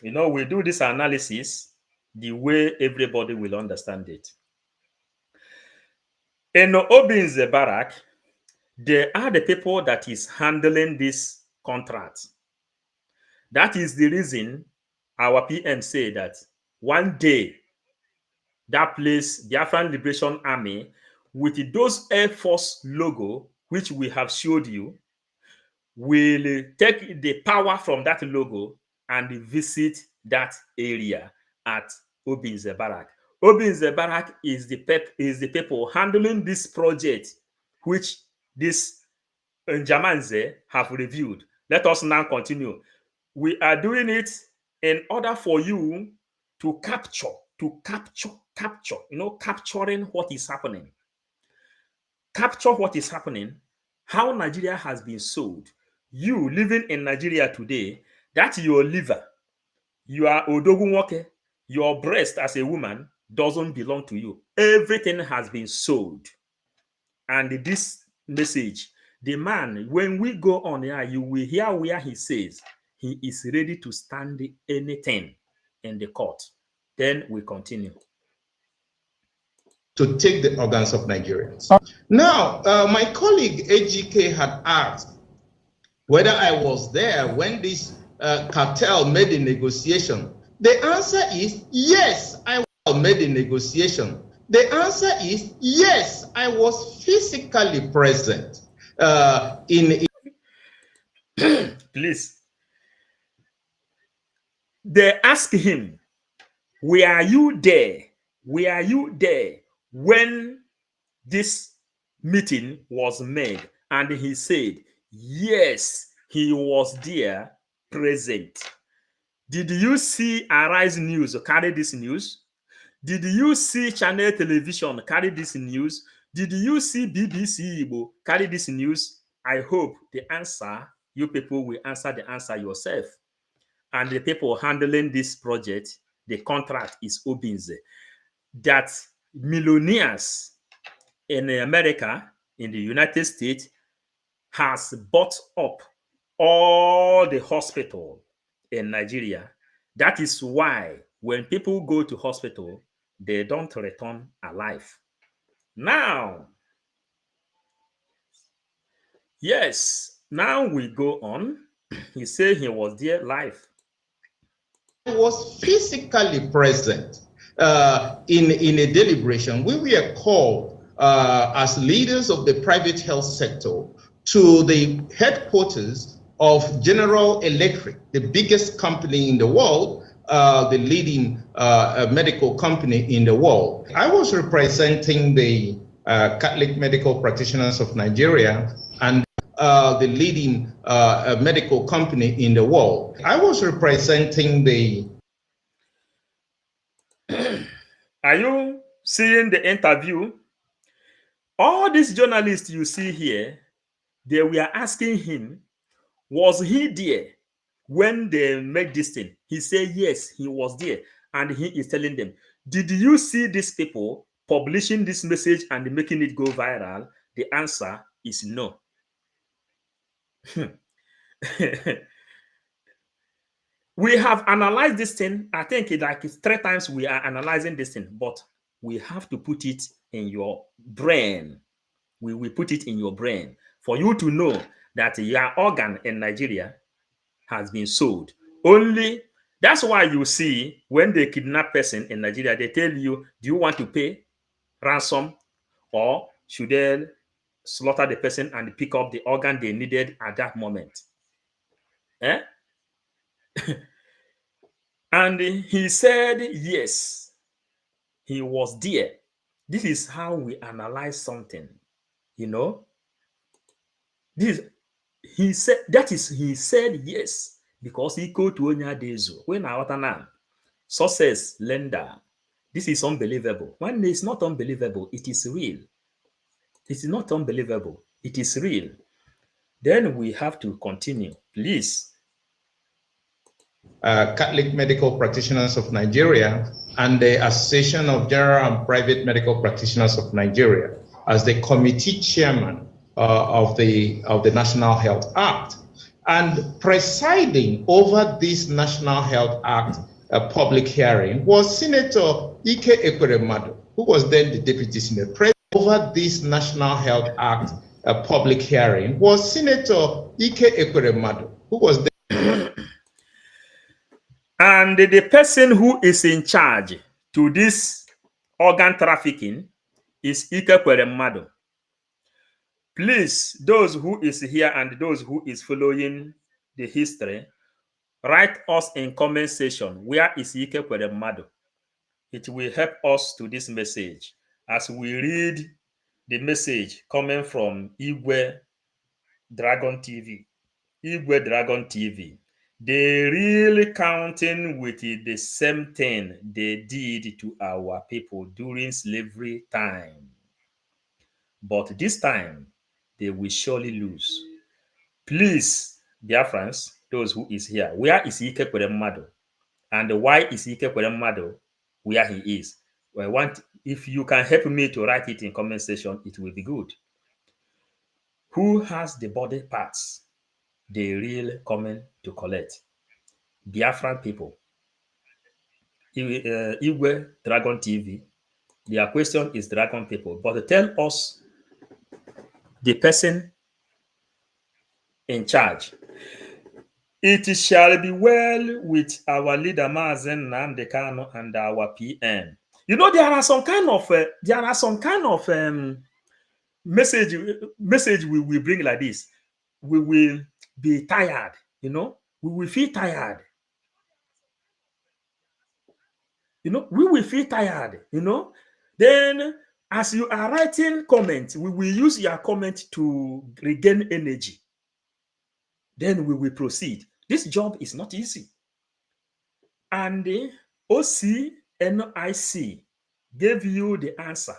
You know, we do this analysis the way everybody will understand it. In Obi is the barrack, they are the people that is handling this contract. That is the reason our PM say that one day that place, Biafran Liberation Army, with those Air Force logo, which we have showed you, will take the power from that logo and visit that area at Obi Zebarak. Obi Zebarak is the people handling this project which this Njamanze have reviewed. Let us now continue. We are doing it in order for you to capture, capturing what is happening. Capture what is happening, how Nigeria has been sold. You living in Nigeria today, that your liver, your odogunwoke, your breast as a woman doesn't belong to you. Everything has been sold. And this message, the man, when we go on here, you will hear where he says he is ready to stand anything in the court. Then we continue. To take the organs of Nigerians. Now, my colleague AGK had asked whether I was there when this cartel made a negotiation. The answer is yes, I made a negotiation. The answer is yes, I was physically present Please. They ask him, were you there? Were you there when this meeting was made? And he said, yes, he was there present. Did you see Arise News carry this news? Did you see Channel Television carry this news? Did you see BBC Igbo carry this news? I hope the answer, you people will answer the answer yourself. And the people handling this project, the contract is Obinze. That millionaires in America, in the United States, has bought up all the hospital in Nigeria. That is why when people go to hospital, they don't return alive. Now, yes, now we go on. He said he was there live. I was physically present in a deliberation. We were called as leaders of the private health sector to the headquarters of General Electric, the biggest company in the world, the leading medical company in the world. I was representing the Catholic Medical Practitioners of Nigeria and the leading medical company in the world. I was representing the... Are you seeing the interview? All these journalists you see here, they were asking him, was he there when they made this thing? He said, yes, he was there. And he is telling them, did you see these people publishing this message and making it go viral? The answer is no. We have analyzed this thing. I think it's 3 times we are analyzing this thing, but we have to put it in your brain. We will put it in your brain for you to know that your organ in Nigeria has been sold. Only that's why you see when they kidnap person in Nigeria, they tell you, do you want to pay ransom or should they slaughter the person and pick up the organ they needed at that moment? Eh? And he said, yes, he was there. This is how we analyze something, you know. He said yes, because he go to Onyadezu. When I now, success lender. This is unbelievable. When it's not unbelievable, it is real. It is not unbelievable. It is real. Then we have to continue, please. Catholic Medical Practitioners of Nigeria and the Association of General and Private Medical Practitioners of Nigeria as the committee chairman of the National Health Act. And presiding over this National Health Act public hearing was Senator Ike Ekweremadu, who was then the Deputy Senate President. Over this National Health Act public hearing was Senator Ike Ekweremadu, who was then... And the person who is in charge to this organ trafficking is Ike Ekweremadu. Please, those who is here and those who is following the history, write us in comment section, where is Ike Ekweremadu? It will help us to this message as we read the message coming from Igwe Dragon TV. Igwe Dragon TV. They really counting with the same thing they did to our people during slavery time. But this time, they will surely lose. Please, Biafrans, those who is here, where is Ike Kweremadu? And why is Ike Kweremadu where he is? I want, if you can help me to write it in comment section, it will be good. Who has the body parts they really coming to collect? Biafran people. Igwe Dragon TV. Their question is Dragon people. But tell us the person in charge. It shall be well with our leader Mazen Namdekano and our PM. You know, there are some kind of message we will bring like this. We will be tired, you know, we will feel tired. You know, we will feel tired, you know. Then, as you are writing comments, we will use your comment to regain energy. Then we will proceed. This job is not easy. And the OCNIC gave you the answer.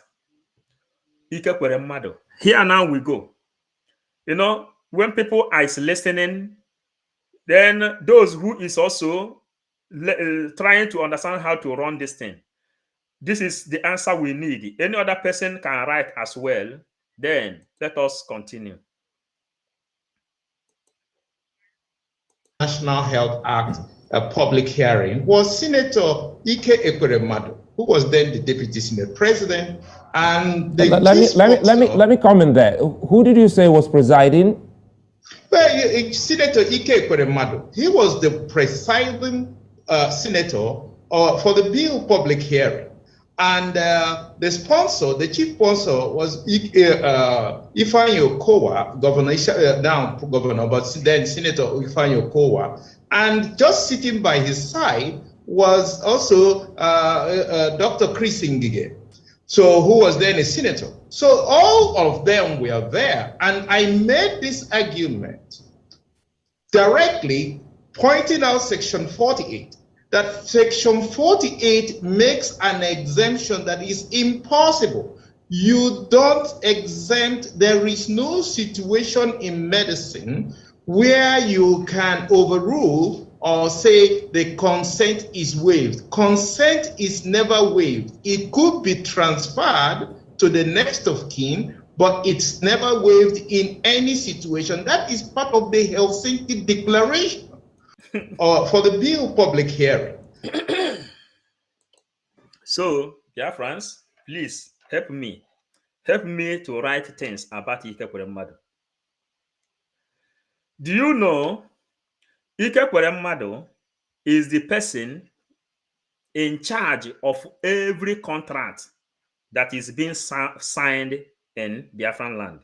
Here now we go. You know, when people are listening, then those who is also trying to understand how to run this thing. This is the answer we need. Any other person can write as well. Then let us continue. National Health Act, a public hearing, was Senator Ike Ekweremadu, who was then the Deputy Senate President. And let me comment there. Who did you say was presiding? Well, Senator Ike Ekweremadu, he was the presiding senator for the bill public hearing. And the sponsor, the chief sponsor, was Ifeanyi Okowa, now governor, but then Senator Ifeanyi Okowa. And just sitting by his side was also Dr. Chris Ngige, so who was then a senator. So all of them were there. And I made this argument directly pointing out Section 48. That Section 48 makes an exemption that is impossible. You don't exempt, there is no situation in medicine where you can overrule or say the consent is waived. Consent is never waived. It could be transferred to the next of kin, but it's never waived in any situation. That is part of the Helsinki Declaration. For the bill public hearing. So, Biafrans, please help me. Help me to write things about Ike Kweremadu. Do you know Ike Kweremadu is the person in charge of every contract that is being signed in Biafran land?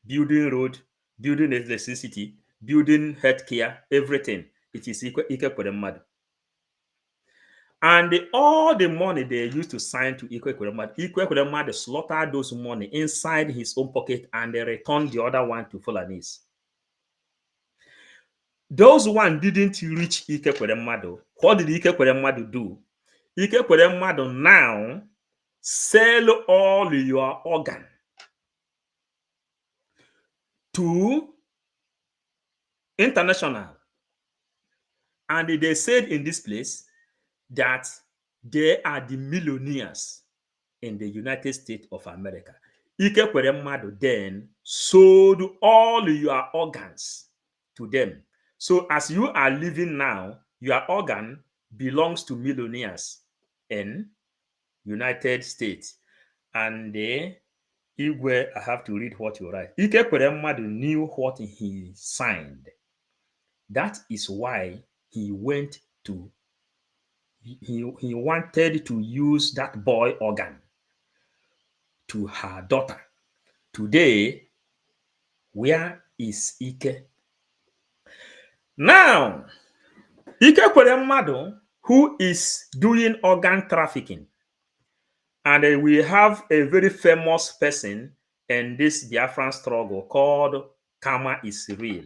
Building road, building electricity, building healthcare, everything. It is Ike Kweremadu. And all the money they used to sign to Ike Kweremadu slaughtered those money inside his own pocket and they returned the other one to Fulanese. Those one didn't reach Ike Kweremadu. What did Ike Kweremadu do? Ike Kweremadu now sell all your organ to international. And they said in this place that they are the millionaires in the United States of America. Ike Kweremadu then sold all your organs to them. So as you are living now, your organ belongs to millionaires in United States. And Igwe, I have to read what you write. Ike Kweremadu knew what he signed. That is why he went to, he wanted to use that boy organ to her daughter. Today, where is Ike? Now, Ike Kweremadu, who is doing organ trafficking, And we have a very famous person in this Biafran struggle called Karma is Real.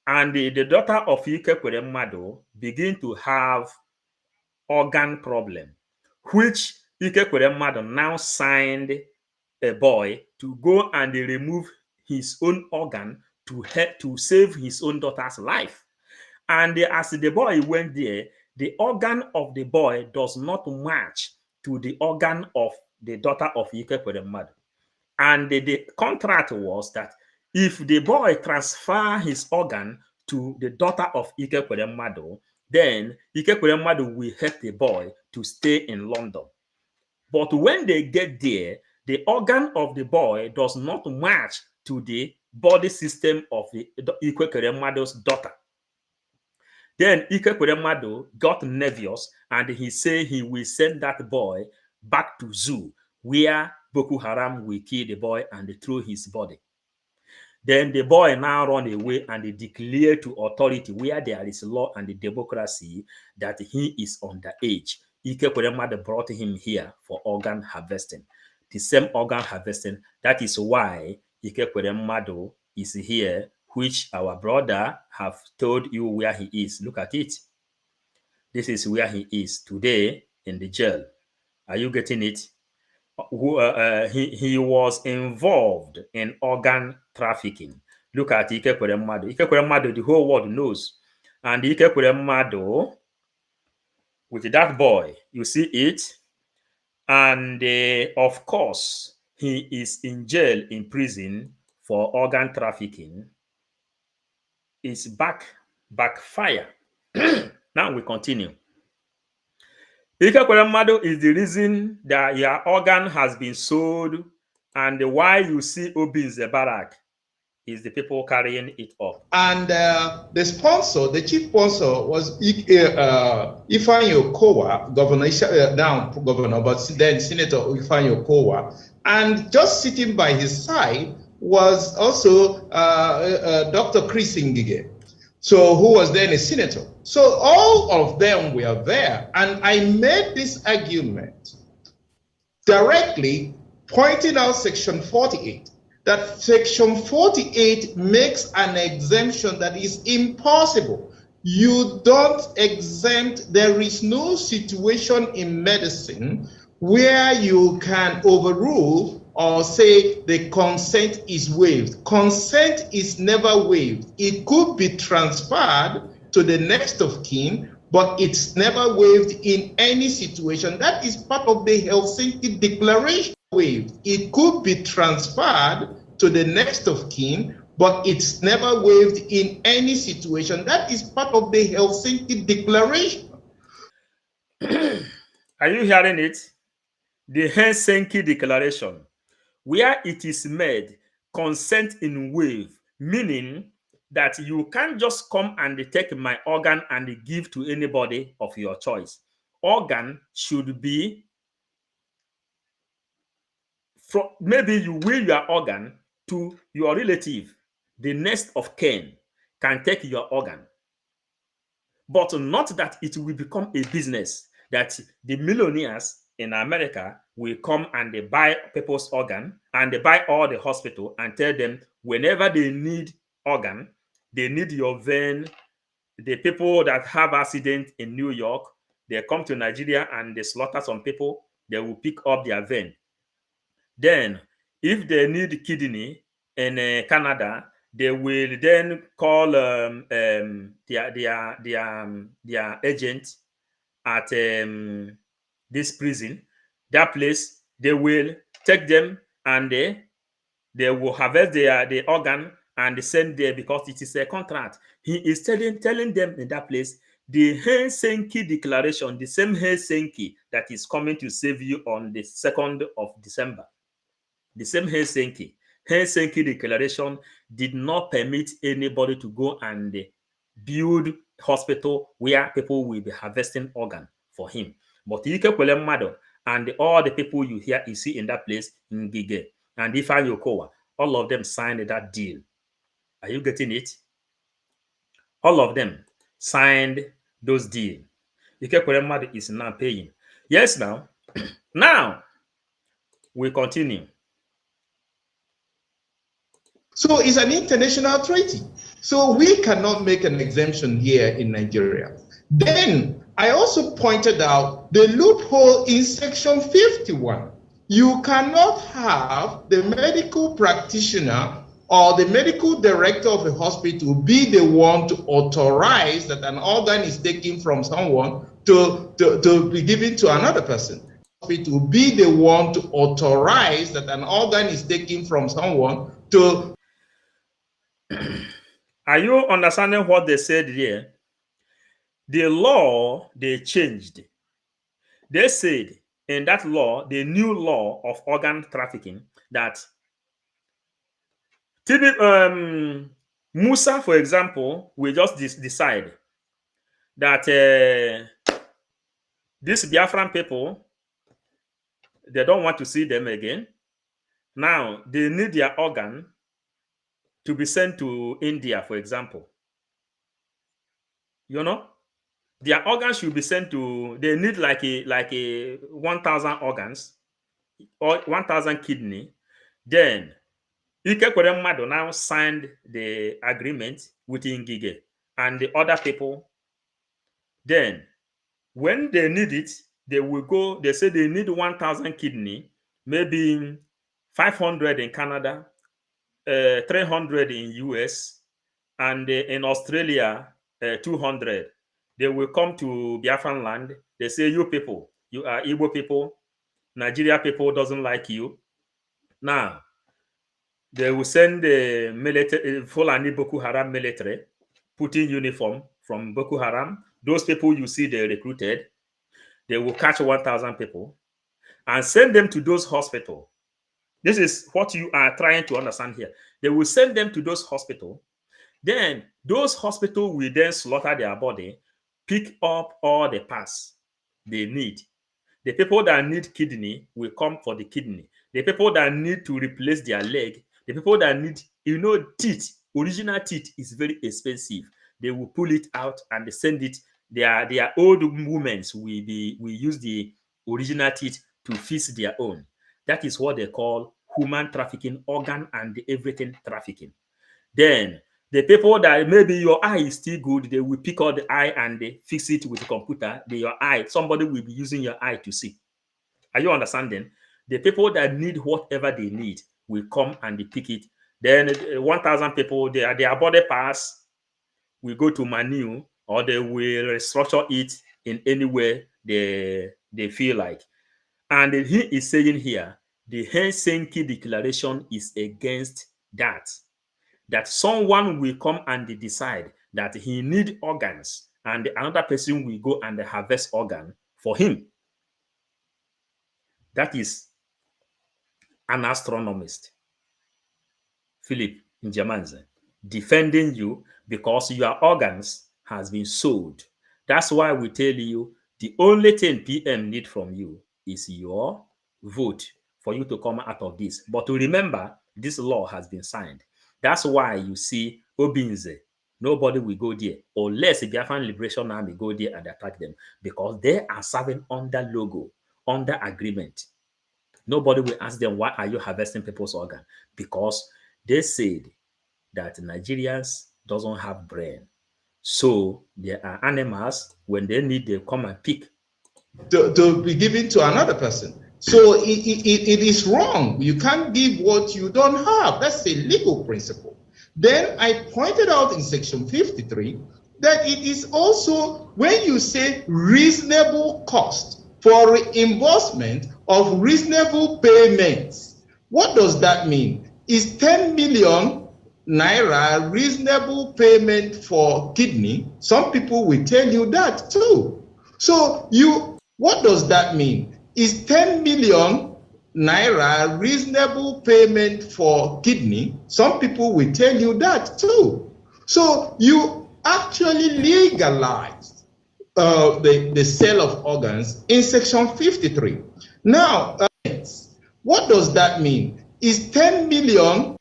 And the daughter of Ike Kweremadu begin to have organ problem, which Ike Kweremadu now signed a boy to go and remove his own organ to help to save his own daughter's life. And as the boy went there, the organ of the boy does not match to the organ of the daughter of Ike Kweremadu. And the contract was that if the boy transfer his organ to the daughter of Ike Kweremadu, then Ike Kweremadu will help the boy to stay in London. But when they get there, the organ of the boy does not match to the body system of the Ike Kweremadu's daughter. Then Ike Kweremadu got nervous and he said he will send that boy back to zoo where Boko Haram will kill the boy and throw his body. Then the boy now run away and declare to authority where there is law and democracy that he is underage. Ike Kweremadu brought him here for organ harvesting. The same organ harvesting, that is why Ike Kweremadu is here, which our brother have told you where he is. Look at it. This is where he is today in the jail. Are you getting it? He was involved in organ trafficking. Look at Ike Kweremadu. Ike Kweremadu, the whole world knows. And Ike Kweremadu, with that boy, you see it. And of course, he is in jail, in prison for organ trafficking. It's backfire. Now we continue. Ike Kweremadu is the reason that your organ has been sold, and why you see Obi in the barrack is the people carrying it up. And the sponsor, the chief sponsor, was Ifeanyi Okowa, now governor, but then Senator Ifeanyi Okowa. And just sitting by his side was also Dr. Chris Ngige, so who was then a senator. So all of them were there. And I made this argument directly pointing out Section 48. That Section 48 makes an exemption that is impossible. You don't exempt, there is no situation in medicine where you can overrule or say the consent is waived. Consent is never waived. It could be transferred to the next of kin, but it's never waived in any situation. That is part of the Helsinki Declaration. Waived. It could be transferred to the next of kin, but it's never waived in any situation. That is part of the Helsinki Declaration. Are you hearing it? The Helsinki Declaration, where it is made consent in waive, meaning that you can't just come and take my organ and give to anybody of your choice. Organ should be from, maybe you will your organ to your relative. The next of kin can take your organ, but not that it will become a business that the millionaires in America will come and they buy people's organ and they buy all the hospital and tell them whenever they need organ, they need your vein. The people that have accident in New York, they come to Nigeria and they slaughter some people, they will pick up their vein. Then, if they need kidney in Canada, they will then call their agent at this prison. That place, they will take them and they will harvest the organ and send there because it is a contract. He is telling them in that place, the Helsinki Declaration, the same Helsinki that is coming to save you on the 2nd of December. The same Helsinki Declaration did not permit anybody to go and build hospital where people will be harvesting organ for him. But Ike Kweremadu and all the people you see in that place, Ngige and Ifeanyi Okowa, all of them signed that deal. Are you getting it? All of them signed those deals. Ike Kweremadu is now paying. Yes, now. Now, We continue. So it's an international treaty. So we cannot make an exemption here in Nigeria. Then I also pointed out the loophole in section 51. You cannot have the medical practitioner or the medical director of a hospital be the one to authorize that an organ is taken from someone to be given to another person. To be the one to authorize that an organ is taken from someone to. Are you understanding what they said here? The law they changed. They said in that law, the new law of organ trafficking, that Musa, for example, will just decide that these Biafran people, they don't want to see them again. Now, they need their organ to be sent to India, for example. You know? Their organs should be sent to, they need like a 1,000 organs or 1,000 kidney. Then Ike Kweremadu now signed the agreement with Ngige and the other people. Then when they need it, they will go, they say they need 1,000 kidney, maybe 500 in Canada, 300 in US, and in Australia, 200. They will come to Biafran land. They say, you people, you are Igbo people. Nigeria people doesn't like you. Now, they will send the military, Fulani Boko Haram military, put in uniform from Boko Haram. Those people you see they recruited, they will catch 1,000 people and send them to those hospitals. This is what you are trying to understand here. They will send them to those hospitals. Then those hospitals will then slaughter their body, pick up all the parts they need. The people that need kidney will come for the kidney. The people that need to replace their leg, the people that need, teeth, original teeth is very expensive. They will pull it out and they send it. Their old women will use the original teeth to fix their own. That is what they call human trafficking, organ and everything trafficking. Then the people that maybe your eye is still good, they will pick out the eye and they fix it with the computer. Your eye, somebody will be using your eye to see. Are you understanding? The people that need whatever they need will come and they pick it. Then 1,000 people, their body parts will go to Manu, or they will restructure it in any way they feel like. And he is saying here, the Helsinki Declaration is against that. That someone will come and decide that he needs organs and another person will go and harvest organ for him. That is an astronomist, Philip Njamanze, defending you because your organs has been sold. That's why we tell you the only thing PM need from you is your vote for you to come out of this. But to remember, this law has been signed. That's why you see Obinze, nobody will go there unless the Biafran Liberation Army go there and attack them because they are serving under logo, under agreement. Nobody will ask them, why are you harvesting people's organ? Because they said that Nigerians doesn't have brain. So there are animals, when they need, they come and pick. To be given to another person. So it is wrong. You can't give what you don't have. That's a legal principle. Then I pointed out in section 53 that it is also when you say reasonable cost for reimbursement of reasonable payments. What does that mean? Is 10 million naira reasonable payment for kidney? Some people will tell you that too. So what does that mean? Is 10 million naira reasonable payment for kidney? Some people will tell you that too. So you actually legalized the sale of organs in section 53. Now, what does that mean? Is 10 million.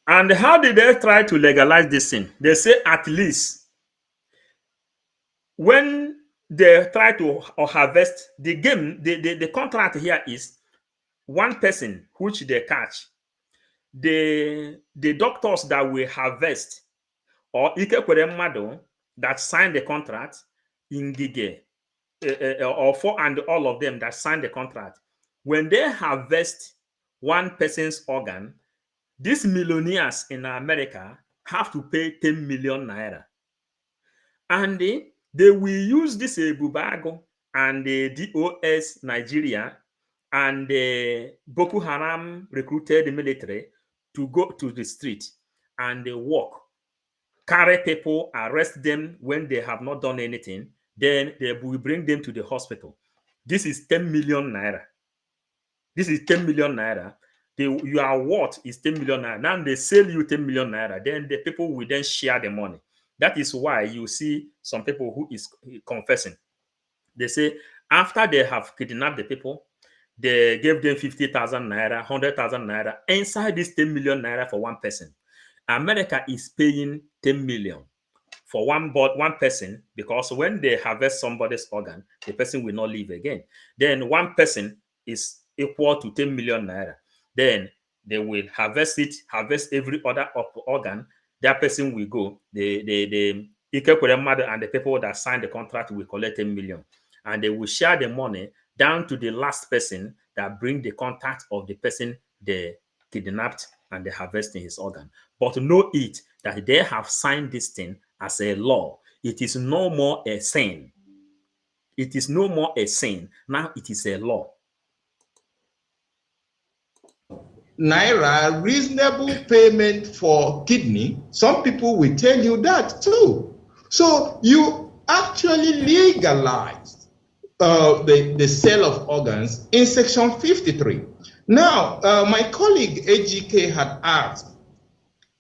And how did they try to legalize this thing? They say at least when they try to harvest the game. The contract here is one person which they catch. The doctors that will harvest or Ikekwere Mado that signed the contract in Gige or for and all of them that signed the contract, when they harvest one person's organ, these millionaires in America have to pay 10 million naira. And they will use this Bubago and the DOS Nigeria and the Boko Haram recruited military to go to the street and they walk, carry people, arrest them when they have not done anything. Then they will bring them to the hospital. This is 10 million naira. This is 10 million naira. Your worth is 10 million naira. Now they sell you 10 million naira. Then the people will then share the money. That is why you see some people who is confessing. They say after they have kidnapped the people, they gave them 50,000 naira, 100,000 naira inside this 10 million naira for one person. America is paying 10 million for one person, because when they harvest somebody's organ, the person will not live again. Then one person is equal to 10 million naira. Then they will harvest every other organ. That person will go. The Ikekwere Mado and the people that signed the contract will collect 10 million. And they will share the money down to the last person that bring the contact of the person they kidnapped and they harvesting his organ. But know it that they have signed this thing as a law. It is no more a sin. It is no more a sin. Now it is a law. Naira, reasonable payment for kidney. Some people will tell you that too. So you actually legalized the sale of organs in Section 53. Now, my colleague AGK had asked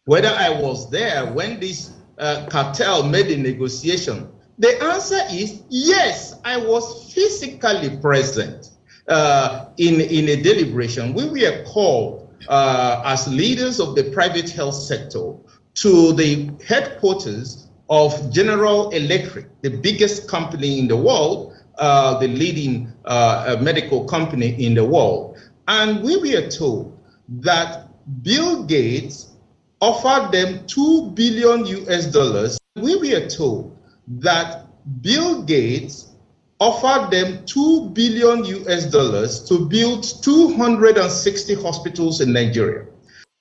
whether I was there when this cartel made the negotiation. The answer is yes, I was physically present in a deliberation. We were called as leaders of the private health sector to the headquarters of General Electric, the biggest company in the world, the leading medical company in the world. And we were told that Bill Gates offered them $2 billion US. We were told that Bill Gates offered them $2 billion US to build 260 hospitals in Nigeria,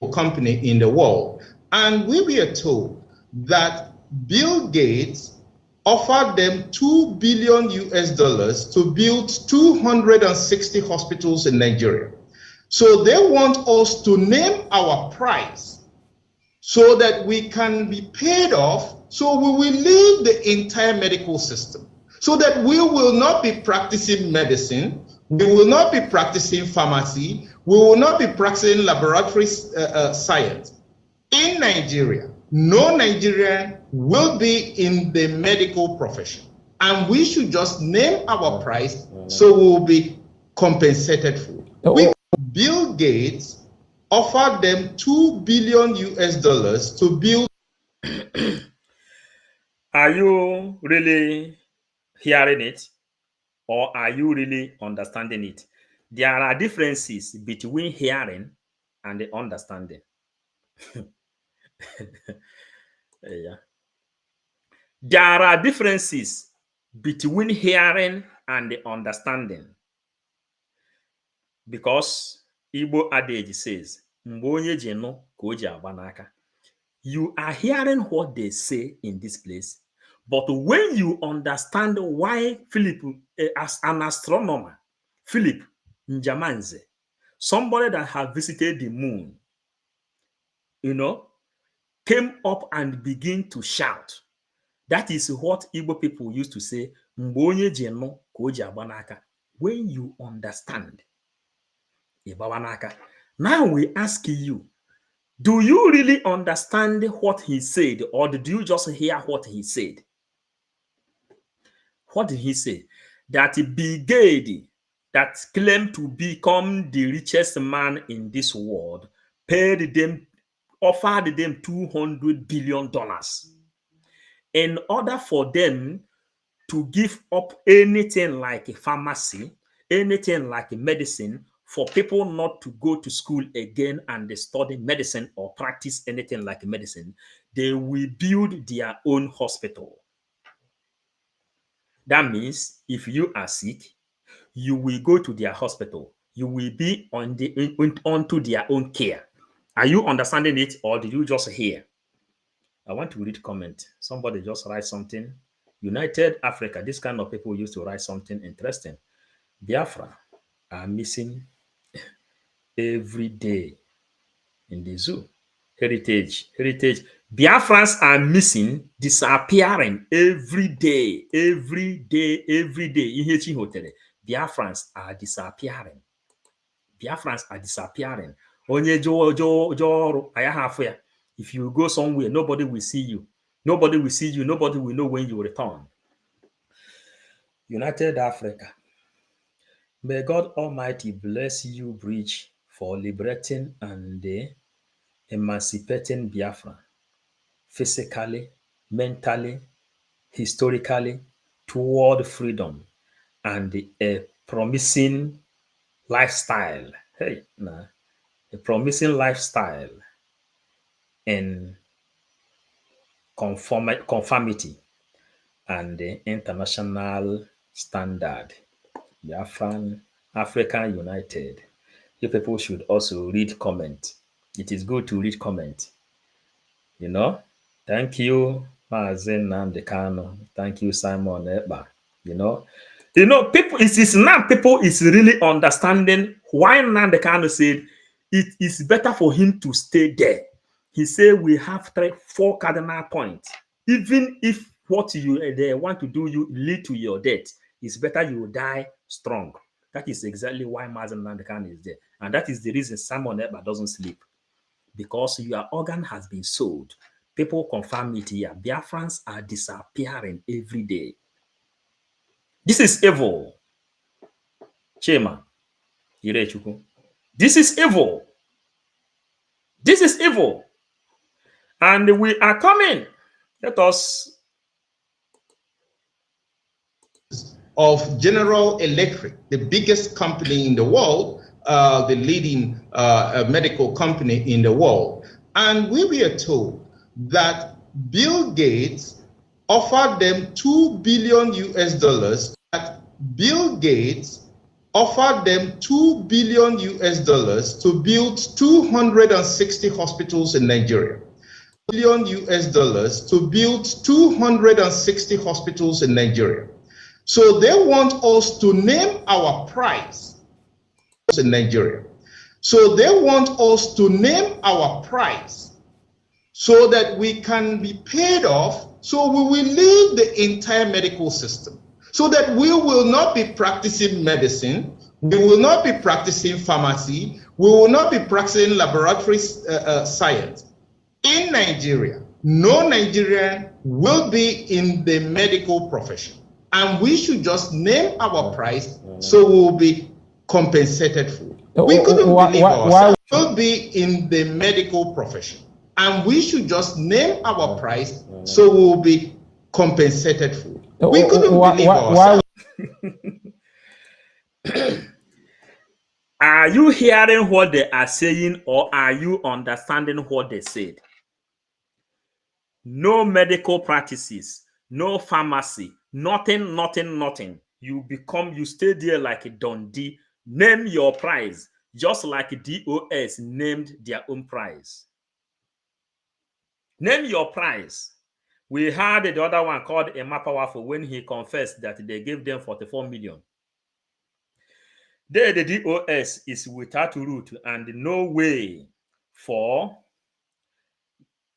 a company in the world. And we were told that Bill Gates offered them $2 billion US to build 260 hospitals in Nigeria. So they want us to name our price so that we can be paid off, so we will leave the entire medical system, so that we will not be practicing medicine, we will not be practicing pharmacy, we will not be practicing laboratory science. In Nigeria, no Nigerian will be in the medical profession. And we should just name our price so we will be compensated for. Bill Gates offered them $2 billion US to build. Are you really hearing it? Or are you really understanding it? There are differences between hearing and the understanding. Yeah. There are differences between hearing and the understanding. Because Igbo adage says, you are hearing what they say in this place, but when you understand why Philip, as an astronomer, Philip Njamanze, somebody that had visited the moon, came up and began to shout. That is what Igbo people used to say, when you understand. Now we ask you, do you really understand what he said, or did you just hear what he said? What did he say? That Bill Gates, that claimed to become the richest man in this world, offered them $200 billion in order for them to give up anything like a pharmacy, anything like a medicine, for people not to go to school again and study medicine or practice anything like medicine. They will build their own hospital. That means if you are sick, you will go to their hospital. You will be onto their own care. Are you understanding it, or did you just hear? I want to read comment. Somebody just write something. United Africa. This kind of people used to write something interesting. Biafra are missing every day in the zoo. Heritage. Biafrans are missing, disappearing every day. Biafrans are disappearing. Onye jo ayahafu ya. If you go somewhere, nobody will see you. Nobody will know when you return. United Africa. May God Almighty bless you, Bridge, for liberating and emancipating Biafra physically, mentally, historically, toward freedom and a promising lifestyle. A promising lifestyle in conformity and the international standard. Biafran, African United. You people should also read comment. It is good to read comment. You know, thank you, Mazen Namdekano. Thank you, Simon Eba. You know, people, it is now people is really understanding why Namdekano said it is better for him to stay there. He said we have 4 cardinal points. Even if what they want to do you lead to your death, it's better you die strong. That is exactly why Mazen Namdekano is there. And that is the reason Simon Eba doesn't sleep. Because your organ has been sold. People confirm it here. Biafrans are disappearing every day. This is evil. Chema, Irechuku. This is evil. This is evil. And we are coming. Let us. Of General Electric, the biggest company in the world, the leading medical company in the world. And we were told that Bill Gates offered them $2 billion US, that Bill Gates offered them $2 billion US to build 260 hospitals in Nigeria. $1 billion US to build 260 hospitals in Nigeria. So they want us to name our price in Nigeria. So they want us to name our price so that we can be paid off, so we will leave the entire medical system, so that we will not be practicing medicine, we will not be practicing pharmacy, we will not be practicing laboratory science. In Nigeria, no Nigerian will be in the medical profession. And we should just name our price so we'll be compensated for. We couldn't believe ourselves. We'll be in the medical profession. And we should just name our price so we'll be compensated for. We couldn't believe ourselves. Are you hearing what they are saying, or are you understanding what they said? No medical practices, no pharmacy, nothing. You stay there like a Dundee. Name your price, just like DOS named their own price. Name your price. We had the other one called Emma Powerful when he confessed that they gave them 44 million. There, the DOS is without root and no way for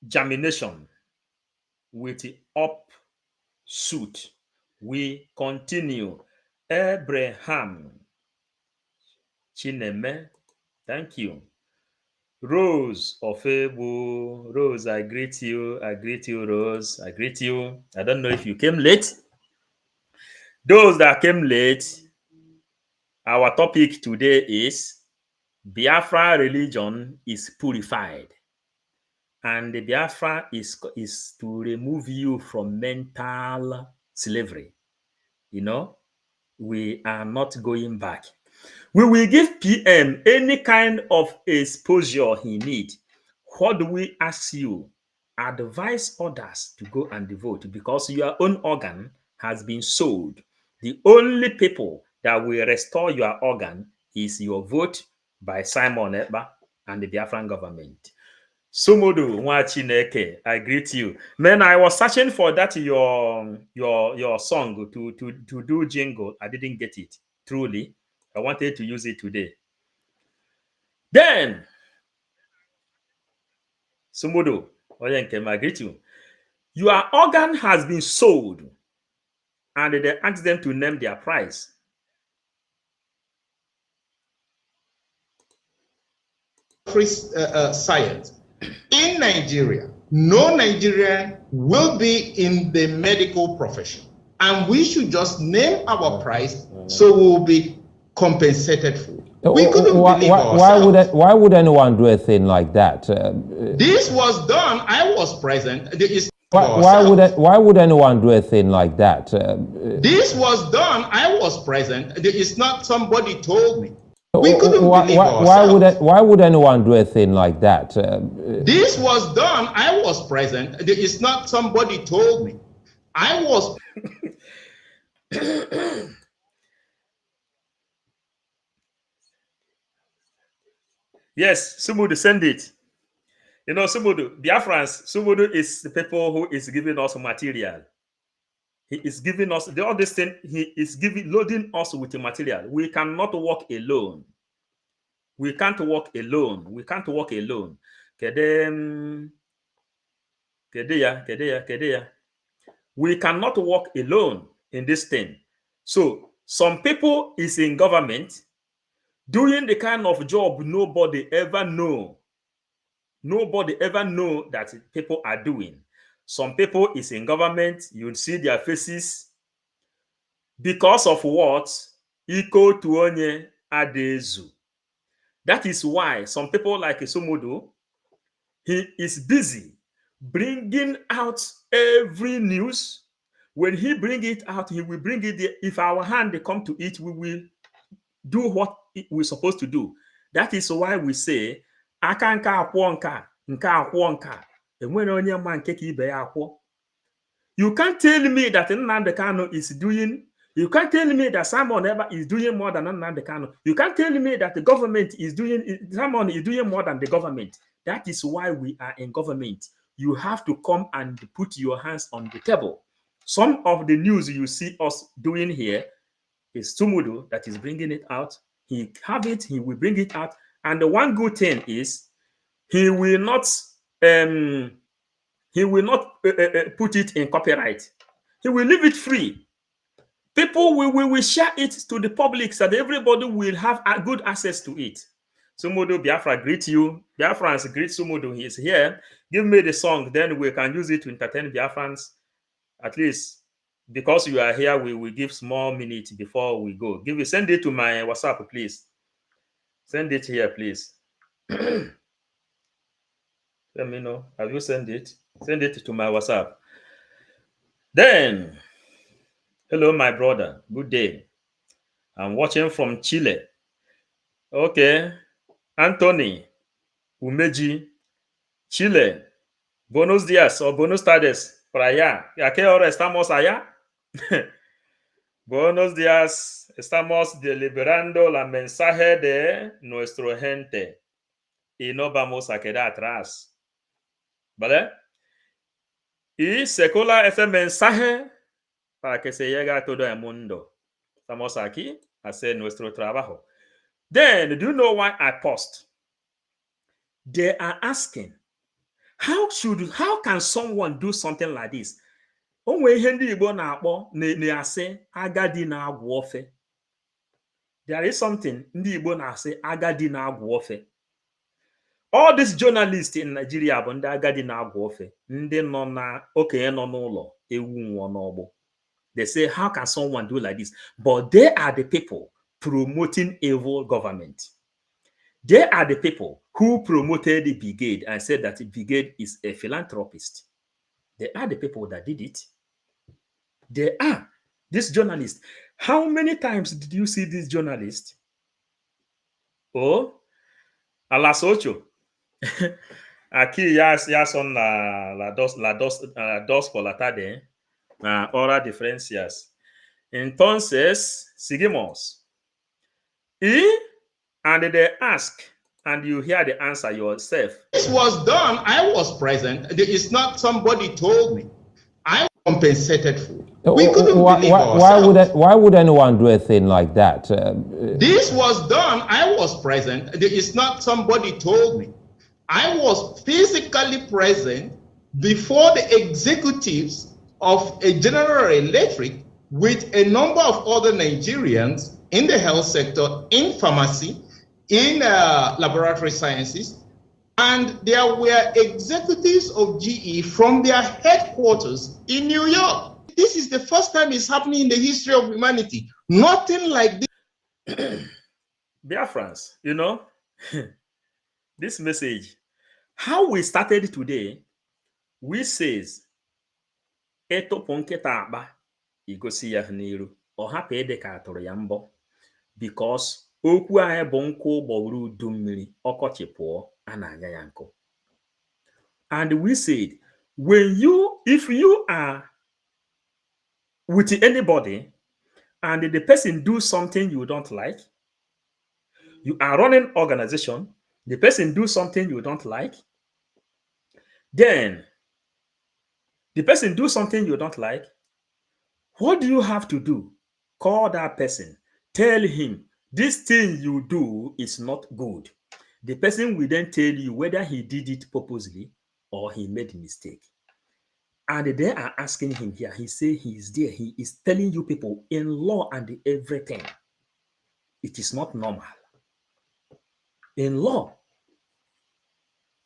germination with up suit. We continue. Abraham Chineme, thank you. Rose Ofebo, Rose, I greet you, Rose, I greet you. I don't know if you came late. Those that came late, our topic today is Biafra religion is purified. And the Biafra is to remove you from mental slavery. you know, we are not going back. We will give PM any kind of exposure he needs. What do we ask you? Advise others to go and vote, because your own organ has been sold. The only people that will restore your organ is your vote by Simon Ekpa and the Biafran government. Somodo Nwachineke, I greet you. Man, I was searching for that your song to do jingle. I didn't get it. Truly, I wanted to use it today. Then, Somodo, I greet you. Your organ has been sold, and they asked them to name their price. Free science. In Nigeria, no Nigerian will be in the medical profession. And we should just name our price so we'll be compensated for. We couldn't believe ourselves. Why would anyone do a thing like that? This was done. I was present. Why would anyone do a thing like that? This was done. I was present. It's not somebody told me. We couldn't believe ourselves. Why would anyone do a thing like that? This was done. I was present. It's not somebody told me. I was. Yes, Sumudu, send it. You know, Sumudu, Biafrans, Sumudu is the people who is giving us material. He is giving us the other thing. He is loading us with the material. We cannot walk alone. We can't walk alone. We can't walk alone. We cannot walk alone in this thing. So some people is in government doing the kind of job nobody ever know. Nobody ever know that people are doing. Some people is in government, you see their faces. Because of what? Iko to onye adezu. That is why some people like Somodo, he is busy bringing out every news. When he bring it out, he will bring it there. If our hand come to it, we will do what we're supposed to do. That is why we say, aka nka akwọ nka, nka akwọ nka. Enwere onye ma nke ka ibe ya akwọ. You can't tell me that Nnamdi Kanu is doing. You can't tell me that Simon Ekpa is doing more than Nnamdi Kanu. You can't tell me that the government is doing. Simon is doing more than the government. That is why we are in government. You have to come and put your hands on the table. Some of the news you see us doing here is Sumudu that is bringing it out. He have it. He will bring it out. And the one good thing is he will not. He will not put it in copyright. He will leave it free. People will share it to the public so that everybody will have a good access to it. Sumudu, Biafra, greet you. Biafrans, greet Sumudu. He is here. Give me the song, then we can use it to entertain Biafrans. At least, because you are here, we will give small minutes before we go. Send it to my WhatsApp, please. Send it here, please. Let me know. Have you sent it? Send it to my WhatsApp. Then, hello, my brother. Good day. I'm watching from Chile. Okay. Anthony Umeji, Chile. Buenos días o buenos tardes por allá. ¿A qué hora estamos allá? Buenos días. Estamos deliberando la mensaje de nuestra gente y no vamos a quedar atrás. ¿Vale? Y circula ese mensaje para que se llegue a todo el mundo. Estamos aquí a hacer nuestro trabajo. Then, do you know why I paused? They are asking, how can someone do something like this? Onwe ihe ndị Igbo na-akpọ na-asị agadi na-agwọ ofe. There is something ndị Igbo na-asị agadi na-agwọ ofe. All these journalists in Nigeria bụ ndị agadi na-agwọ ofe, ndị nọ na okenye nọ n'ụlọ ewu nwụọ n'ọgbọ. They say, how can someone do like this? But they are the people promoting evil government. They are the people who promoted the brigade and said that the brigade is a philanthropist. They are the people that did it. They are. This journalist, how many times did you see this journalist? Oh, a las 8. Aquí ya son las 2 por la tarde. Hora diferencias. Entonces, seguimos. And they ask, and you hear the answer yourself. This was done. I was present. It's not somebody told me. I compensated for. We couldn't believe ourselves. Why would anyone do a thing like that? This was done. I was present. It's not somebody told me. I was physically present before the executives of a General Electric with a number of other Nigerians in the health sector, in pharmacy, in laboratory sciences, and there were executives of GE from their headquarters in New York. This is the first time it's happening in the history of humanity. Nothing like this. Biafrans, you know, this message, how we started today, we says, eto ponketa akpa igosi ya n'iru, ọ hapụ ede ka atụrụ ya mbọ, because okwu anyị bụ nkụ gbọrọ udu mmiri, ọkọchị pụọ, a na-anya ya nkụ. And we said, if you are with anybody and the person do something you don't like, you are running organization, the person do something you don't like, then the person do something you don't like, what do you have to do? Call that person, tell him, this thing you do is not good. The person will then tell you whether he did it purposely or he made a mistake. And they are asking him here. He say he is there. He is telling you people in law and everything. It is not normal. In law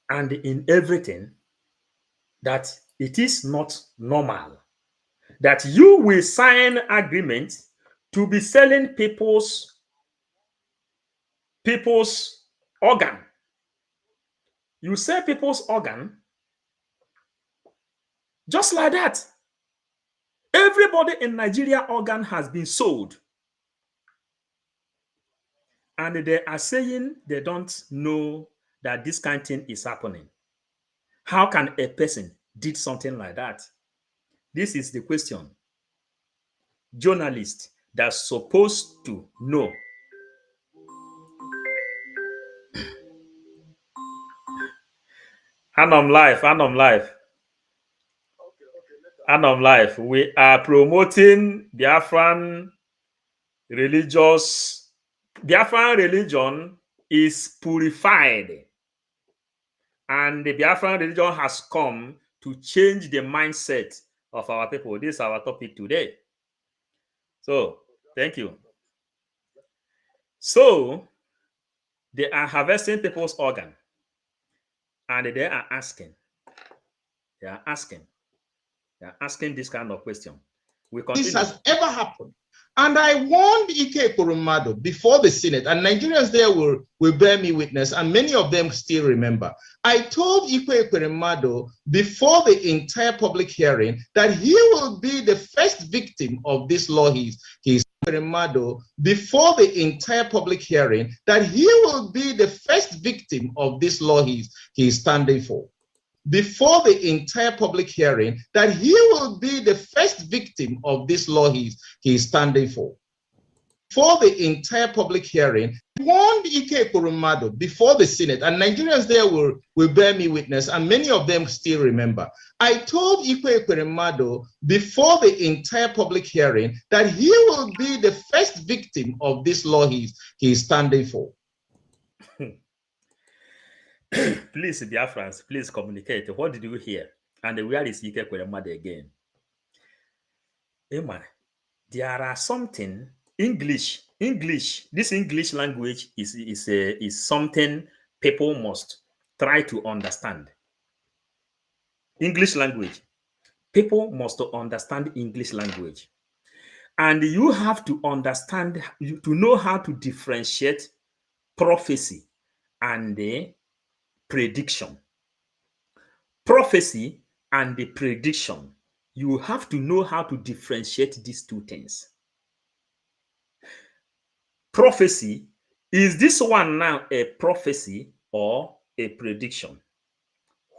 and in everything, that it is not normal. That you will sign agreements to be selling people's organ. You sell people's organ just like that. Everybody in Nigeria organ has been sold. And they are saying they don't know that this kind of thing is happening. How can a person did something like that? This is the question. Journalists that's supposed to know. And I'm live. We are promoting Biafran religious. Biafran religion is purified. And the Biafran religion has come to change the mindset of our people. This is our topic today. So, thank you. So, they are harvesting people's organ. And they are asking this kind of question. This has ever happened. And I warned Ike Kurumado before the Senate, and Nigerians there will bear me witness, and many of them still remember. I told Ike Kurumado before the entire public hearing that he will be the first victim of this law he's Kurumado before the entire public hearing that he will be the first victim of this law he's standing for. Before the entire public hearing that he will be the first victim of this law he's standing for. For the entire public hearing, I warned Ike Kurumado before the Senate, and Nigerians there will bear me witness, and many of them still remember. I told Ike Kurumado before the entire public hearing that he will be the first victim of this law he's standing for. Please, Biafrans, please communicate. What did you hear? And where is Ike Kurumado again? Emma, there are something English. This English language is something people must try to understand. English language. People must understand English language. And you have to understand, to know how to differentiate prophecy and the prediction. Prophecy and the prediction. you have to know how to differentiate these two things. Prophecy, is this one now a prophecy or a prediction?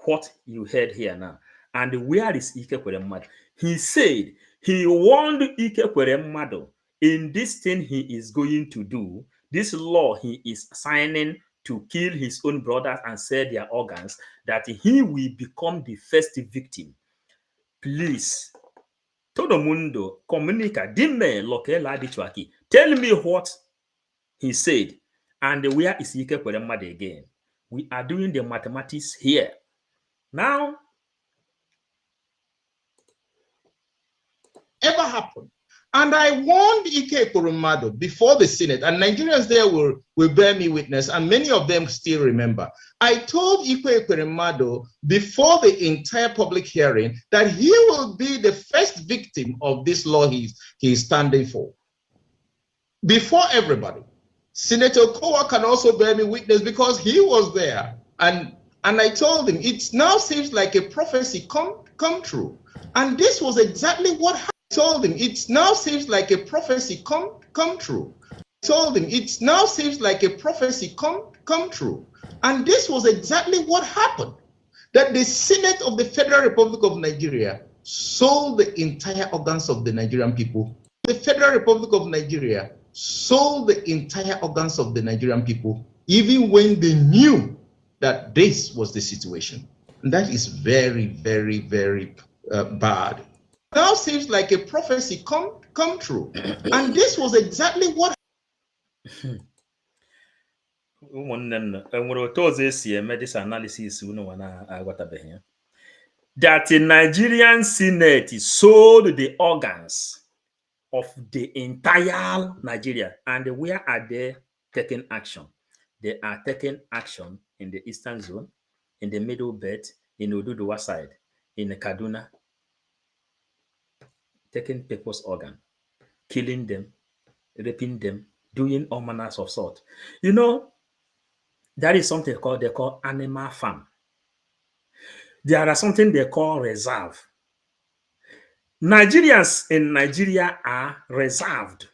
What you heard here now. And where is Ike Kweremadu? He said he warned Ike Kweremadu in this thing he is going to do, this law he is signing to kill his own brothers and sell their organs, that he will become the first victim. Please, todo mundo, comunica, dime lo que él ha dicho aquí. Tell me what he said. And where is Ike Kweremadu again? We are doing the mathematics here. Now, ever happened. And I warned Ike Kurumado before the Senate, and Nigerians there will bear me witness, and many of them still remember. I told Ike Kurumado before the entire public hearing that he will be the first victim of this law he is standing for. Before everybody. Senator Kowa can also bear me witness because he was there. And I told him, it now seems like a prophecy come true. And this was exactly what happened. I told him, it now seems like a prophecy come true. I told him, it now seems like a prophecy come true. And this was exactly what happened. That the Senate of the Federal Republic of Nigeria sold the entire organs of the Nigerian people. The Federal Republic of Nigeria sold the entire organs of the Nigerian people, even when they knew that this was the situation. And that is very, very, very bad. Now seems like a prophecy come true. And this was exactly what this analysis that the Nigerian Senate sold the organs of the entire Nigeria. And where are they taking action? They are taking action in the eastern zone, in the middle belt, in Oduduwa side, in Kaduna, taking people's organ, killing them, raping them, doing all manners of sort. You know, there is something they call animal farm. There are something they call reserve. Nigerians in Nigeria are reserved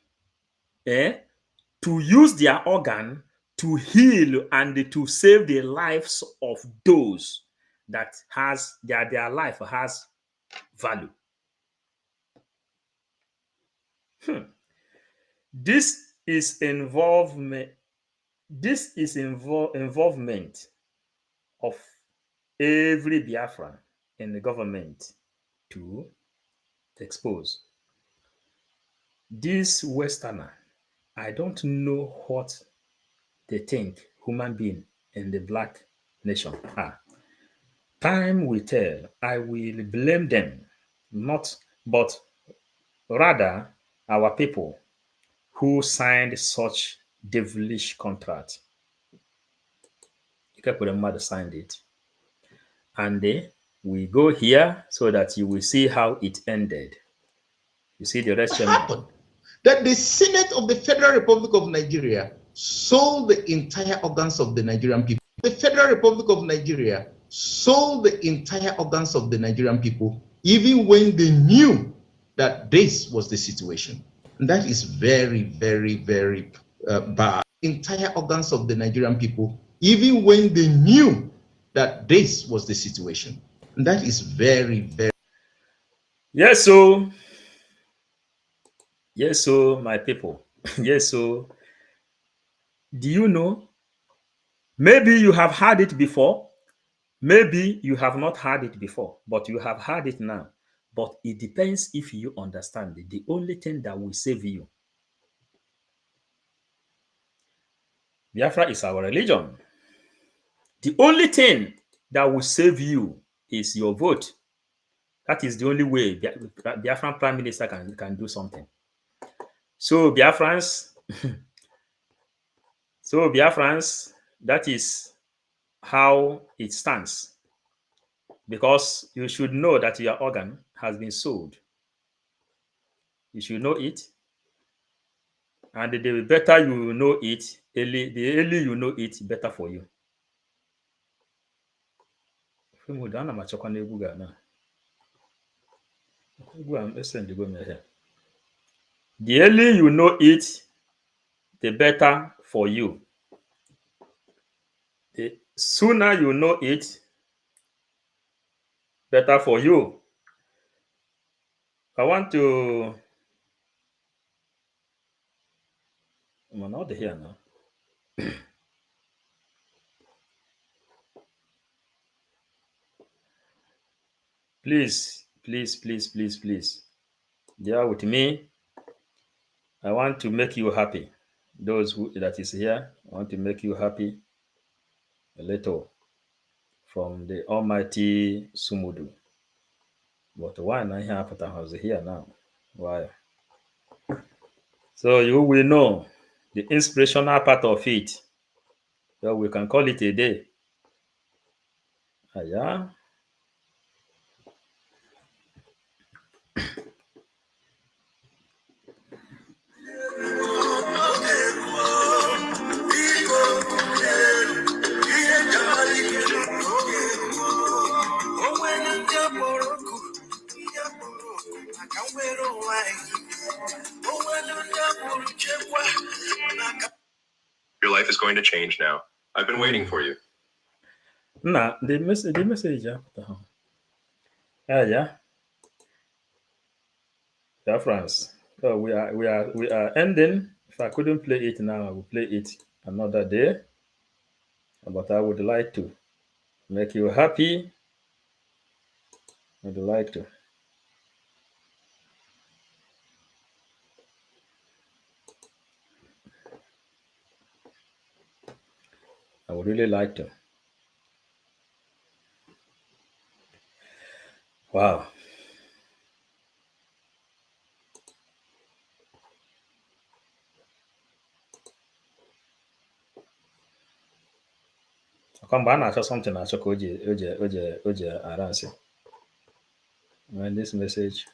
to use their organ to heal and to save the lives of those that has their life has value. This is involvement. This is involvement of every Biafran in the government to expose. This Westerner, I don't know what they think human being in the black nation are. Time will tell. I will blame them, but rather our people who signed such devilish contract. Ike signed it. And we go here so that you will see how it ended. You see the rest happened. That the Senate of the Federal Republic of Nigeria sold the entire organs of the Nigerian people. The Federal Republic of Nigeria sold the entire organs of the Nigerian people, even when they knew that this was the situation. And that is very, very, very bad. Entire organs of the Nigerian people, even when they knew that this was the situation. And that is very, very. Yes, so. Yes, so my people. Yes, so. Do you know? Maybe you have heard it before. Maybe you have not heard it before, but you have heard it now. But it depends if you understand it. The only thing that will save you. Biafra is our religion. The only thing that will save you is your vote. That is the only way Biafran Prime Minister can do something. So Biafrans, that is how it stands. Because you should know that your organ has been sold. You should know it. And the better you know it, the early you know it, better for you. The earlier you know it, the better for you. The sooner you know it, better for you. I want to. I'm not here now. Please, bear with me. I want to make you happy. Those who that is here, I want to make you happy a little from the Almighty Sumudu. But why not here now? Why? So you will know the inspirational part of it. So we can call it a day. Yeah. Your life is going to change now. I've been waiting for you. Nah, the message. Yeah. Biafrans. So we are ending. If I couldn't play it now, I will play it another day. But I would like to make you happy. I would like to. I would really like to. Wow. Come on, I saw something. I saw Oje Aransi. When this message.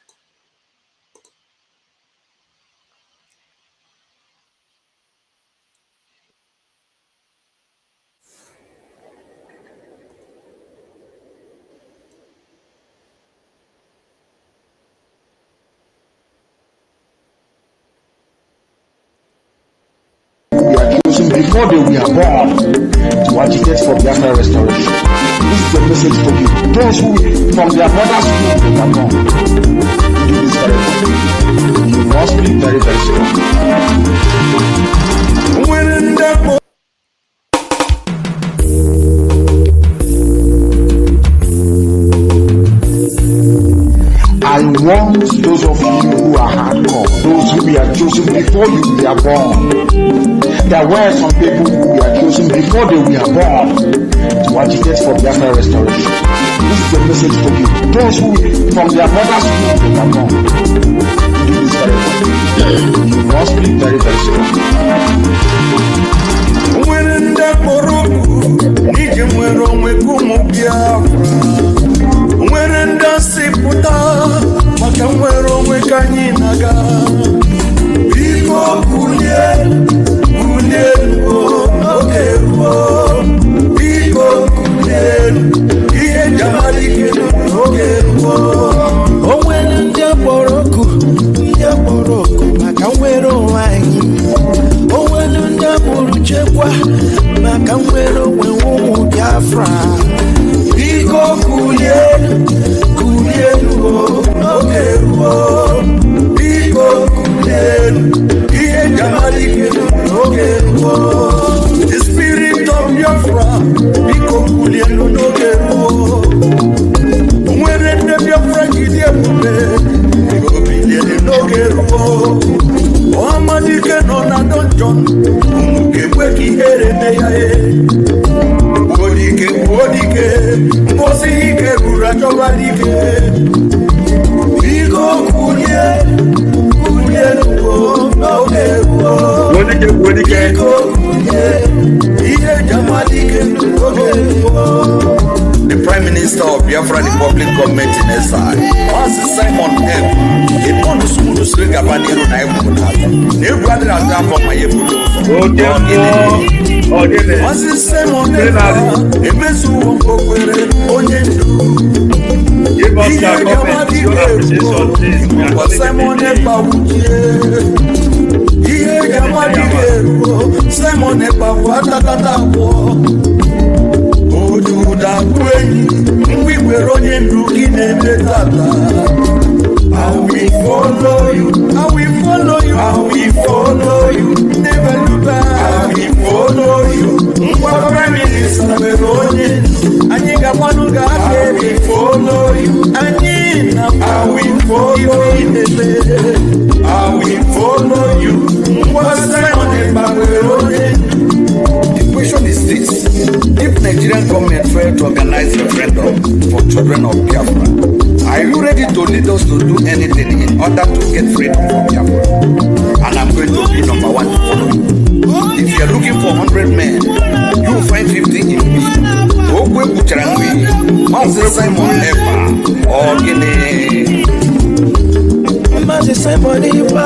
Before they were born to agitate for Biafra restoration. This is the message for you. Those who from their mother's womb they were born. Do this very well. You must be very, very strong. I want those of you who are hardcore, those who were chosen before you were born. There were some people who were chosen before they were born to agitate for Biafra restoration. This is the message for you. Those who from their mother's womb they were born. Do this very well. You must be very, very strong. The spirit of Biafra, The Prime Minister of Biafra Republic Government in SI, once Simon M. It on the school to swing up and you know, brother has done for my once Simon M. Give us your comment, your appreciation, please. We are calling Simon the Simon we were running looking at the data. I will follow you, I will follow you, I will follow you, never look back. I will follow you. What Prime Minister we're running, I think I want to go. I will follow you, I will follow you, I will follow you. What Simon we're running. The question is this: if Nigerian government failed to organize referendum for children of Biafra, are you ready to lead us to do anything in order to get freedom from Biafra? And I'm going to be number one to follow you. If you're looking for 100 men, you'll find 50 in me. Okwe Bucharangwe, Master Simon Epa, or Guinea. Master Simon Epa,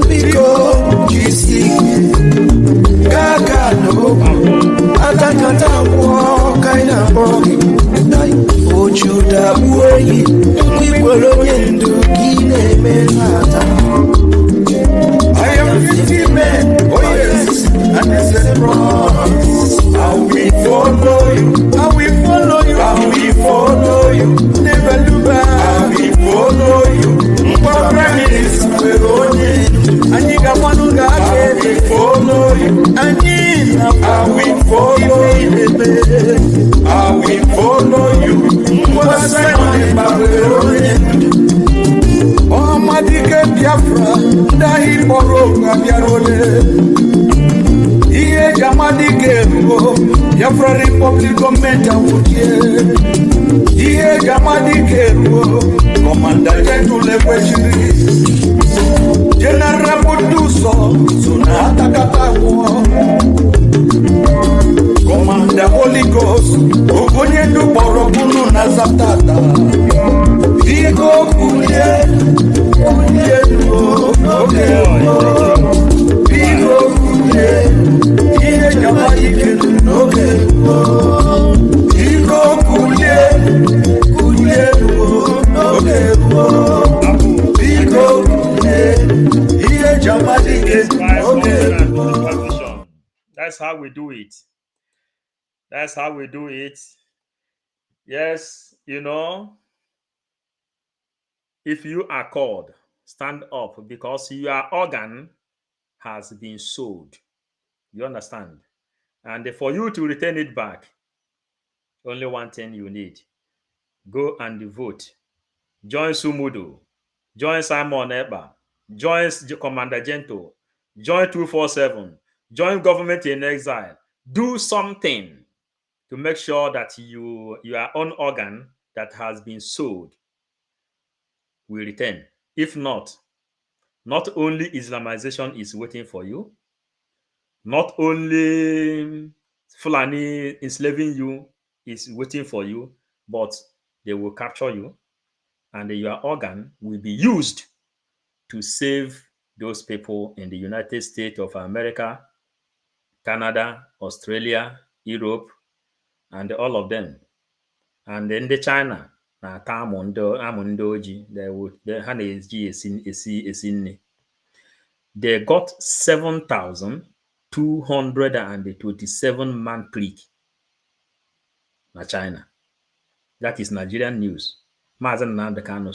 because you see. Kakano, atakata wakaina bogi, ojuda uweyi, mwibolo yendu kine melata. I am 50 men, oh yes, and it's a promise. I will follow you, I will follow you, I will follow you, never look back. I will follow you, Prime Minister Veroni, and you got one who got I will follow you, and I will follow you, I will follow you. What's Simon Veroni? Oh, my dear Biafra, Dahi Boro, Gabiarole. Here, Jamadi Gero, Biafra Republic Governmental. Here, Jamadi Gero, Commander General Legacy. General Buduso, Sunata Katawo. Commander Holy Ghost, Ogunyendu Borokunu Nazatata. Iko Kunye, okay. Iko Kunye, Iye Kamayike, okay. Iko Kunye, okay. Iko Kunye, Iye Kamayike, okay. That's how we do it. That's how we do it. Yes, you know, if you are called, stand up, because your organ has been sold. You understand? And for you to return it back, only one thing you need. Go and vote. Join Sumudu. Join Simon Eba. Join Commander Gento. Join 247. Join Government in Exile. Do something to make sure that your own organ that has been sold will return. If not only Islamization is waiting for you, not only Fulani enslaving you is waiting for you, but they will capture you and your organ will be used to save those people in the United States of America, Canada, Australia, Europe, and all of them. And then the China, they got 7,227 man click na China. That is Nigerian news. Mazen Nandekano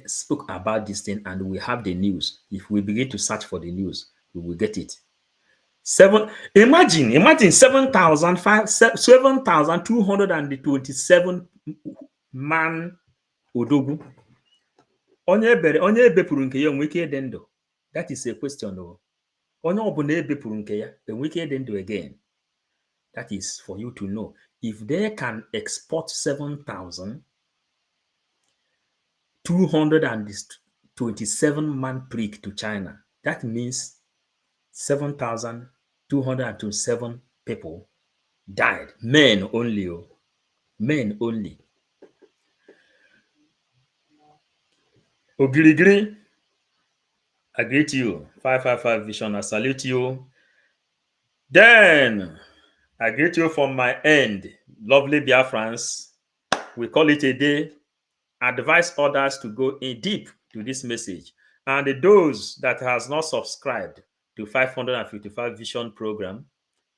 spoke about this thing, and we have the news. If we begin to search for the news, we will get it. Imagine 7,227 man odogwu. Onye ebepụrụ nke ya enwe ike ịdị ndụ? That is a question. Onye ọbụla ebepụrụ nke ya enwe ike ịdị ndụ again? That is for you to know. If they can export 7,227 man prick to China, that means 7,227 people died. Men only. Men only. Ogirigiri, I greet you. 555 Vision, I salute you. Then, I greet you from my end. Lovely Biafrans. We call it a day. advise others to go in deep to this message. And those that has not subscribed to 555 Vision Program,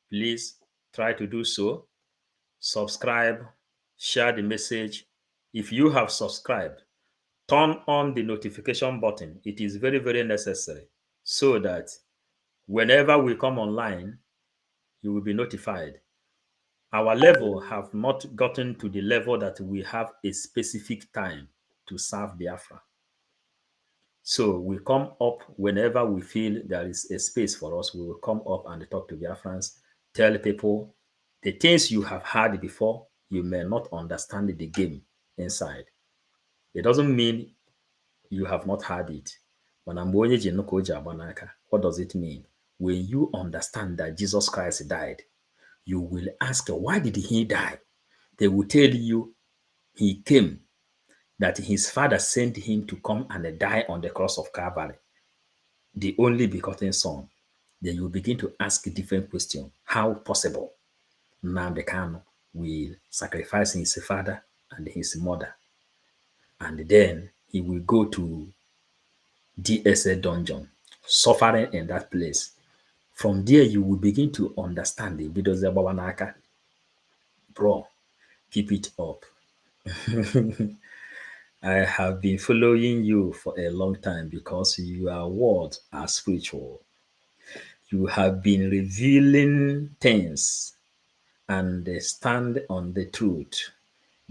please try to do so. Subscribe, share the message. If you have subscribed, turn on the notification button. It is very, very necessary so that whenever we come online, you will be notified. Our level have not gotten to the level that we have a specific time to serve Biafra. So we come up whenever we feel there is a space for us. We will come up and talk to Biafrans, tell people the things you have heard before. You may not understand the game inside. It doesn't mean you have not heard it. What does it mean? When you understand that Jesus Christ died, you will ask, why did he die? They will tell you he came, that his father sent him to come and die on the cross of Calvary, the only begotten son. Then you begin to ask a different question. How possible Nnamdi Kanu will sacrifice his father and his mother, and then he will go to DSA dungeon, suffering in that place? From there, you will begin to understand the videos of Babanaka. Bro, keep it up. I have been following you for a long time because your words are spiritual. You have been revealing things and stand on the truth.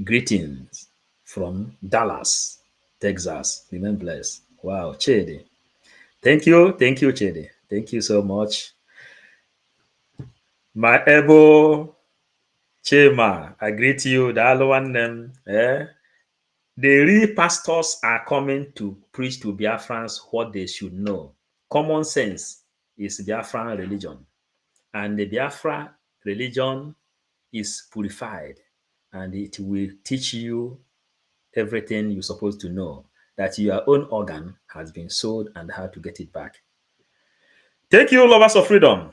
Greetings from Dallas, Texas. Remain blessed. Wow, Chedi. Thank you, Chedi. Thank you so much. My Ebo Chema, I greet you. The other one, the real pastors are coming to preach to Biafrans what they should know. Common sense is Biafran religion, and the Biafra religion is purified, and it will teach you everything you're supposed to know, that your own organ has been sold and how to get it back. Thank you, lovers of freedom.